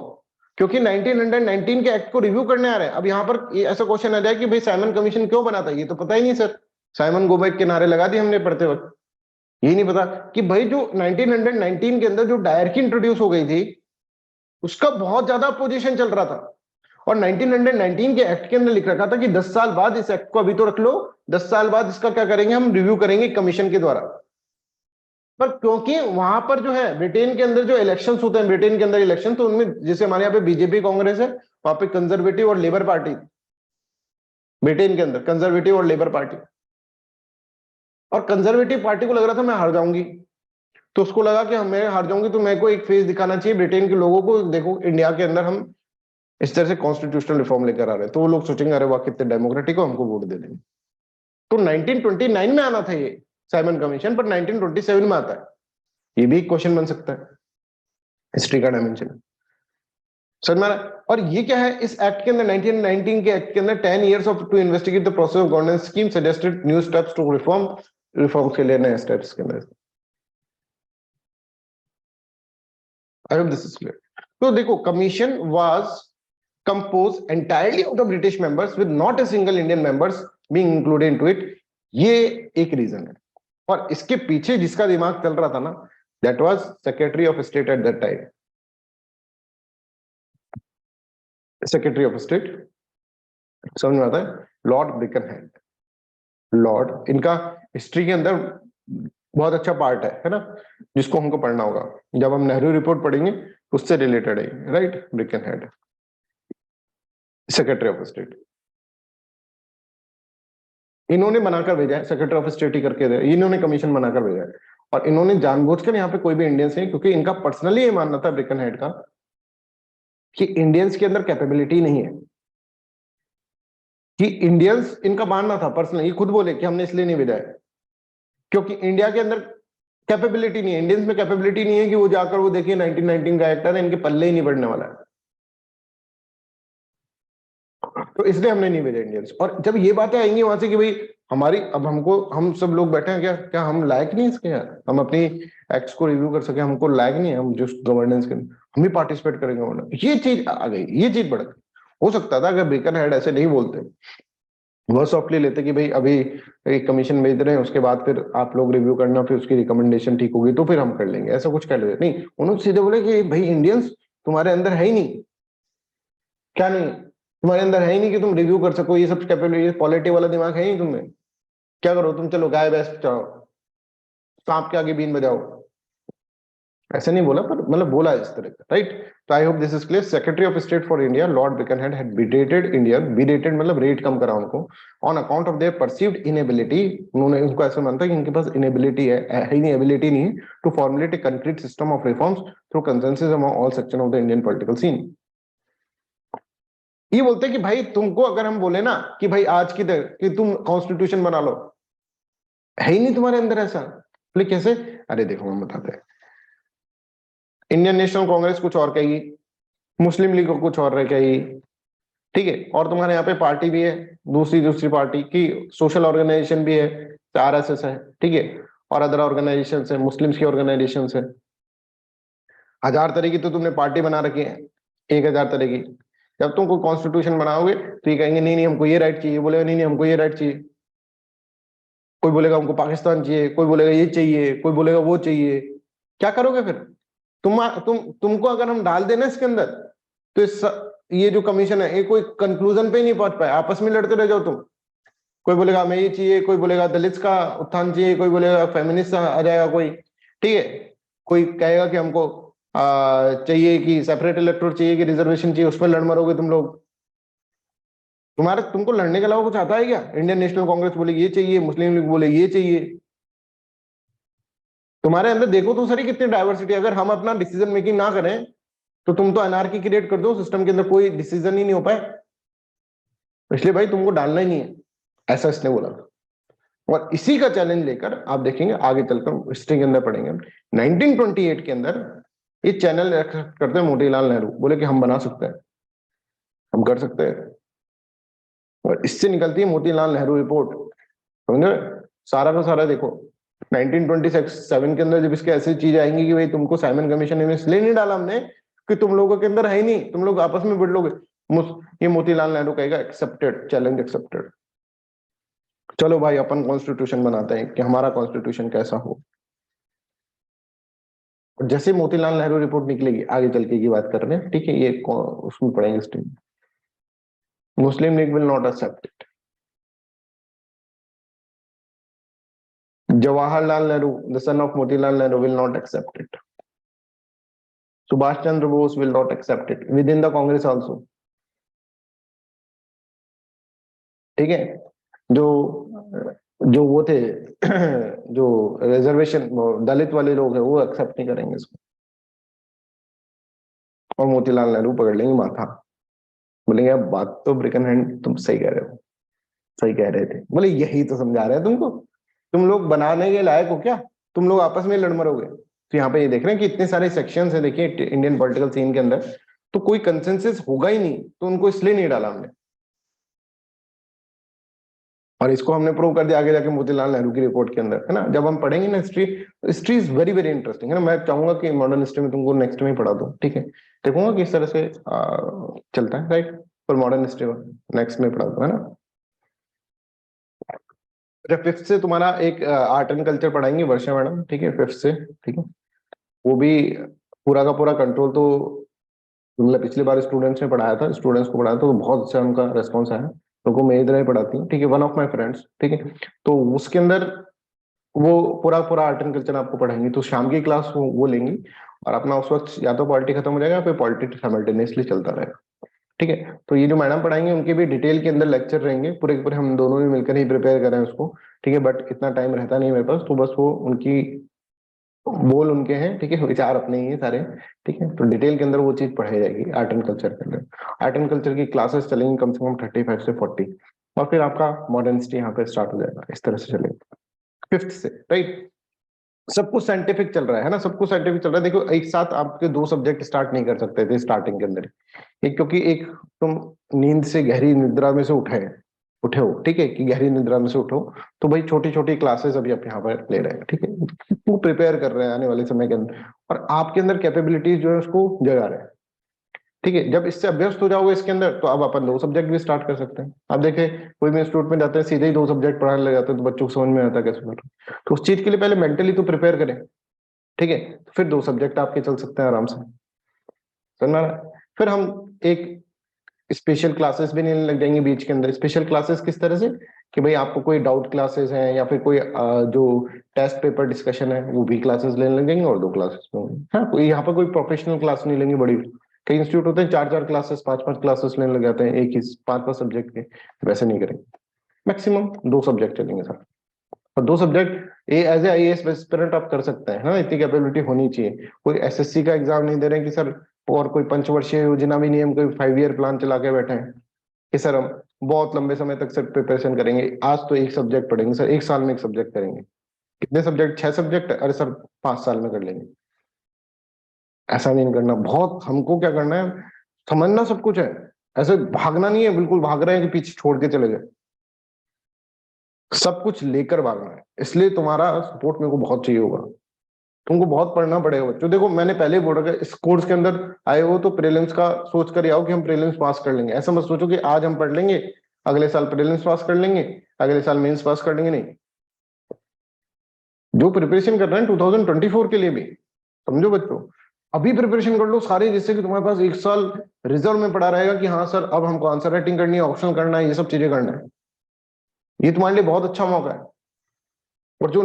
Speaker 1: क्योंकि 1919 के एक्ट को रिव्यू करने आ रहे हैं। अब यहाँ पर ये ऐसा क्वेश्चन आ जाए कि भाई साइमन कमीशन क्यों बना था, ये तो पता ही नहीं सर। साइमन गो बैक के नारे लगा दिए हमने पढ़ते वक्त, यही नहीं पता कि भाई जो 1919 के अंदर जो डायरकी इंट्रोड्यूस हो गई थी उसका बहुत ज्यादा अपोजिशन चल रहा था, और 1919 के एक्ट के अंदर लिख रखा था कि 10 साल बाद, इस एक्ट को अभी तो रख लो, 10 साल बाद इसका क्या करेंगे हम, रिव्यू करेंगे कमीशन के द्वारा। पर क्योंकि वहां पर जो है ब्रिटेन के अंदर जो इलेक्शंस होते हैं, ब्रिटेन के अंदर इलेक्शन, तो उनमें जैसे हमारे यहाँ पे बीजेपी कांग्रेस है, वहां पे कंजर्वेटिव और लेबर पार्टी, ब्रिटेन के अंदर कंजर्वेटिव और लेबर पार्टी। और कंजर्वेटिव पार्टी को लग रहा था मैं हार जाऊंगी, तो उसको लगा कि मैं हार जाऊंगी तो मेरे को एक फेस दिखाना चाहिए ब्रिटेन के लोगों को, देखो इंडिया के अंदर हम इस तरह से कॉन्स्टिट्यूशनल रिफॉर्म लेकर आ रहे हैं, तो वो लोग सोचेंगे अरे वाह कितने डेमोक्रेटिक हो, हमको वोट दे देंगे। तो 1929 में आना था ये साइमन कमीशन, पर 1927 में आता है। ये भी एक क्वेश्चन बन सकता है, हिस्ट्री का डायमेंशन। सर मेरा, और ये क्या है इस एक्ट के अंदर, 1919 के एक्ट के अंदर 10 years of to investigate the process of governance scheme, suggested new steps to reform के लिए नए स्टेप्स के अंदर। I hope this is clear. तो देखो commission was composed entirely of the British members with not a single Indian members being included into it। ये एक रीजन है, और इसके पीछे जिसका दिमाग चल रहा था ना, that was Secretary of State at that time। Secretary of State समझ में आता है, लॉर्ड ब्रिकनहेड। लॉर्ड, इनका हिस्ट्री के अंदर बहुत अच्छा पार्ट है ना, जिसको हमको पढ़ना होगा जब हम नेहरू रिपोर्ट पढ़ेंगे, उससे रिलेटेड है, राइट। ब्रिकनहेड सेक्रेटरी ऑफ स्टेट, इन्होंने बनाकर भेजा है, सेक्रेटरी ऑफ स्टेट ही करके दे, इन्होंने कमीशन बनाकर भेजा है। और इन्होंने जानबूझकर यहाँ पे कोई भी इंडियंस नहीं, क्योंकि इनका पर्सनली ये मानना था ब्रिकनहेड का कि इंडियंस के अंदर कैपेबिलिटी नहीं है, कि इंडियंस, इनका मानना था पर्सनली, ये खुद बोले कि हमने इसलिए नहीं भेजा है क्योंकि इंडिया के अंदर कैपेबिलिटी नहीं है, इंडियंस में कैपेबिलिटी नहीं है कि वो जाकर वो देखिए 1919 का एक्ट है, इनके पल्ले ही नहीं बढ़ने वाला है, तो इसलिए हमने नहीं भेजा इंडियंस। और जब ये बातें आएंगी वहां से कि भाई हमारी, अब हमको, हम सब लोग बैठे हैं, क्या क्या हम लायक नहीं इसके यार, हम अपनी एक्ट्स को रिव्यू कर सके, हमको लायक नहीं है, हम जो गवर्नेंस के हम भी पार्टिसिपेट करेंगे, ये चीज आ गई, ये चीज बढ़ गई। हो सकता था अगर ब्रिकनहेड ऐसे नहीं बोलते, बहुत सॉफ्टली लेते कि भाई अभी एक कमीशन भेज रहे हैं, उसके बाद फिर आप लोग रिव्यू करना, फिर उसकी रिकमेंडेशन ठीक होगी तो फिर हम कर लेंगे, ऐसा कुछ कह लेते। नहीं, उन्होंने सीधे बोले कि भाई इंडियंस तुम्हारे अंदर है ही नहीं, क्या नहीं, तुम्हारे अंदर है ही नहीं कि तुम रिव्यू कर सको, ये सब कैपेबिलिटी, पॉलिटी वाला दिमाग है ही तुम्हें, क्या करो तुम, चलो गाय भैंस चढ़ाओ, सांप के आगे बीन बजाओ, ऐसे नहीं बोला, पर मतलब बोला इस तरह का, राइट। तो I hope this is clear. Secretary of state for India lord Birkenhead had berated India, berated मतलब रेट कम करा उनको, on account of their perceived inability, उन्होंने उनको ऐसा मानता कि इनके पास इनेबिलिटी है ही नहीं, एबिलिटी नहीं है to formulate a concrete system of reforms through consensus among all section of the Indian political scene. ये बोलते कि भाई तुमको अगर हम बोले ना कि भाई आज की तरह कि तुम कॉन्स्टिट्यूशन बना लो, है ही नहीं तुम्हारे अंदर ऐसा, बोले कैसे, अरे देखो हम बताते हैं, इंडियन नेशनल कांग्रेस कुछ और कहेगी, मुस्लिम लीग कुछ और कहेगी, ठीक है, और तुम्हारे यहाँ पे पार्टी भी है, दूसरी पार्टी की सोशल ऑर्गेनाइजेशन भी है, आरएसएस है, ठीक है, और अदर ऑर्गेनाइजेशन है, मुस्लिम्स की ऑर्गेनाइजेशन है, 1000 तरह की तो तुमने पार्टी बना रखी है, 1000 तरह की। जब तुम कोई कॉन्स्टिट्यूशन बनाओगे तो ये कहेंगे नहीं नहीं हमको ये राइट चाहिए, बोलेगा नहीं नहीं हमको ये राइट चाहिए, कोई बोलेगा हमको पाकिस्तान चाहिए, कोई बोलेगा ये चाहिए, कोई बोलेगा वो चाहिए, क्या करोगे फिर? तुमको अगर हम डाल देना इसके अंदर, तो ये जो कमीशन है ये कोई कंक्लूजन पे नहीं पहुंच पाए, आपस में लड़ते रह जाओ तुम, कोई बोलेगा हमें ये चाहिए, कोई बोलेगा दलित का उत्थान चाहिए, कोई बोलेगा फेमिनिस्ट आ जाएगा कोई, ठीक है, कोई कहेगा कि हमको चाहिए कि सेपरेट इलेक्टोरेट चाहिए कि रिजर्वेशन चाहिए, उसमें लड़ मरोगे तुम लोग। तुमको लड़ने के अलावा कुछ आता है क्या? इंडियन नेशनल कांग्रेस बोले ये चाहिए, मुस्लिम लीग बोले ये चाहिए, तुम्हारे अंदर देखो तो सही कितनी डाइवर्सिटी। अगर हम अपना डिसीजन मेकिंग ना करें तो तुम तो एनार्की क्रिएट कर दो, सिस्टम के अंदर कोई डिसीजन ही नहीं हो पाए, इसलिए भाई तुमको डालना ही नहीं है, ऐसा इसने बोला। और इसी का चैलेंज लेकर आप देखेंगे आगे चलकर हिस्ट्री के अंदर पढ़ेंगे, 1928 के अंदर ये चैनल करते हैं मोतीलाल नेहरू, बोले कि हम बना सकते हैं, हम कर सकते हैं। और इससे निकलती है मोतीलाल नेहरू रिपोर्ट, समझे? सारा का सारा देखो 1927 के अंदर जब इसके ऐसी चीज आएंगी कि भाई तुमको साइमन कमीशन ने इसलिए नहीं डाला हमने कि तुम लोगों के अंदर है ही नहीं, तुम लोग आपस में बढ़ लोगे, ये मोतीलाल नेहरू कहेगा एक्सेप्टेड, चैलेंज एक्सेप्टेड। चलो भाई अपन कॉन्स्टिट्यूशन बनाते हैं कि हमारा कॉन्स्टिट्यूशन कैसा हो। जैसे मोतीलाल नेहरू रिपोर्ट निकलेगी, आगे चल के की बात कर रहे हैं, ठीक है, ये उसमें पढ़ेंगे state. Muslim League will not accept it. Jawaharlal Nehru, the son of Motilal Nehru, will not accept it. Subhash Chandra Bose will not accept it within the Congress also. ठीक है, जो जो वो थे जो रिजर्वेशन दलित वाले लोग हैं वो एक्सेप्ट नहीं करेंगे इसको, और मोतीलाल नेहरू पकड़ लेंगे माथा, बोलेंगे अब बात तो ब्रेकन हैंड तुम सही कह रहे हो, सही कह रहे थे, बोले यही तो समझा रहे हैं तुमको, तुम लोग बनाने के लायक हो क्या, तुम लोग आपस में लड़ मरोगे। तो यहाँ पे ये देख रहे हैं कि इतने सारे सेक्शंस हैं, देखिए इंडियन पॉलिटिकल सीन के अंदर, तो कोई कंसेंसस होगा ही नहीं, तो उनको इसलिए नहीं डाला हमने, और इसको हमने प्रूव कर दिया आगे जाके मोतीलाल नेहरू की रिपोर्ट के अंदर, है ना। जब हम पढ़ेंगे ना history, history is very very interesting, है ना। मैं चाहूंगा कि मॉडर्न हिस्ट्री में तुमको नेक्स्ट में ही पढ़ा दूं, ठीक है, देखूंगा किस तरह से चलता है, राइट, पर मॉडर्न हिस्ट्री में नेक्स्ट में पढ़ा दूं, है ना। फिफ्थ से तुम्हारा एक आर्ट एंड कल्चर पढ़ाएंगे वर्षा मैडम, ठीक है, फिफ्थ से, ठीक है, वो भी पूरा का पूरा कंट्रोल तो मतलब पिछली बार स्टूडेंट्स ने पढ़ाया था, स्टूडेंट्स को पढ़ाया था, तो बहुत अच्छा उनका रेस्पॉन्स आया, उनको मैं इधर ही पढ़ाती हूँ, ठीक है, वन ऑफ माई फ्रेंड्स, ठीक है, तो उसके अंदर वो पूरा पूरा आर्ट एंड कल्चर आपको पढ़ाएंगे, तो शाम की क्लास वो लेंगी, और अपना उस वक्त या तो पॉलिटी खत्म हो जाएगा या फिर पॉलिटी साइमल्टेनियसली चलता रहेगा, ठीक है। तो ये जो मैडम पढ़ाएंगे उनके भी डिटेल के अंदर लेक्चर रहेंगे, पूरे के पूरे हम दोनों ने मिलकर ही प्रिपेयर करें उसको, ठीक है, बट इतना टाइम रहता नहीं मेरे पास, तो बस वो उनकी बोल उनके हैं, ठीक है, विचार अपने ही हैं सारे, ठीक है, तो डिटेल के अंदर वो चीज पढ़ाई जाएगी आर्ट एंड कल्चर के अंदर। आर्ट एंड कल्चर की क्लासेस चलेंगी कम से कम 35 से 40, और फिर आपका मॉडर्न हिस्ट्री यहाँ पे स्टार्ट हो जाएगा, इस तरह से चलेगा फिफ्थ से, राइट। सब कुछ साइंटिफिक चल रहा है ना, सब कुछ साइंटिफिक चल रहा है। देखो एक साथ आपके दो सब्जेक्ट स्टार्ट नहीं कर सकते थे स्टार्टिंग के अंदर, एक क्योंकि एक तुम नींद से गहरी निद्रा में से उठे हो, ठीक है, कि गहरी निद्रा में से उठो, तो भाई छोटी छोटी क्लासेस अभी आप यहाँ पर ले रहे हैं, ठीक है, वो प्रिपेयर कर रहे हैं आने वाले समय के अंदर, और आपके अंदर कैपेबिलिटीज जो है उसको जगा रहे हैं, ठीक है। जब इससे अभ्यस्त हो जाओगे इसके अंदर, तो अब अपन 2 सब्जेक्ट भी स्टार्ट कर सकते हैं। अब देखे कोई भी इंस्टीट्यूट में जाते हैं सीधे ही 2 सब्जेक्ट पढ़ाने लग जाते हैं, तो बच्चों को समझ में आता है कैसे पढ़ना, तो उस चीज के लिए पहले मेंटली तो प्रिपेयर करें, ठीक है, तो फिर 2 सब्जेक्ट आपके चल सकते हैं आराम से, समझ। फिर हम एक स्पेशल क्लासेस भी लेने लग जाएंगे बीच के अंदर। स्पेशल क्लासेस किस तरह से, कि भाई आपको कोई डाउट क्लासेस हैं या फिर कोई जो टेस्ट पेपर डिस्कशन है वो भी क्लासेस लेने लग जाएंगे, और 2 क्लासेस में हाँ, कोई यहाँ पर कोई प्रोफेशनल क्लास नहीं लेंगे बड़ी, कई इंस्टीट्यूट होते हैं 4-4 क्लासेस 5-5 क्लासेस लेने लग जाते हैं एक ही 5-5 सब्जेक्ट के, वैसे नहीं करेंगे, मैक्सिमम 2 सब्जेक्ट चलेंगे सर, और 2 subject as a IAS aspirant आप कर सकते हैं, हाँ, इतनी कैपेबिलिटी होनी चाहिए। कोई SSC का एग्जाम नहीं दे रहे हैं कि सर, और कोई पंचवर्षीय योजना भी नहीं, हम कोई 5 ईयर प्लान चला के बैठे हैं कि सर हम बहुत लंबे समय तक सर प्रिपरेशन करेंगे, आज तो एक सब्जेक्ट पढ़ेंगे सर, 1 साल में 1 सब्जेक्ट करेंगे, कितने सब्जेक्ट, 6 सब्जेक्ट, अरे सर 5 साल में कर लेंगे, ऐसा नहीं करना। बहुत हमको क्या करना है, समझना सब कुछ है, ऐसे भागना नहीं है, बिल्कुल भाग रहे हैं कि पीछे छोड़ के चले गए, सब कुछ लेकर भागना है। इसलिए तुम्हारा सपोर्ट मेरे को बहुत चाहिए होगा, तुमको बहुत पढ़ना पड़ेगा बच्चों। देखो मैंने पहले ही बोल रखा है, इस कोर्स के अंदर आए हो तो प्रीलिम्स का सोच कर आओ कि हम प्रीलिम्स पास कर लेंगे, ऐसा मत सोचो कि आज हम पढ़ लेंगे अगले साल प्रीलिम्स पास कर लेंगे, अगले साल मेंस पास कर लेंगे, नहीं। जो प्रिपरेशन कर रहे हैं 2024 के लिए भी, समझो बच्चों, अभी प्रिपरेशन कर लो सारे, जिससे कि तुम्हारे पास 1 साल रिजर्व में पड़ा रहेगा कि हाँ सर अब हमको आंसर राइटिंग करनी है, ऑप्शन करना है, ये सब चीजें करना है। ये तुम्हारे लिए बहुत अच्छा मौका है, और जो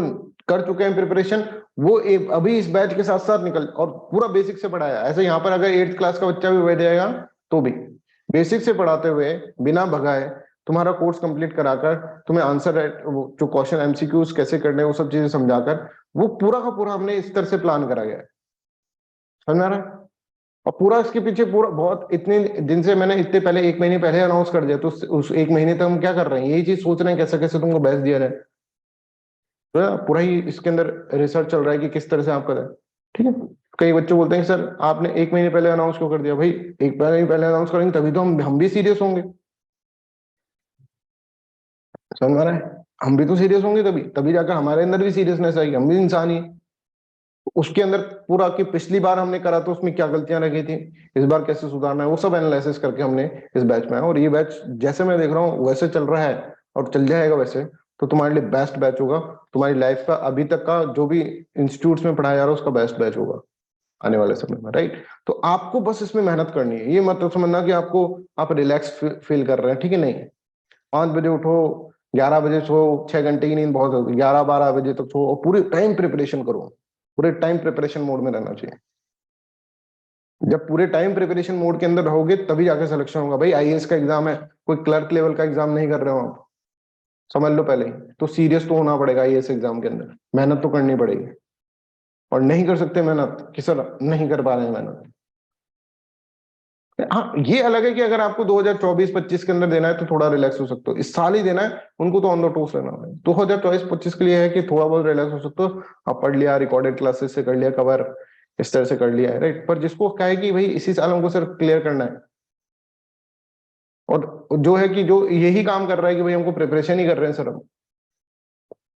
Speaker 1: कर चुके हैं प्रिपरेशन वो अभी इस बैच के साथ साथ निकल, और पूरा बेसिक से पढ़ाया। ऐसे यहाँ पर अगर 8th क्लास का बच्चा भी बैठ जाएगा तो भी बेसिक से पढ़ाते हुए बिना भगाए तुम्हारा कोर्स कंप्लीट कराकर तुम्हें आंसर जो क्वेश्चन MCQs कैसे करने हैं वो सब चीजें समझाकर, वो पूरा का पूरा हमने इस तरह से प्लान करा गया है, समझ में आ रहा है। और पूरा इसके पीछे पूरा बहुत इतने दिन से मैंने इतने पहले 1 महीने पहले अनाउंस कर दिया, तो उस 1 महीने तक हम क्या कर रहे हैं, यही चीज सोच रहे हैं कैसे कैसे तुमको बेस्ट दिया जाए, तो पूरा ही इसके अंदर रिसर्च चल रहा है कि किस तरह से आप करें, ठीक है। कई बच्चे बोलते हैं सर आपने 1 महीने पहले अनाउंस क्यों कर दिया? भाई 1 महीने पहले अनाउंस करेंगे तभी तो हम भी सीरियस होंगे, समझ में आ रहा है? हम भी तो सीरियस होंगे तभी तभी जाकर हमारे अंदर भी सीरियसनेस आएगी, हम भी इंसान ही हैं। उसके अंदर पूरा कि पिछली बार हमने करा तो उसमें क्या गलतियां रह गई थी, इस बार कैसे सुधारना है, वो सब एनालिसिस करके हमने इस बैच में, और ये बैच जैसे मैं देख रहा हूँ वैसे चल रहा है और चल जाएगा वैसे, तो तुम्हारे लिए बेस्ट बैच होगा। तुम्हारी लाइफ का अभी तक का जो भी इंस्टीट्यूट्स में पढ़ाया जा रहा है उसका बेस्ट बैच होगा आने वाले समय में, राइट? तो आपको बस इसमें मेहनत करनी है, ये मत समझना कि आपको आप रिलैक्स फील कर रहे हैं, ठीक है? नहीं, 5 बजे उठो, 11 बजे सो, 6 घंटे की नींद बहुत होगी, 11-12 बजे तक सो और पूरे टाइम प्रिपरेशन करो, पूरे टाइम प्रिपरेशन मोड में रहना चाहिए। जब पूरे टाइम प्रिपरेशन मोड के अंदर रहोगे तभी जाके सिलेक्शन होगा। भाई आईएएस का एग्जाम है, कोई क्लर्क लेवल का एग्जाम नहीं कर रहे हो आप, समझ लो पहले ही, तो सीरियस तो होना पड़ेगा आईएएस एग्जाम के अंदर, मेहनत तो करनी पड़ेगी। और नहीं कर सकते मेहनत कि सर नहीं कर पा रहे हैं मेहनत, हाँ ये अलग है कि अगर आपको 2024-25 के अंदर देना है तो थोड़ा रिलैक्स हो सकते हो, इस साल ही देना है उनको तो ऑन द टोस रहना है। 2024-25 के लिए है कि थोड़ा बहुत रिलैक्स हो सकते हो, आप पढ़ लिया, रिकॉर्डेड क्लासेस से कर लिया कवर, इस तरह से कर लिया है, राइट? पर जिसको क्या है कि भाई इसी साल हमको सिर्फ क्लियर करना है, और जो है कि जो यही काम कर रहा है कि भाई हमको प्रिपरेशन ही कर रहे हैं सर हम,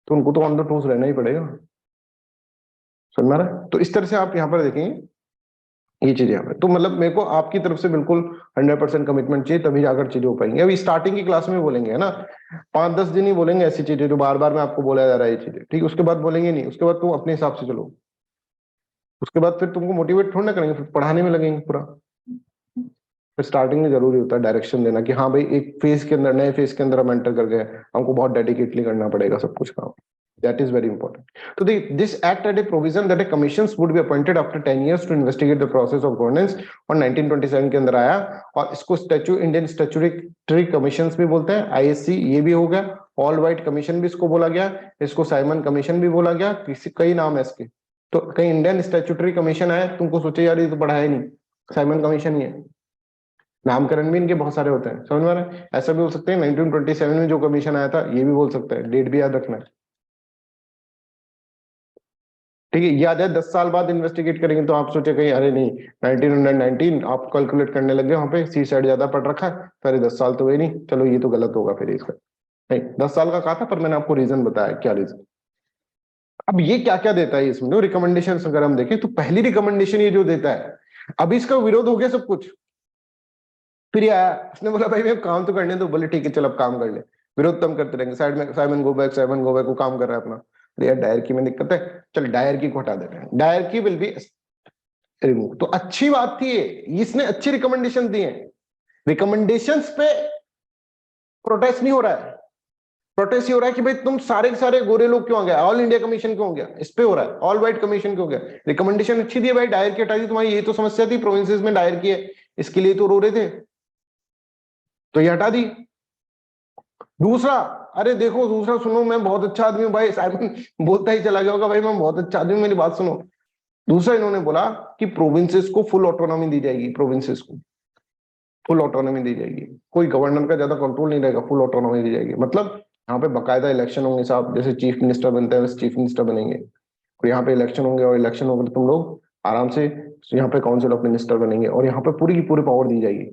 Speaker 1: तो उनको तो ऑन द टोस रहना ही पड़ेगा, समझ में आ रहा है? तो इस तरह से आप यहाँ पर देखेंगे ये चीजें यहाँ पे, तो मतलब मेरे को आपकी तरफ से बिल्कुल 100% कमिटमेंट चाहिए, तभी जाकर चीजें हो पाएंगी। अभी स्टार्टिंग की क्लास में बोलेंगे, है ना, 5-10 दिन ही बोलेंगे ऐसी चीजें जो बार बार मैं आपको बोला जा रहा है ये चीजें, ठीक है? उसके बाद बोलेंगे नहीं, उसके बाद तुम अपने हिसाब से चलो, उसके बाद फिर तुमको मोटिवेट थोड़ा ना करेंगे, फिर पढ़ाने में लगेंगे पूरा। फिर स्टार्टिंग में जरूरी होता है डायरेक्शन देना कि हाँ भाई एक फेज के अंदर, नए फेज के अंदर हम एंटर कर गए, हमको बहुत डेडिकेटली करना पड़ेगा सब कुछ काम, that is very important. So this act had a provision that a commissions would be appointed after 10 years to investigate the process of governance, और 1927 के अंदर आया, और इसको स्टैच्यू इंडियन स्टैट्यूटरी कमीशंस भी बोलते हैं, आईएससी ये भी हो गया, ऑल वाइट कमीशन भी इसको बोला गया, इसको साइमन कमीशन भी बोला गया, किसी कई नाम है इसके। तो कहीं इंडियन स्टैट्यूटरी कमीशन आया, तुमको सोचे यार ये तो पढ़ा है नहीं, साइमन कमीशन ही है, नामकरण भी इनके बहुत सारे होते हैं, समझ में आ रहा है? ऐसा भी हो सकता है 1927 में जो कमीशन आया था ये भी बोल सकता है, डेट भी याद रखना है, ठीक है? याद है 10 साल बाद इन्वेस्टिगेट करेंगे तो आप सोचे कहीं अरे नहीं 1919 आप कैलकुलेट करने लगे वहां पे, सी साइड ज्यादा पढ़ रखा है, अरे 10 साल तो हुए नहीं, चलो ये तो गलत होगा फिर इसका, नहीं 10 साल का कहा था, पर मैंने आपको रीजन बताया क्या रीजन। अब ये क्या क्या देता है इसमें, रिकमेंडेशन अगर हम देखें तो पहली रिकमेंडेशन ये जो देता है, अभी इसका विरोध हो गया सब कुछ, फिर ये आया, उसने बोला भाई मैं काम तो करने दो, बोले ठीक है चलो अब काम कर ले, विरोध तो हम करते रहेंगे, साइड में साइमन गो बैक वो काम कर रहा है अपना, यार डायर की में दिक्कत है, चल डायर की को हटा देते हैं, डायर की विल बी रिमूव। तो अच्छी बात थी ये, इसने अच्छी रिकमेंडेशन दी है, रिकमेंडेशंस पे प्रोटेस्ट नहीं हो रहा है, प्रोटेस्ट ये हो रहा है कि भाई तुम सारे के सारे गोरे लोग क्यों आ गए, ऑल इंडिया कमीशन क्यों हो गया, इस पे हो रहा है, ऑल वाइट कमीशन क्यों हो गया, रिकमेंडेशन अच्छी दी है भाई, डायर की हटा दी, तुम्हारी यही तो समस्या थी प्रोविंसेस में डायर की है, इसके लिए तो रो रहे थे, तो ये हटा दी। दूसरा, अरे देखो दूसरा सुनो, मैं बहुत अच्छा आदमी हूँ भाई, साइमन बोलता ही चला गया होगा भाई मैं बहुत अच्छा आदमी हूँ, मेरी बात सुनो। दूसरा इन्होंने बोला कि प्रोविंसेस को फुल ऑटोनॉमी दी जाएगी, प्रोविंसेस को फुल ऑटोनॉमी दी जाएगी, कोई गवर्नर का ज्यादा कंट्रोल नहीं रहेगा, फुल ऑटोनॉमी दी जाएगी, मतलब यहाँ पे बकायदा इलेक्शन होंगे साहब, जैसे चीफ मिनिस्टर बनते हैं वैसे चीफ मिनिस्टर बनेंगे, और यहाँ पे इलेक्शन होंगे, और इलेक्शन होकर तुम लोग आराम से यहाँ पे काउंसिल ऑफ मिनिस्टर बनेंगे, और यहाँ पे पूरी की पूरी पावर दी जाएगी।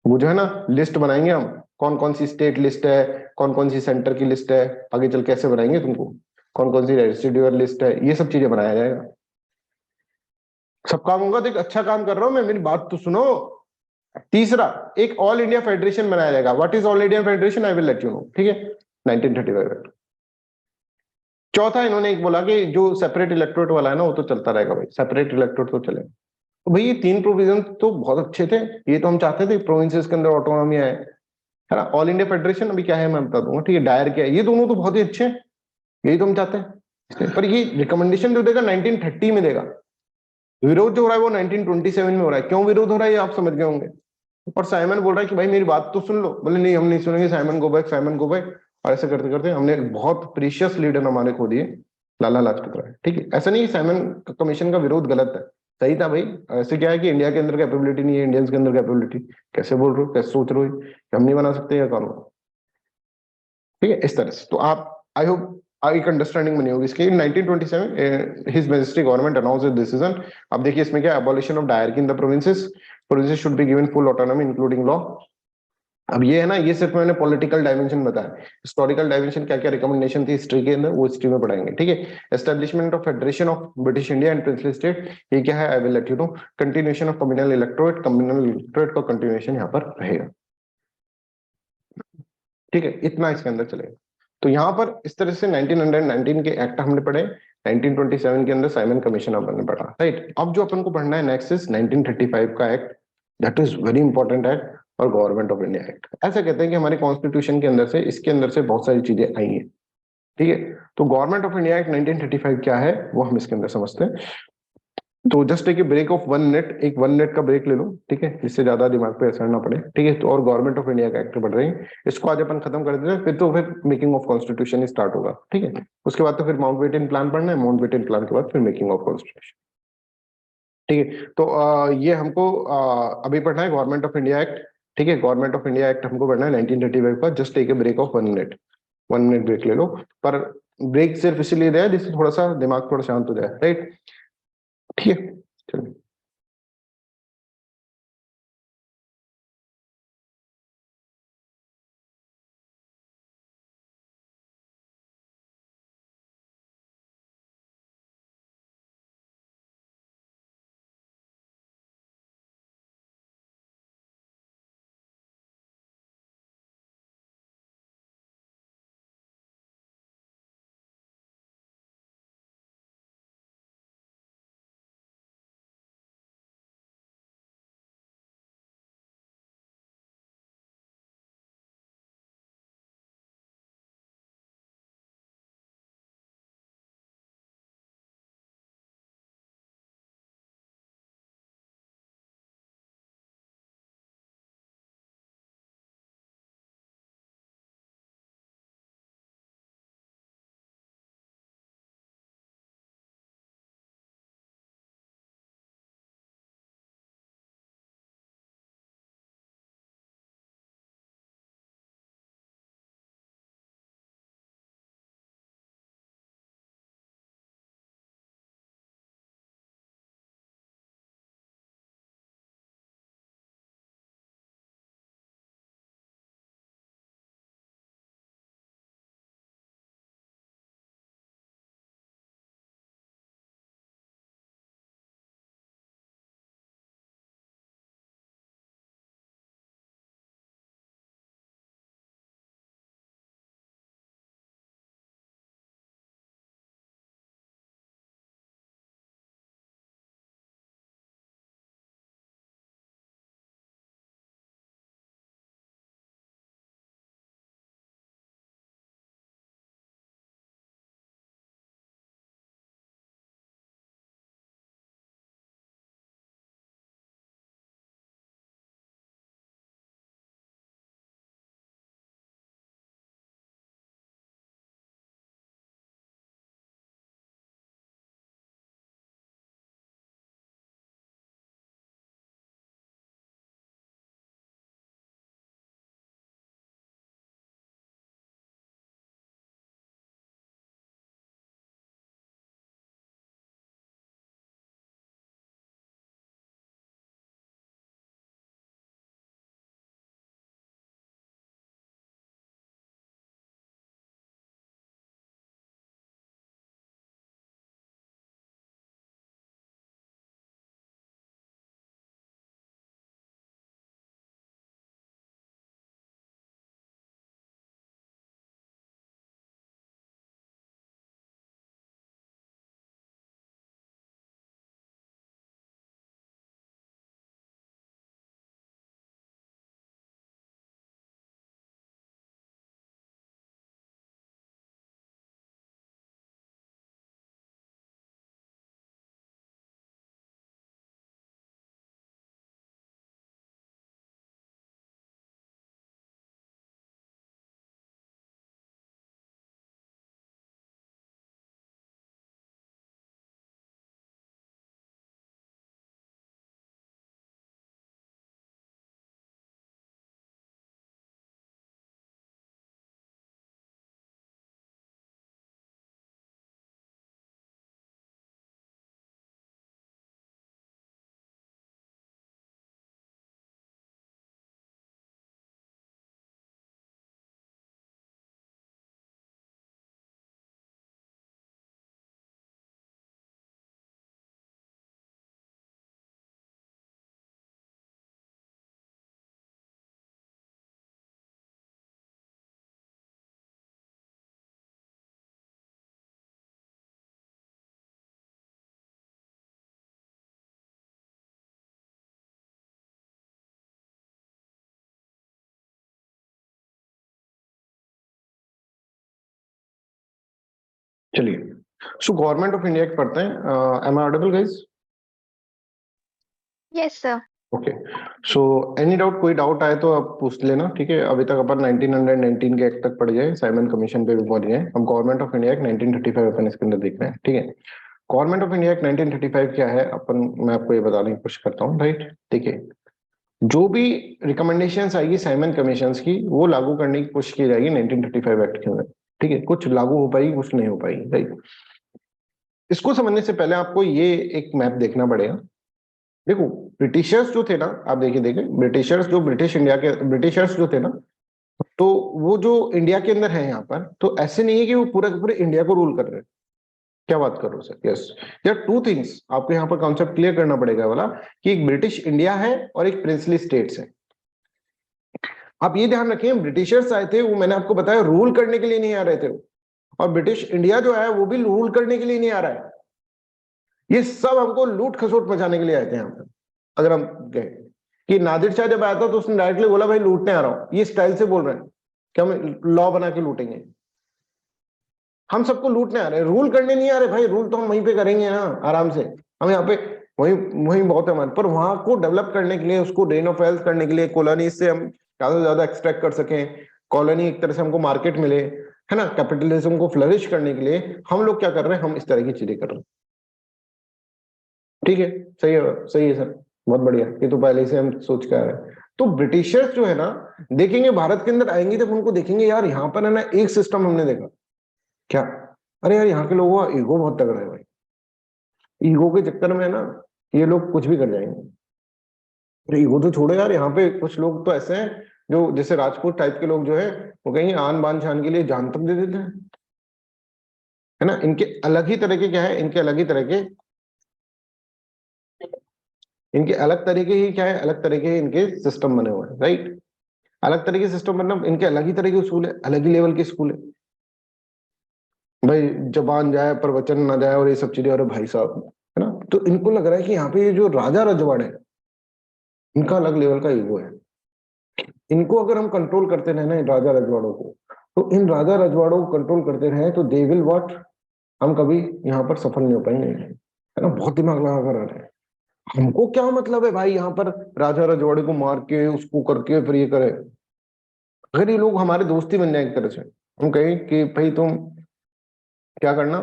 Speaker 1: वो जो है ना लिस्ट बनाएंगे हम, कौन कौन सी स्टेट लिस्ट है, कौन कौन सी सेंटर की लिस्ट है, आगे चल कैसे बनाएंगे तुमको, कौन कौन सी रेसिडुअल लिस्ट है, ये सब चीजें बनाया जाएगा, सब काम होगा। देख अच्छा काम कर रहा हूं मैं, मेरी बात तो सुनो। तीसरा, एक ऑल इंडिया फेडरेशन बनाया जाएगा, what is all India federation, I will let you know, ठीक है, 1935 एक्ट। चौथा इन्होंने एक बोला कि जो सेपरेट इलेक्टोरेट वाला है ना वो तो चलता रहेगा भाई, सेपरेट इलेक्टोरेट तो चलेगा। तो भाई ये 3 प्रोविजन तो बहुत अच्छे थे, ये तो हम चाहते थे प्रोविंसेस के अंदर ऑटोनॉमी आए, है ना। ऑल इंडिया फेडरेशन अभी क्या है मैं बता दूंगा, ठीक है, डायर क्या है, ये दोनों तो बहुत ही अच्छे हैं, यही तो हम चाहते हैं, पर ये रिकमेंडेशन जो देगा 1930 में देगा, विरोध जो हो रहा है वो 1927 में हो रहा है। क्यों विरोध हो रहा है ये आप समझ गए होंगे। और साइमन बोल रहा है कि भाई मेरी बात तो सुन लो, बोले नहीं हम नहीं सुनेंगे, Simon go back, Simon go back. और ऐसे करते करते हमने बहुत प्रीशियस लीडर हमारे खो दिए, लाला लाजपत राय, ठीक है। ऐसा नहीं साइमन कमीशन का विरोध गलत है, सही था भाई। ऐसे क्या है कि इंडिया के अंदर कैपेबिलिटी नहीं है, इंडियंस के अंदर कैपेबिलिटी, कैसे बोल रहे हो, कैसे सोच रहे हो, हम नहीं बना सकते यह कानून, ठीक है, इस तरह से। तो आप आई होप एक अंडरस्टैंडिंग बनी होगी इसकी। 1927 his majesty government announce decision. अब देखिए इसमें क्या, abolition of dyarchy in the provinces, provinces should be given full autonomy including law. अब ये है ना, ये सिर्फ मैंने पॉलिटिकल डायमेंशन बताया, हिस्टोरिकल डायमेंशन क्या क्या रिकमेंडेशन थी हिस्ट्री के अंदर, वो हिस्ट्री में पढ़ाएंगे, ठीक है। Establishment of federation of British India and princely state, ये क्या है, I will let you know. Continuation of communal electorate, communal electorate का कंटिन्यूएशन यहाँ पर रहेगा, ठीक है, इतना इसके अंदर चलेगा। तो यहाँ पर इस तरह से 1919 के एक्ट हमने पढ़े, 1927 के अंदर साइमन कमीशन अपन ने पढ़ा, राइट। अब जो अपन को पढ़ना है नेक्स्ट इज 1935 का act, that is very important act, और गवर्नमेंट ऑफ इंडिया एक्ट। ऐसा कहते हैं कि हमारे कॉन्स्टिट्यूशन के अंदर से, इसके अंदर से बहुत सारी चीजें आई हैं, ठीक है। तो गवर्नमेंट ऑफ इंडिया एक्ट 1935 क्या है वो हम इसके अंदर समझते हैं। तो just take a break of 1 minute, एक 1 मिनट का ब्रेक ले लो, ठीक है, जिससे ज्यादा दिमाग पे असर ना पड़े, ठीक है। तो और गवर्नमेंट ऑफ इंडिया का एक्ट पढ़ रहे हैं, इसको आज अपन खत्म कर देते हैं, फिर making of constitution he start होगा, ठीक है। उसके बाद तो फिर माउंटबेटन प्लान पढ़ना है, माउंटबेटन प्लान के बाद फिर मेकिंग ऑफ कॉन्स्टिट्यूशन, ठीक है। तो ये हमको अभी पढ़ना है गवर्नमेंट ऑफ इंडिया एक्ट, ठीक है। गवर्नमेंट ऑफ इंडिया एक्ट हमको पढ़ना है 1935 का। Just take a break of 1 minute, 1 minute break ले लो। पर ब्रेक सिर्फ इसीलिए दिया है जिससे थोड़ा सा दिमाग थोड़ा शांत हो जाए, राइट, ठीक है, चलिए। चलिए, सो गवर्नमेंट ऑफ इंडिया पढ़ते हैं। Am I audible guys?
Speaker 2: Yes, sir.
Speaker 1: Okay, so any doubt, कोई डाउट आए तो आप पूछ लेना, ठीक है। अभी तक अपन 1919 के एक्ट तक पढ़ गए, साइमन कमीशन पे भी पहुंच गए। हम गवर्नमेंट ऑफ इंडिया एक्ट 1935 अपन इसके अंदर देख रहे हैं, ठीक है। गवर्नमेंट ऑफ इंडिया एक्ट 1935 क्या है, अपन मैं आपको ये बताने की कोशिश करता हूँ, राइट। देखिए, जो भी रिकमेंडेशंस आएगी साइमन कमीशंस की, वो लागू करने की कोशिश की जाएगी 1935 एक्ट के अंदर, ठीक है। कुछ लागू हो पाएगी, कुछ नहीं हो पाएगी, राइट। इसको समझने से पहले आपको ये एक मैप देखना पड़ेगा। देखो, ब्रिटिशर्स जो थे ना, आप देखिए ब्रिटिशर्स जो ब्रिटिशर्स जो थे ना, तो वो जो इंडिया के अंदर है यहाँ पर, तो ऐसे नहीं है कि वो पूरे पूरे इंडिया को रूल कर रहे हैं। क्या बात कर रहे हो सर? यस, यार टू थिंग्स आपको यहाँ पर कॉन्सेप्ट क्लियर करना पड़ेगा वाला, कि एक ब्रिटिश इंडिया है और एक प्रिंसली स्टेट्स है। आप ये ध्यान रखें, ब्रिटिशर्स आए थे, वो मैंने आपको बताया रूल करने के लिए नहीं आ रहे थे वो, और ब्रिटिश इंडिया जो है वो भी रूल करने के लिए नहीं आ रहा है। ये सब हमको लूट खसोट मचाने के लिए आए थे यहाँ पर। अगर हम कहें कि नादिर शाह जब आया था तो उसने डायरेक्टली बोला भाई लूटने आ रहा हूं, ये स्टाइल से बोल रहे हैं कि हम लॉ बना के लूटेंगे। हम सबको लूटने आ रहे हैं, रूल करने नहीं आ रहे भाई। रूल तो हम वहीं पे करेंगे ना आराम से, हम यहाँ पे वहीं वहीं बहुत है हमारे पर। वहां को डेवलप करने के लिए, उसको रेन ऑफ वेल्थ करने के लिए, कॉलोनी से हम ज्यादा से ज्यादा एक्सट्रैक्ट कर सकें, कॉलोनी एक तरह से हमको मार्केट मिले, है ना, कैपिटलिज्म को फ्लरिश करने के लिए हम लोग क्या कर रहे हैं, हम इस तरह की चीजें कर रहे हैं। ठीक है, सही है सर, बहुत बढ़िया। ये तो पहले से हम सोच के आ रहे हैं। तो ब्रिटिशर्स जो है ना, देखेंगे भारत के अंदर आएंगे जब, उनको देखेंगे यार यहाँ पर है ना एक सिस्टम हमने देखा क्या, अरे यार यहाँ के लोगों का ईगो बहुत तगड़ा है भाई। ईगो के चक्कर में ना ये लोग कुछ भी कर जाएंगे। अरे ईगो तो छोड़ो यार, यहाँ पे कुछ लोग तो ऐसे हैं जो जैसे राजपूत टाइप के लोग जो है, वो कहेंगे आन बान शान के लिए जान तक दे देते हैं, है ना। इनके अलग ही तरह के क्या है, इनके अलग ही तरह के, इनके अलग तरीके ही क्या है, अलग तरीके ही इनके सिस्टम बने हुए हैं, राइट। अलग तरह के सिस्टम मतलब इनके अलग ही तरह के उसूल है, अलग ही लेवल के स्कूल है भाई। जबान जाए पर वचन ना जाए और ये सब चीजें, अरे भाई साहब, है ना। तो इनको लग रहा है कि यहाँ पे ये जो राजा रजवाड़े हैं, इनका अलग लेवल का ईगो है। इनको अगर हम कंट्रोल करते रहे ना इन राजा रजवाड़ों को, तो इन राजा रजवाड़ों को कंट्रोल करते रहे तो दे विल व्हाट, हम कभी यहाँ पर सफल नहीं हो पाएंगे, है ना। बहुत दिमाग लगा कर आ रहे हैं। हमको क्या मतलब है भाई यहाँ पर राजा रजवाड़े को मार के उसको करके फिर ये करे। अगर ये लोग हमारे दोस्ती बन जाए एक तरह से, हम कहें कि भाई तुम क्या करना,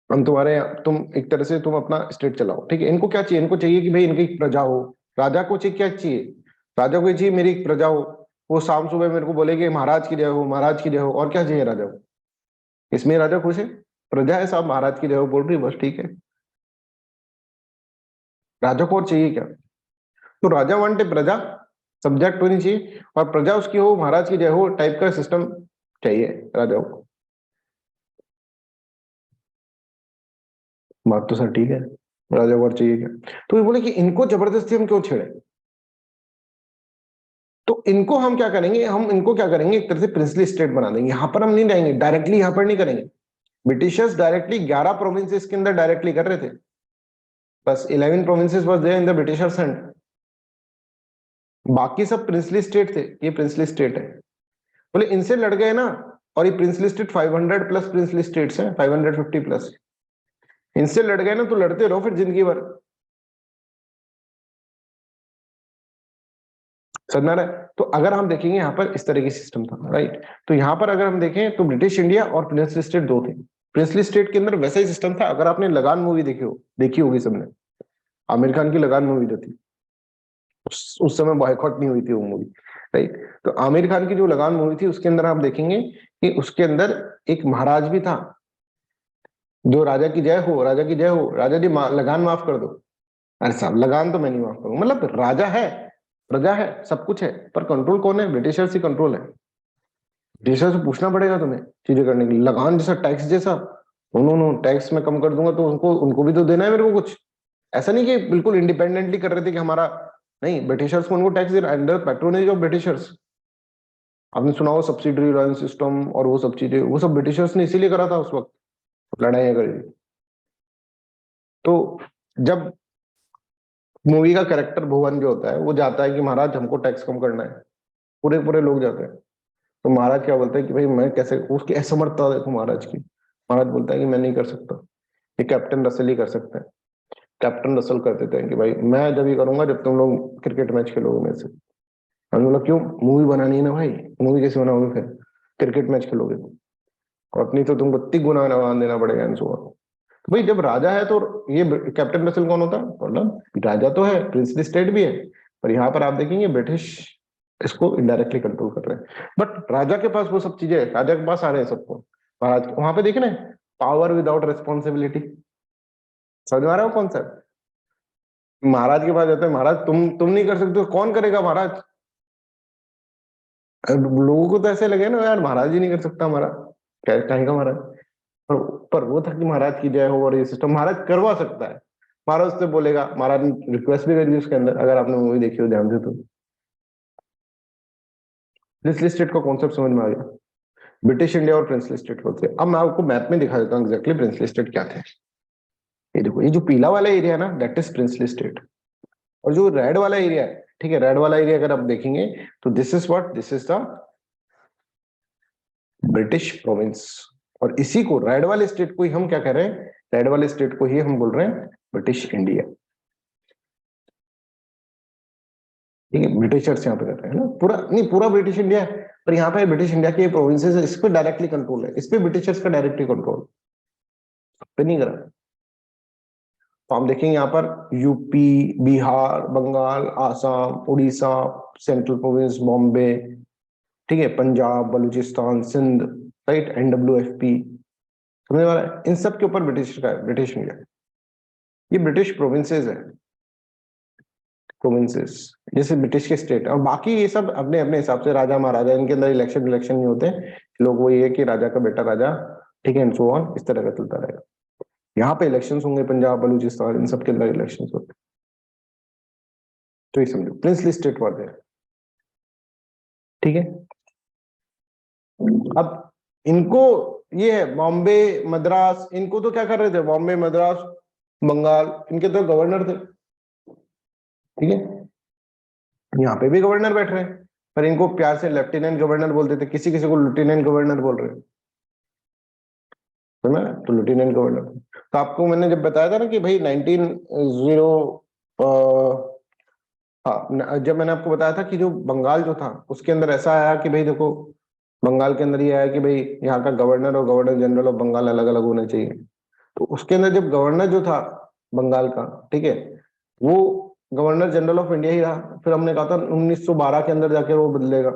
Speaker 1: हम तुम्हारे, तुम एक तरह से तुम अपना स्टेट चलाओ, ठीक है। इनको क्या चाहिए, इनको चाहिए कि भाई इनकी एक प्रजा हो। राजा को चाहिए क्या चाहिए, राजा को ये चाहिए मेरी एक प्रजा हो, वो शाम सुबह मेरे को बोले कि महाराज की जय हो, महाराज की जय हो। और क्या चाहिए राजा को, इसमें राजा खुश है। प्रजा है साहब, महाराज की जय हो बोल रही है, बस ठीक है। राजा को और चाहिए क्या, तो राजा वांटे प्रजा, सब्जेक्ट होनी चाहिए, और प्रजा उसकी हो, महाराज की जय हो टाइप का सिस्टम चाहिए राजाओं को। बात तो सर ठीक है, राजा को और चाहिए क्या। तो ये बोले कि इनको जबरदस्ती हम क्यों छेड़े, तो इनको हम क्या करेंगे, हम इनको क्या करेंगे, एक तरह से प्रिंसली स्टेट बना देंगे। यहां पर हम नहीं रहेंगे डायरेक्टली, यहां पर नहीं करेंगे। ब्रिटिशर्स डायरेक्टली 11 प्रोविंसेस के अंदर डायरेक्टली कर रहे थे, बस 11 provinces was there in the Britishers hand, बाकी सब प्रिंसली स्टेट थे। ये प्रिंसली स्टेट है, बोले इनसे लड़ गए ना, और ये princely state 500 plus princely states हैं, 550 प्लस, इनसे लड़ गए ना तो लड़ते रहो फिर जिंदगी भर। समझ रहा है। तो अगर हम देखेंगे यहाँ पर इस तरह की सिस्टम था, राइट। तो यहाँ पर अगर हम देखें तो ब्रिटिश इंडिया और प्रिंसली स्टेट दो थे। प्रिंसली स्टेट के अंदर वैसा ही सिस्टम था। अगर आपने लगान मूवी देखी होगी सबने, आमिर खान की लगान मूवी जो थी, उस समय बॉयकॉट नहीं हुई थी वो मूवी, राइट। तो आमिर खान की जो लगान मूवी थी उसके अंदर आप देखेंगे कि उसके अंदर एक महाराज भी था, जो राजा की जय हो, राजा की जय हो, राजा जी लगान माफ कर दो। अरे साहब लगान तो मैं नहीं माफ करूंगा, मतलब राजा है, प्रजा है, सब कुछ है, पर कंट्रोल कौन है, ब्रिटिशर्स ही कंट्रोल है। ब्रिटिशर्स से पूछना पड़ेगा तुम्हें चीजें करने के लिए। लगान जैसा, टैक्स जैसा, उन्होंने टैक्स में कम कर दूंगा तो उनको भी तो देना है मेरे को कुछ। ऐसा नहीं कि बिल्कुल इंडिपेंडेंटली कर रहे थे कि हमारा नहीं, ब्रिटिशर्स को उनको tax they, under patronage of Britishers. आपने सुना हो सब्सिडरी रॉयल सिस्टम और वो सब चीजें, वो सब ब्रिटिशर्स ने इसीलिए करा था उस वक्त, लड़ाई करी। तो जब मूवी का कैरेक्टर भुवन जो होता है वो जाता है कि महाराज हमको टैक्स कम करना है, पूरे पूरे लोग जाते हैं, तो महाराज क्या बोलते हैं कि भाई मैं कैसे, उसकी असमर्थता देखो महाराज की, महाराज बोलता है कि मैं नहीं कर सकता, ये कैप्टन रसल ही कर सकते हैं। कैप्टन रसल कर देते हैं कि भाई मैं जब ये करूंगा जब तुम लोग क्रिकेट मैच खेलोगे मेरे से। हमने बोला क्यों, मूवी बनानी है ना भाई। मूवी कैसे बनाओगे फिर, क्रिकेट मैच खेलोगे और अपनी तो तुमको 30 गुना नवान देना पड़ेगा इनको। तो भाई जब राजा है तो ये कैप्टन रसल कौन होता है, मतलब राजा तो है, प्रिंसली स्टेट भी है, पर यहाँ पर आप देखेंगे ब्रिटिश इसको इनडायरेक्टली कंट्रोल कर रहे हैं। बट राजा के पास वो सब चीजें है, राजा के पास आ रहे हैं सबको। महाराज वहां पे देखे ना, पावर विदाउट रिस्पॉन्सिबिलिटी, समझ में आ रहा हो कॉन्सेप्ट। महाराज के पास जाते हैं, महाराज तुम नहीं कर सकते तो कौन करेगा महाराज। लोगों को तो ऐसे लगे ना यार महाराज ही नहीं कर सकता हमारा, क्या कहेगा महाराज। पर वो था कि महाराज की जय हो और ये सिस्टम महाराज करवा सकता है। महाराज उससे बोलेगा, महाराज ने रिक्वेस्ट भी करी उसके अंदर, अगर आपने मूवी देखी हो ध्यान से तो। प्रिंसली स्टेट का कॉन्सेप्ट समझ में आ गया। ब्रिटिश इंडिया और प्रिंसली स्टेट होते हैं। अब मैं आपको मैप में दिखा देता हूँ एग्जैक्टली प्रिंसली स्टेट क्या थे। ये देखो, ये जो पीला वाला एरिया है ना, दैट इज प्रिंसली स्टेट। और जो रेड वाला एरिया है, ठीक है, रेड वाला एरिया अगर आप देखेंगे तो this is what, this is the British province. और इसी को रेड वाले स्टेट को ही हम क्या कह रहे हैं, रेड वाले स्टेट को ही हम बोल रहे हैं ब्रिटिश इंडिया। ठीक है, ब्रिटिशर्स यहाँ पे रहते हैं ना, पूरा नहीं पूरा ब्रिटिश इंडिया है, पर यहाँ पे ब्रिटिश इंडिया के प्रोविंसेस, इस पे डायरेक्टली कंट्रोल है, इस पे ब्रिटिशर्स का डायरेक्टली कंट्रोल पे नहीं करा। तो हम देखेंगे यहाँ पर UP, Bihar, Bengal, Assam, Orissa, central province, Bombay, ठीक है, पंजाब, बलूचिस्तान, सिंध, राइट, NWFP, समझ में आ रहा है। इन सब के ऊपर ब्रिटिश का है, ब्रिटिश इंडिया। ये ब्रिटिश प्रोविंसेस है, प्रोविंसेस जैसे ब्रिटिश के स्टेट। और बाकी ये सब अपने अपने हिसाब से, राजा महाराजा, इनके अंदर इलेक्शन नहीं होते लोग, वो ये कि राजा का बेटा राजा, ठीक है, एंड सो ऑन, इस तरह का चलता रहेगा। यहाँ पे इलेक्शंस होंगे, पंजाब, बलूचिस्तान, इन सब के अंदर इलेक्शंस होते। तो ये समझो प्रिंसली स्टेट वाले हैं, ठीक है। अब इनको ये है बॉम्बे, मद्रास, इनको तो क्या कर रहे थे, बॉम्बे, मद्रास, बंगाल, इनके तो गवर्नर थे, ठीक है। यहाँ पे भी गवर्नर बैठ रहे हैं, पर इनको प्यार से लेफ्टिनेंट गवर्नर बोलते थे, किसी किसी को लेफ्टिनेंट गवर्नर बोल रहे हैं, है ना, तो लेफ्टिनेंट गवर्नर। तो आपको मैंने जब बताया था ना कि भाई 1900 हाँ, जब मैंने आपको बताया था कि जो बंगाल जो था उसके अंदर ऐसा आया कि भाई देखो, बंगाल के अंदर ये आया कि भाई यहाँ का गवर्नर और गवर्नर जनरल ऑफ बंगाल अलग अलग होने चाहिए। तो उसके अंदर जब गवर्नर जो था बंगाल का, ठीक है, वो गवर्नर जनरल ऑफ इंडिया ही रहा। फिर हमने कहा था 1912 के अंदर जाके वो बदलेगा,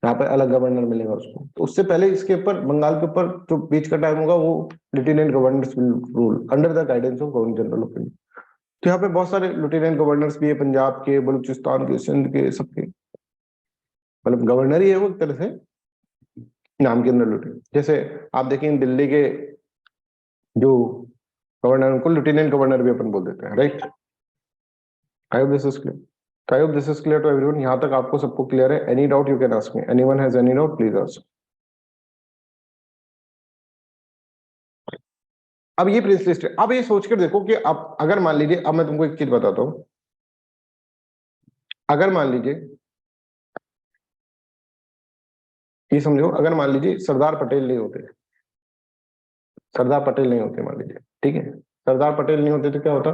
Speaker 1: यहाँ पे अलग गवर्नर मिलेगा उसको। तो उससे पहले इसके ऊपर, बंगाल के ऊपर जो बीच का टाइम होगा, वो lieutenant governors will rule under the guidance of governor general of India. तो यहाँ पे बहुत सारे लेफ्टिनेंट गवर्नर्स भी है, पंजाब के, बलूचिस्तान के, सिंध के, सबके, मतलब गवर्नर ही है वो एक तरह से नाम के अंदर लेफ्टिनेंट। जैसे आप देखेंगे दिल्ली के जो गवर्नर, उनको लेफ्टिनेंट गवर्नर भी अपन बोल देते हैं, right. I hope this is clear, I hope this is clear to everyone. यहाँ तक आपको सबको क्लियर है? Any doubt you can ask me, anyone has any doubt please ask. अब ये प्रिंस लिस्ट है। अब ये सोचकर देखो कि अब अगर मान लीजिए, अब मैं तुमको एक चीज बताता हूं, अगर मान लीजिए, ये समझो, अगर मान लीजिए सरदार पटेल नहीं होते, सरदार पटेल नहीं होते मान लीजिए, ठीक है, सरदार पटेल नहीं होते तो क्या होता,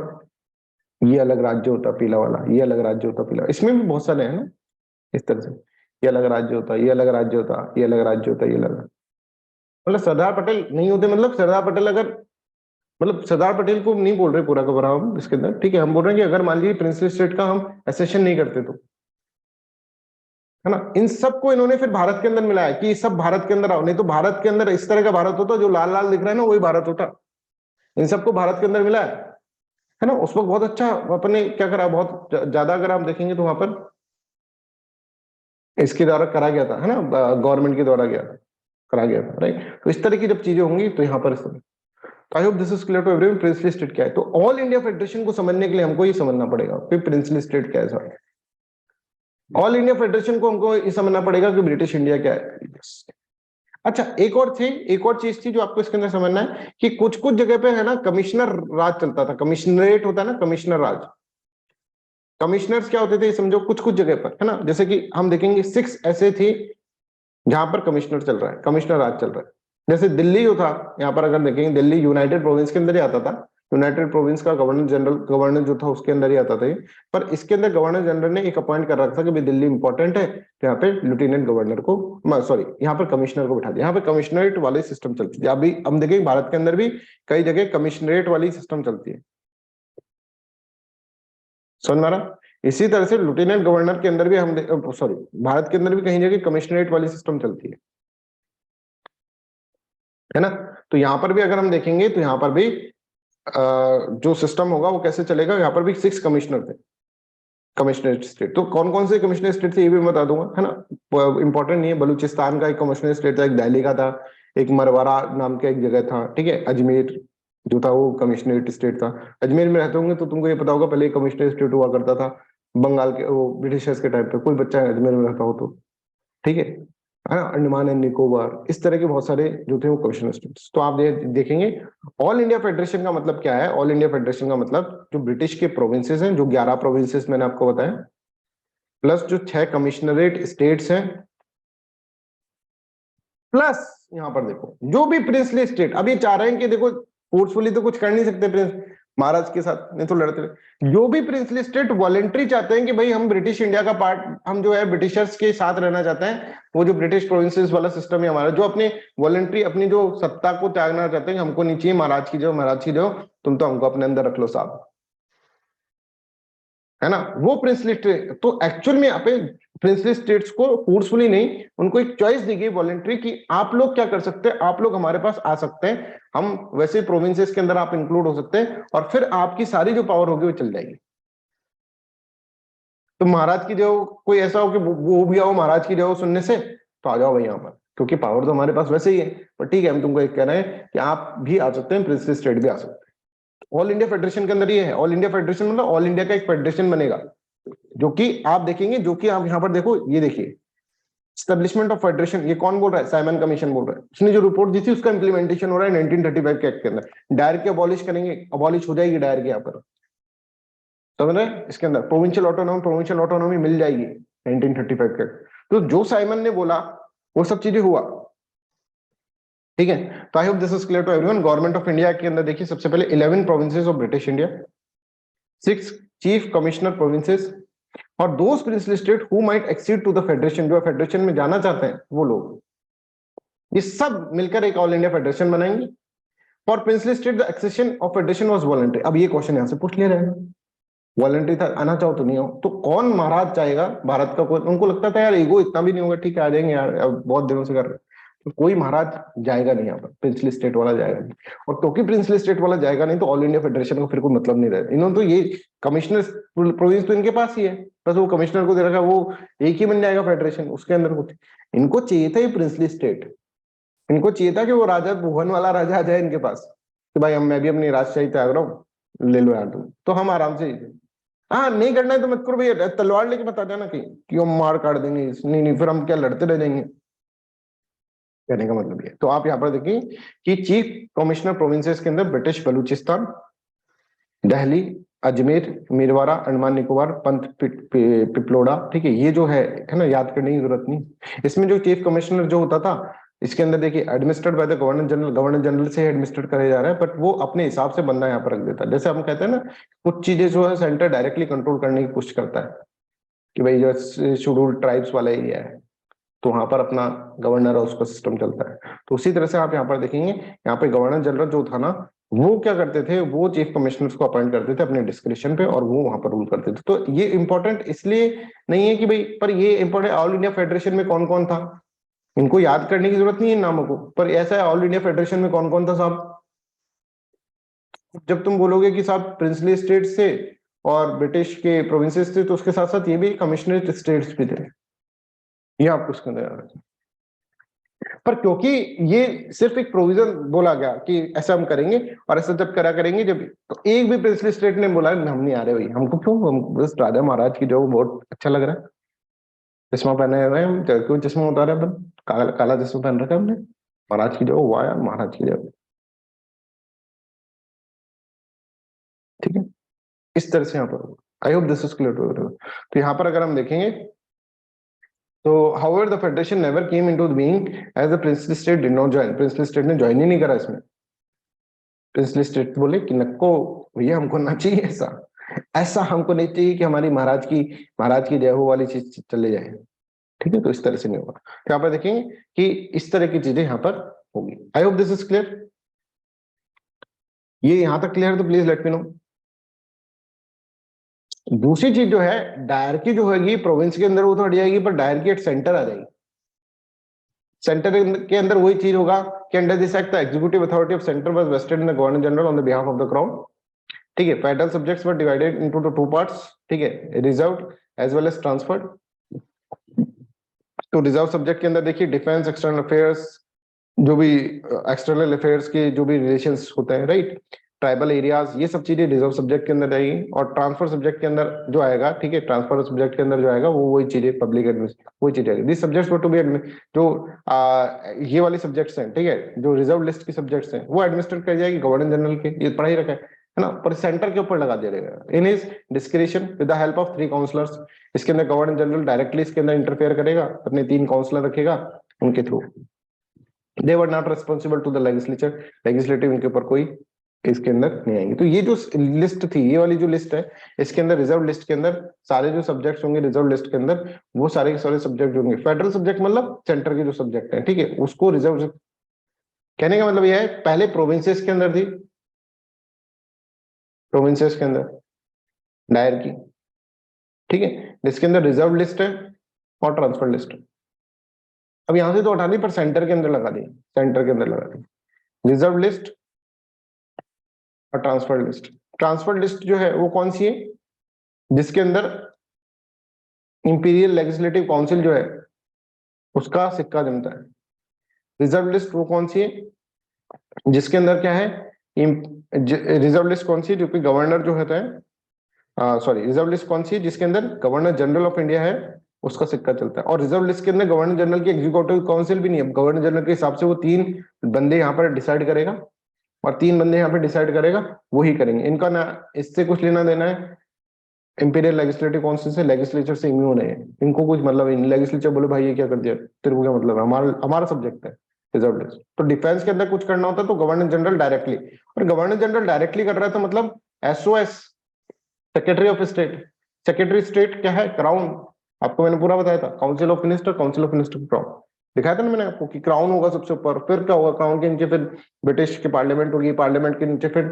Speaker 1: ये अलग राज्य होता पीला वाला, ये अलग राज्य होता पीला, इसमें भी बहुत सारे हैं ना इस तरह से, ये अलग राज्य होता, ये अलग राज्य होता, ये अलग राज्य होता, ये अलग, मतलब सरदार पटेल नहीं होते, मतलब सरदार पटेल अगर, मतलब सरदार पटेल को नहीं बोल रहे पूरा का पूरा हम इसके अंदर, ठीक है, हम बोल रहे हैं कि अगर मान लीजिए प्रिंसली स्टेट का हम एसेशन नहीं करते तो, है ना, इन सबको इन्होंने फिर भारत के अंदर मिलाया कि सब भारत के अंदर आओ, नहीं तो भारत के अंदर इस तरह का भारत होता, जो लाल लाल दिख रहा है ना, वही भारत होता। इन सबको भारत के अंदर मिलाया, है ना। उस वक्त बहुत अच्छा अपने क्या करा, बहुत ज्यादा अगर आप देखेंगे तो वहां पर इसके द्वारा करा गया था, है ना, गवर्नमेंट के द्वारा गया था, करा गया था, राइट। तो इस तरह की जब चीजें होंगी तो यहाँ पर, I hope this is clear to everyone. Princely state क्या है, तो ऑल इंडिया फेडरेशन को समझने के लिए हमको ये समझना पड़ेगा कि प्रिंसली स्टेट क्या है सर। ऑल इंडिया फेडरेशन को हमको ये समझना पड़ेगा कि ब्रिटिश इंडिया क्या है। अच्छा, एक और चीज थी जो आपको इसके अंदर समझना है कि कुछ कुछ जगह पे है ना कमिश्नर राज चलता था, कमिश्नरेट होता है ना, कमिश्नर राज। कमिश्नर्स क्या होते थे समझो, कुछ कुछ जगह पर, है ना, जैसे कि हम देखेंगे 6 ऐसे थी जहां पर कमिश्नर चल रहा है, कमिश्नर राज चल रहा है। जैसे दिल्ली जो था, यहाँ पर अगर देखेंगे दिल्ली यूनाइटेड प्रोविंस के अंदर ही आता था, यूनाइटेड प्रोविंस का गवर्नर जो था उसके अंदर ही आता था ये। पर इसके अंदर गवर्नर जनरल ने एक अपॉइंट कर रखा था कि भाई दिल्ली इंपॉर्टेंट है, तो यहाँ पे लेफ्टिनेंट गवर्नर को, सॉरी यहाँ पर कमिश्नर को बिठा दिया। यहाँ पे कमिश्नरेट वाली सिस्टम चलती है। अभी हम देखेंगे भारत के अंदर भी कई जगह कमिश्नरेट वाली सिस्टम चलती है, समझ में आ रहा? इसी तरह से लेफ्टिनेंट गवर्नर के अंदर भी हम सॉरी भारत के अंदर भी कहीं जगह कमिश्नरेट वाली सिस्टम चलती है ना। तो यहाँ पर भी अगर हम देखेंगे तो यहाँ पर भी जो सिस्टम होगा वो कैसे चलेगा, यहाँ पर भी 6 कमिश्नर थे, कमिश्नरेट स्टेट। तो कौन कौन से कमिश्नर स्टेट थे ये भी मैं बता दूंगा, है ना, इंपॉर्टेंट नहीं है। बलूचिस्तान का एक कमिश्नर स्टेट था, एक दिल्ली का था, एक मरवारा नाम का एक जगह था, ठीक है। अजमेर जो था वो कमिश्नरेट स्टेट था। अजमेर में रहते होंगे तो तुमको ये पता होगा पहले कमिश्नर स्टेट हुआ करता था बंगाल के, वो ब्रिटिशर्स के टाइम पे। कोई बच्चा अजमेर में रहता हो तो, ठीक है। अंडमान एंड निकोबार, इस तरह के बहुत सारे जो थे वो कमिश्नर स्टेट्स। तो आप देखेंगे ऑल इंडिया फेडरेशन का मतलब क्या है। ऑल इंडिया फेडरेशन का मतलब जो ब्रिटिश के प्रोविंसेस हैं, जो 11 प्रोविंसेस मैंने आपको बताया, प्लस जो 6 कमिश्नरेट स्टेट्स हैं, प्लस यहां पर देखो जो भी प्रिंसली स्टेट। अब ये चाह रहे हैं कि देखो फोर्सफुली तो कुछ कर नहीं सकते प्रिंस महाराज के साथ, नहीं तो लड़ते रहे। जो भी प्रिंसली स्टेट वॉलेंट्री चाहते हैं कि भाई हम ब्रिटिश इंडिया का पार्ट, हम जो है ब्रिटिशर्स के साथ रहना चाहते हैं, वो जो ब्रिटिश प्रोविंसेस वाला सिस्टम है हमारा, जो अपने वॉलेंट्री अपनी जो सत्ता को त्यागना चाहते हैं, हमको नहीं चाहिए महाराज की जो, महाराज की जो, तुम तो हमको अपने अंदर रख लो साहब, है ना, वो प्रिंसली स्टेट। तो एक्चुअल में यहाँ पे प्रिंसली स्टेट्स को फोर्सफुली नहीं, उनको एक चॉइस दी गई वॉलेंट्री कि आप लोग क्या कर सकते हैं, आप लोग हमारे पास आ सकते हैं, हम वैसे प्रोविंसेस के अंदर आप इंक्लूड हो सकते हैं, और फिर आपकी सारी जो पावर होगी वो चल जाएगी। तो महाराज की जो कोई ऐसा हो कि वो भी आओ महाराज की जो सुनने से, तो आ जाओ भाई यहाँ पर, क्योंकि पावर तो हमारे पास वैसे ही है। पर ठीक है, हम तुमको एक कह रहे हैं कि आप भी आ सकते हैं, प्रिंसली स्टेट भी आ सकते हैं। ऑल इंडिया फेडरेशन के अंदर ये है। ऑल इंडिया फेडरेशन मतलब ऑल इंडिया का एक फेडरेशन बनेगा, जो कि आप देखेंगे, जो कि आप यहाँ पर देखो, ये देखिए स्टैब्लिशमेंट ऑफ फेडरेशन, ये कौन बोल रहा है, साइमन कमीशन बोल रहा है। उसने जो रिपोर्ट दी थी उसका इंप्लीमेंटेशन हो रहा है 1935 के एक्ट के अंदर। डायर की अबॉलिश करेंगे, अबॉलिश हो जाएगी डायर की यहाँ पर, समझ रहे हैं? इसके अंदर प्रोविंशियल ऑटोनॉमी मिल जाएगी 1935 के। तो जो साइमन ने बोला वो सब चीजें हुआ, ठीक है। तो I hope this is clear to everyone. Government of India के अंदर देखिए सबसे पहले 11 provinces of British India, 6 chief commissioner provinces, और those princely state who might accede to the federation, जो फेडरेशन में जाना चाहते हैं वो लोग, ये सब मिलकर एक ऑल इंडिया फेडरेशन बनाएंगे। For princely state the accession of federation was voluntary. अब ये क्वेश्चन यहां से पूछ लिया जाएगा, वॉलंटरी था, आना चाहो तो नहीं हो, तो कौन महाराज चाहेगा भारत का? कोई, उनको लगता था यार ईगो इतना भी नहीं होगा, ठीक है आ जाएंगे यार, अब बहुत दिनों से कर रहे हैं। तो कोई महाराज जाएगा नहीं यहाँ पर, प्रिंसली स्टेट वाला जाएगा नहीं। और क्योंकि प्रिंसली स्टेट वाला जाएगा नहीं, तो ऑल इंडिया फेडरेशन का फिर कोई मतलब नहीं रहेगा। इन्होंने तो ये कमिश्नर प्रोविंस तो इनके पास ही है, बस वो कमिश्नर को दे रखा, वो एक ही बन जाएगा फेडरेशन, उसके अंदर कुछ। इनको चाहिए था ये प्रिंसली स्टेट, इनको चाहिए था कि वो राजा भुवन वाला राजा आ जाए इनके पास, कि भाई हम, मैं भी अपनी राजशाही त्याग रहा हूँ, ले लो यार तुम, तो हम आराम से, हाँ नहीं करना है तो मत करो भैया, तलवार लेके बता जाना कहीं कि हम मार काट देंगे, नहीं नहीं फिर हम क्या लड़ते रह जाएंगे, कहने का मतलब ये। तो आप यहाँ पर देखिए कि चीफ कमिश्नर प्रोविंसेस के अंदर ब्रिटिश बलूचिस्तान, दिल्ली, अजमेर, मीरवारा, अंडमान निकोबार, पंत पिपलोड़ा, ठीक है। ये जो है ना, याद करने की जरूरत नहीं। इसमें जो चीफ कमिश्नर जो होता था, इसके अंदर देखिए administered by the governor general, governor general से एडमिनिस्ट्रेट करे जा रहा है, बट वो अपने हिसाब से बंदा यहाँ पर रख देता है। जैसे हम कहते हैं ना, कुछ चीजें जो है सेंटर डायरेक्टली कंट्रोल करने की कोशिश करता है, कि भाई जो शेड्यूल्ड ट्राइब्स वाला एरिया है, तो वहां पर अपना गवर्नर है, उसका सिस्टम चलता है। तो उसी तरह से आप यहाँ पर देखेंगे, यहाँ पे गवर्नर जनरल जो था ना, वो क्या करते थे, वो चीफ कमिश्नर्स को अपॉइंट करते थे अपने डिस्क्रिप्शन पे, और वो वहां पर रूल करते थे। तो ये इंपॉर्टेंट इसलिए नहीं है कि भाई, पर ये इंपॉर्टेंट, ऑल इंडिया फेडरेशन में कौन कौन था, इनको याद करने की जरूरत नहीं है नामों को, पर ऐसा है ऑल इंडिया फेडरेशन में कौन कौन था साहब। जब तुम बोलोगे कि साहब प्रिंसली स्टेट से और ब्रिटिश के प्रोविंसेस थे, तो उसके साथ साथ ये भी कमिश्नरेट स्टेट्स भी थे, ये आपको उसके अंदर याद रखना। पर क्योंकि ये सिर्फ एक प्रोविजन बोला गया कि ऐसा हम करेंगे, और ऐसा जब करा करेंगे, जब तो एक भी प्रिंसली स्टेट ने बोला हम नहीं आ रहे भाई, हमको क्यों, हम बस राजा महाराज की जो बहुत अच्छा लग रहा है, चश्मा पहने हुए हैं हम, क्यों चश्मा उतारे अपन, काला काला चश्मा पहन रखा है हमने, महाराज की जो हुआ यार, महाराज की जो, ठीक है। इस तरह से यहाँ पर I hope this is clear to. तो यहाँ पर अगर हम देखेंगे So, however, the federation never came into being as the princely state did not join. Princely state ने join ही नहीं करा इसमें. Princely state बोले कि नको भैया हमको ना चाहिए ऐसा हमको नहीं चाहिए कि हमारी महाराज की जय हो वाली चीज चले जाए. ठीक है, तो इस तरह से नहीं होगा. तो यहाँ पर देखेंगे कि इस तरह की चीजें यहाँ पर होगी. आई होप दिस इज क्लियर. ये यहां तक क्लियर है तो प्लीज लेट मी नो. दूसरी चीज जो है डायरकी जो होगी प्रोविंस के अंदर वो तो हट जाएगी, पर डायरकी एट सेंटर आ जाएगी. सेंटर के अंदर वही चीज होगा कि under this act the executive authority of centre was vested in the governor general on the behalf of the crown. ठीक है, federal subjects were divided into the two parts. ठीक है, reserved as well as transferred. तो रिजर्व सब्जेक्ट के अंदर देखिए डिफेंस, एक्सटर्नल अफेयर्स, जो भी एक्सटर्नल अफेयर्स के जो भी रिलेशंस होते हैं, राइट, ट्राइबल एरियाज, ये सब चीजें रिजर्व सब्जेक्ट के अंदर आएगी. और ट्रांसफर सब्जेक्ट के अंदर जो आएगा, ठीक है, ट्रांसफर सब्जेक्ट के अंदर जो आएगा वो वही चीजें पब्लिक एडमिनिस्ट्रेशन, वही चीजें आएगी. This subjects were to be जो ये वाली सब्जेक्ट्स हैं, ठीक है, जो रिजर्व लिस्ट की सब्जेक्ट्स हैं वो एडमिनिस्ट्रेट कर जाएगी गवर्नर जनरल के. ये पढ़ा ही रखा है ना, पर सेंटर के ऊपर लगा दे देगा in his discretion with the help of 3 counsellors. इसके अंदर गवर्नर जनरल डायरेक्टली इसके अंदर इंटरफेयर करेगा, अपने 3 काउंसलर रखेगा, उनके थ्रू. They were not responsible to the legislature. Legislative इनके ऊपर कोई इसके अंदर नहीं आएंगे. तो ये जो लिस्ट थी, ये वाली जो लिस्ट है, इसके अंदर रिजर्व लिस्ट के अंदर सारे जो सब्जेक्ट्स होंगे रिजर्व लिस्ट के अंदर, वो सारे के सारे सब्जेक्ट होंगे. फेडरल सब्जेक्ट मतलब सेंटर के जो सब्जेक्ट है, ठीक है, उसको रिजर्व. कहने का मतलब यह है पहले प्रोविंसेस के अंदर थी, प्रोविंसेस के अंदर डायर की, ठीक है, जिसके अंदर रिजर्व लिस्ट है और ट्रांसफर लिस्ट है. अब यहां से तो हटा दी, पर सेंटर के अंदर लगा दी, सेंटर के अंदर लगा दी रिजर्व लिस्ट और ट्रांसफर लिस्ट. ट्रांसफर लिस्ट जो है वो कौन सी है, जिसके अंदर इंपीरियल लेजिस्लेटिव काउंसिल जो है उसका सिक्का जमता है. रिजर्व लिस्ट वो कौन सी है, जिसके अंदर क्या है, रिजर्व लिस्ट कौन सी है जो कि गवर्नर जो होता है, सॉरी, रिजर्व लिस्ट कौन सी है जिसके अंदर गवर्नर जनरल ऑफ इंडिया है, उसका सिक्का चलता है. और रिजर्व लिस्ट के अंदर गवर्नर जनरल की एग्जीक्यूटिव काउंसिल भी नहीं है. गवर्नर जनरल के हिसाब से वो 3 बंदे यहाँ पर डिसाइड करेगा, और 3 बंदे यहाँ पे डिसाइड करेगा, वही करेंगे. इनका ना इससे कुछ लेना देना है इंपीरियल लेजिस्लेटिव काउंसिल से, लेजिस्लेचर से इम्यून है, इनको कुछ मतलब नहीं. लेजिस्लेचर बोले भाई ये क्या कर दिया, तेरे को क्या मतलब है, हमारा सब्जेक्ट है रिजर्व लिस्ट. तो डिफेंस के अंदर कुछ करना होता है तो गवर्नर जनरल डायरेक्टली, और गवर्नर जनरल डायरेक्टली कर रहा है तो मतलब SOS, secretary of state. Secretary state क्या है, क्राउन. आपको मैंने पूरा बताया था, council of minister, council of minister crown दिखाया था ना मैंने आपको कि क्राउन होगा सबसे ऊपर, फिर क्या होगा, क्राउन के नीचे फिर ब्रिटिश की पार्लियामेंट होगी, पार्लियामेंट के नीचे फिर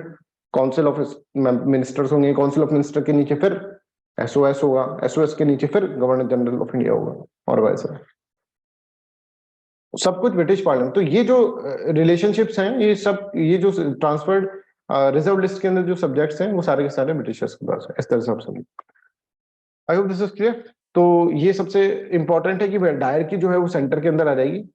Speaker 1: काउंसिल ऑफ मिनिस्टर्स होंगे, काउंसिल ऑफ मिनिस्टर के नीचे फिर एसओएस होगा, एसओएस के नीचे फिर गवर्नर जनरल ऑफ इंडिया होगा, और वैसा सब कुछ ब्रिटिश पार्लियामेंट. तो ये जो रिलेशनशिप्स हैं, ये सब, ये जो ट्रांसफर्ड रिजर्व लिस्ट के अंदर जो सब्जेक्ट्स हैं वो सारे के सारे ब्रिटिशर्स के पास है. इस तरह से आप समझिए. आई होप दिस इज क्लियर. तो ये सबसे इंपॉर्टेंट है कि डायर की जो है वो सेंटर के अंदर आ जाएगी.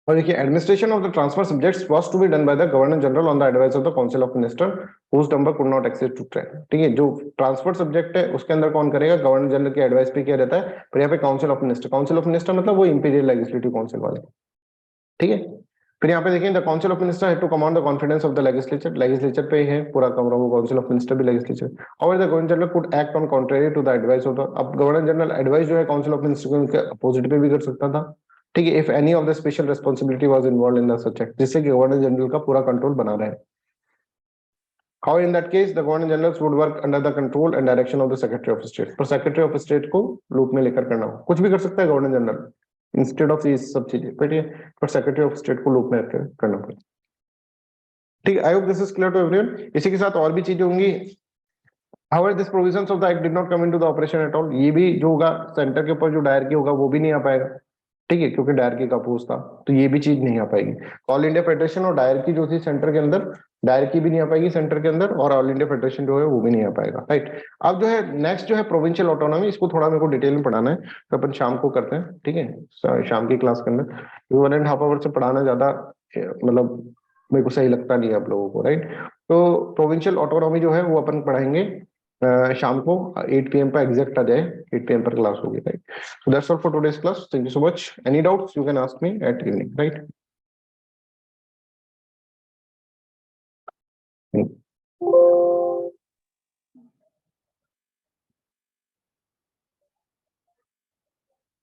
Speaker 1: और देखिए, administration of the transfer subjects was to be done by the governor general on the advice of the council of minister whose number could not exceed to 10. ठीक है, जो ट्रांसफर सब्जेक्ट है उसके अंदर कौन करेगा, गवर्नर जनरल की एडवाइस पे किया रहता है. पर यहाँ पे council of minister, council of minister मतलब वो इंपीरियल लेजिस्लेटिव काउंसिल वाले. ठीक है, फिर यहाँ पे देखें the council of minister had to command the confidence of the legislature. Legislature पे है पूरा कमरा, वो काउंसिल ऑफ मिनिस्टर भी लेजिस्लेचर. और the governor general could act on contrary to the advice of the. अब गवर्नर जनरल एडवाइस जो है काउंसिल ऑफ मिनिस्टर को उनके अपोजिट पे भी कर सकता था. ठीक है, if any of the special responsibility was involved in the subject, जिससे कि गवर्नर जनरल का पूरा कंट्रोल बना रहे. However, in that case, the governor generals would work under the control and direction of the secretary of state. पर secretary of state को लूप में लेकर करना हो, कुछ भी कर सकता है गवर्नर जनरल इंस्टेड ऑफ ये सब चीजें, पर सेक्रेटरी ऑफ स्टेट को लूप में रखकर करना पड़ेगा. ठीक है, I hope this is clear to everyone. इसी के साथ और भी चीजें होंगी. However, this provisions of the act did not come into the operation at all. ये भी जो होगा सेंटर के ऊपर जो डायर की होगा वो भी नहीं आ पाएगा. ठीक है, क्योंकि डायर की का अपोज था, तो ये भी चीज नहीं आ पाएगी. ऑल इंडिया फेडरेशन और डायर की जो थी सेंटर के अंदर, डायर की भी नहीं आ पाएगी सेंटर के अंदर, और ऑल इंडिया फेडरेशन जो है वो भी नहीं आ पाएगा. राइट. अब जो है नेक्स्ट जो है प्रोविंशियल ऑटोनॉमी, इसको थोड़ा मेरे को डिटेल में पढ़ाना है, तो अपन शाम को करते हैं. ठीक है, शाम की क्लास के अंदर 1.5 आवर से पढ़ाना ज्यादा मतलब मेरे को सही लगता नहीं है आप लोगों को. राइट. तो प्रोविंशियल ऑटोनॉमी जो है वो अपन पढ़ाएंगे शाम को 8 PM पर एग्जैक्ट आ जाए, 8 PM पर क्लास होगी. Right. So that's all for today's class. Thank you so much. Any doubts you can ask me at evening. Right.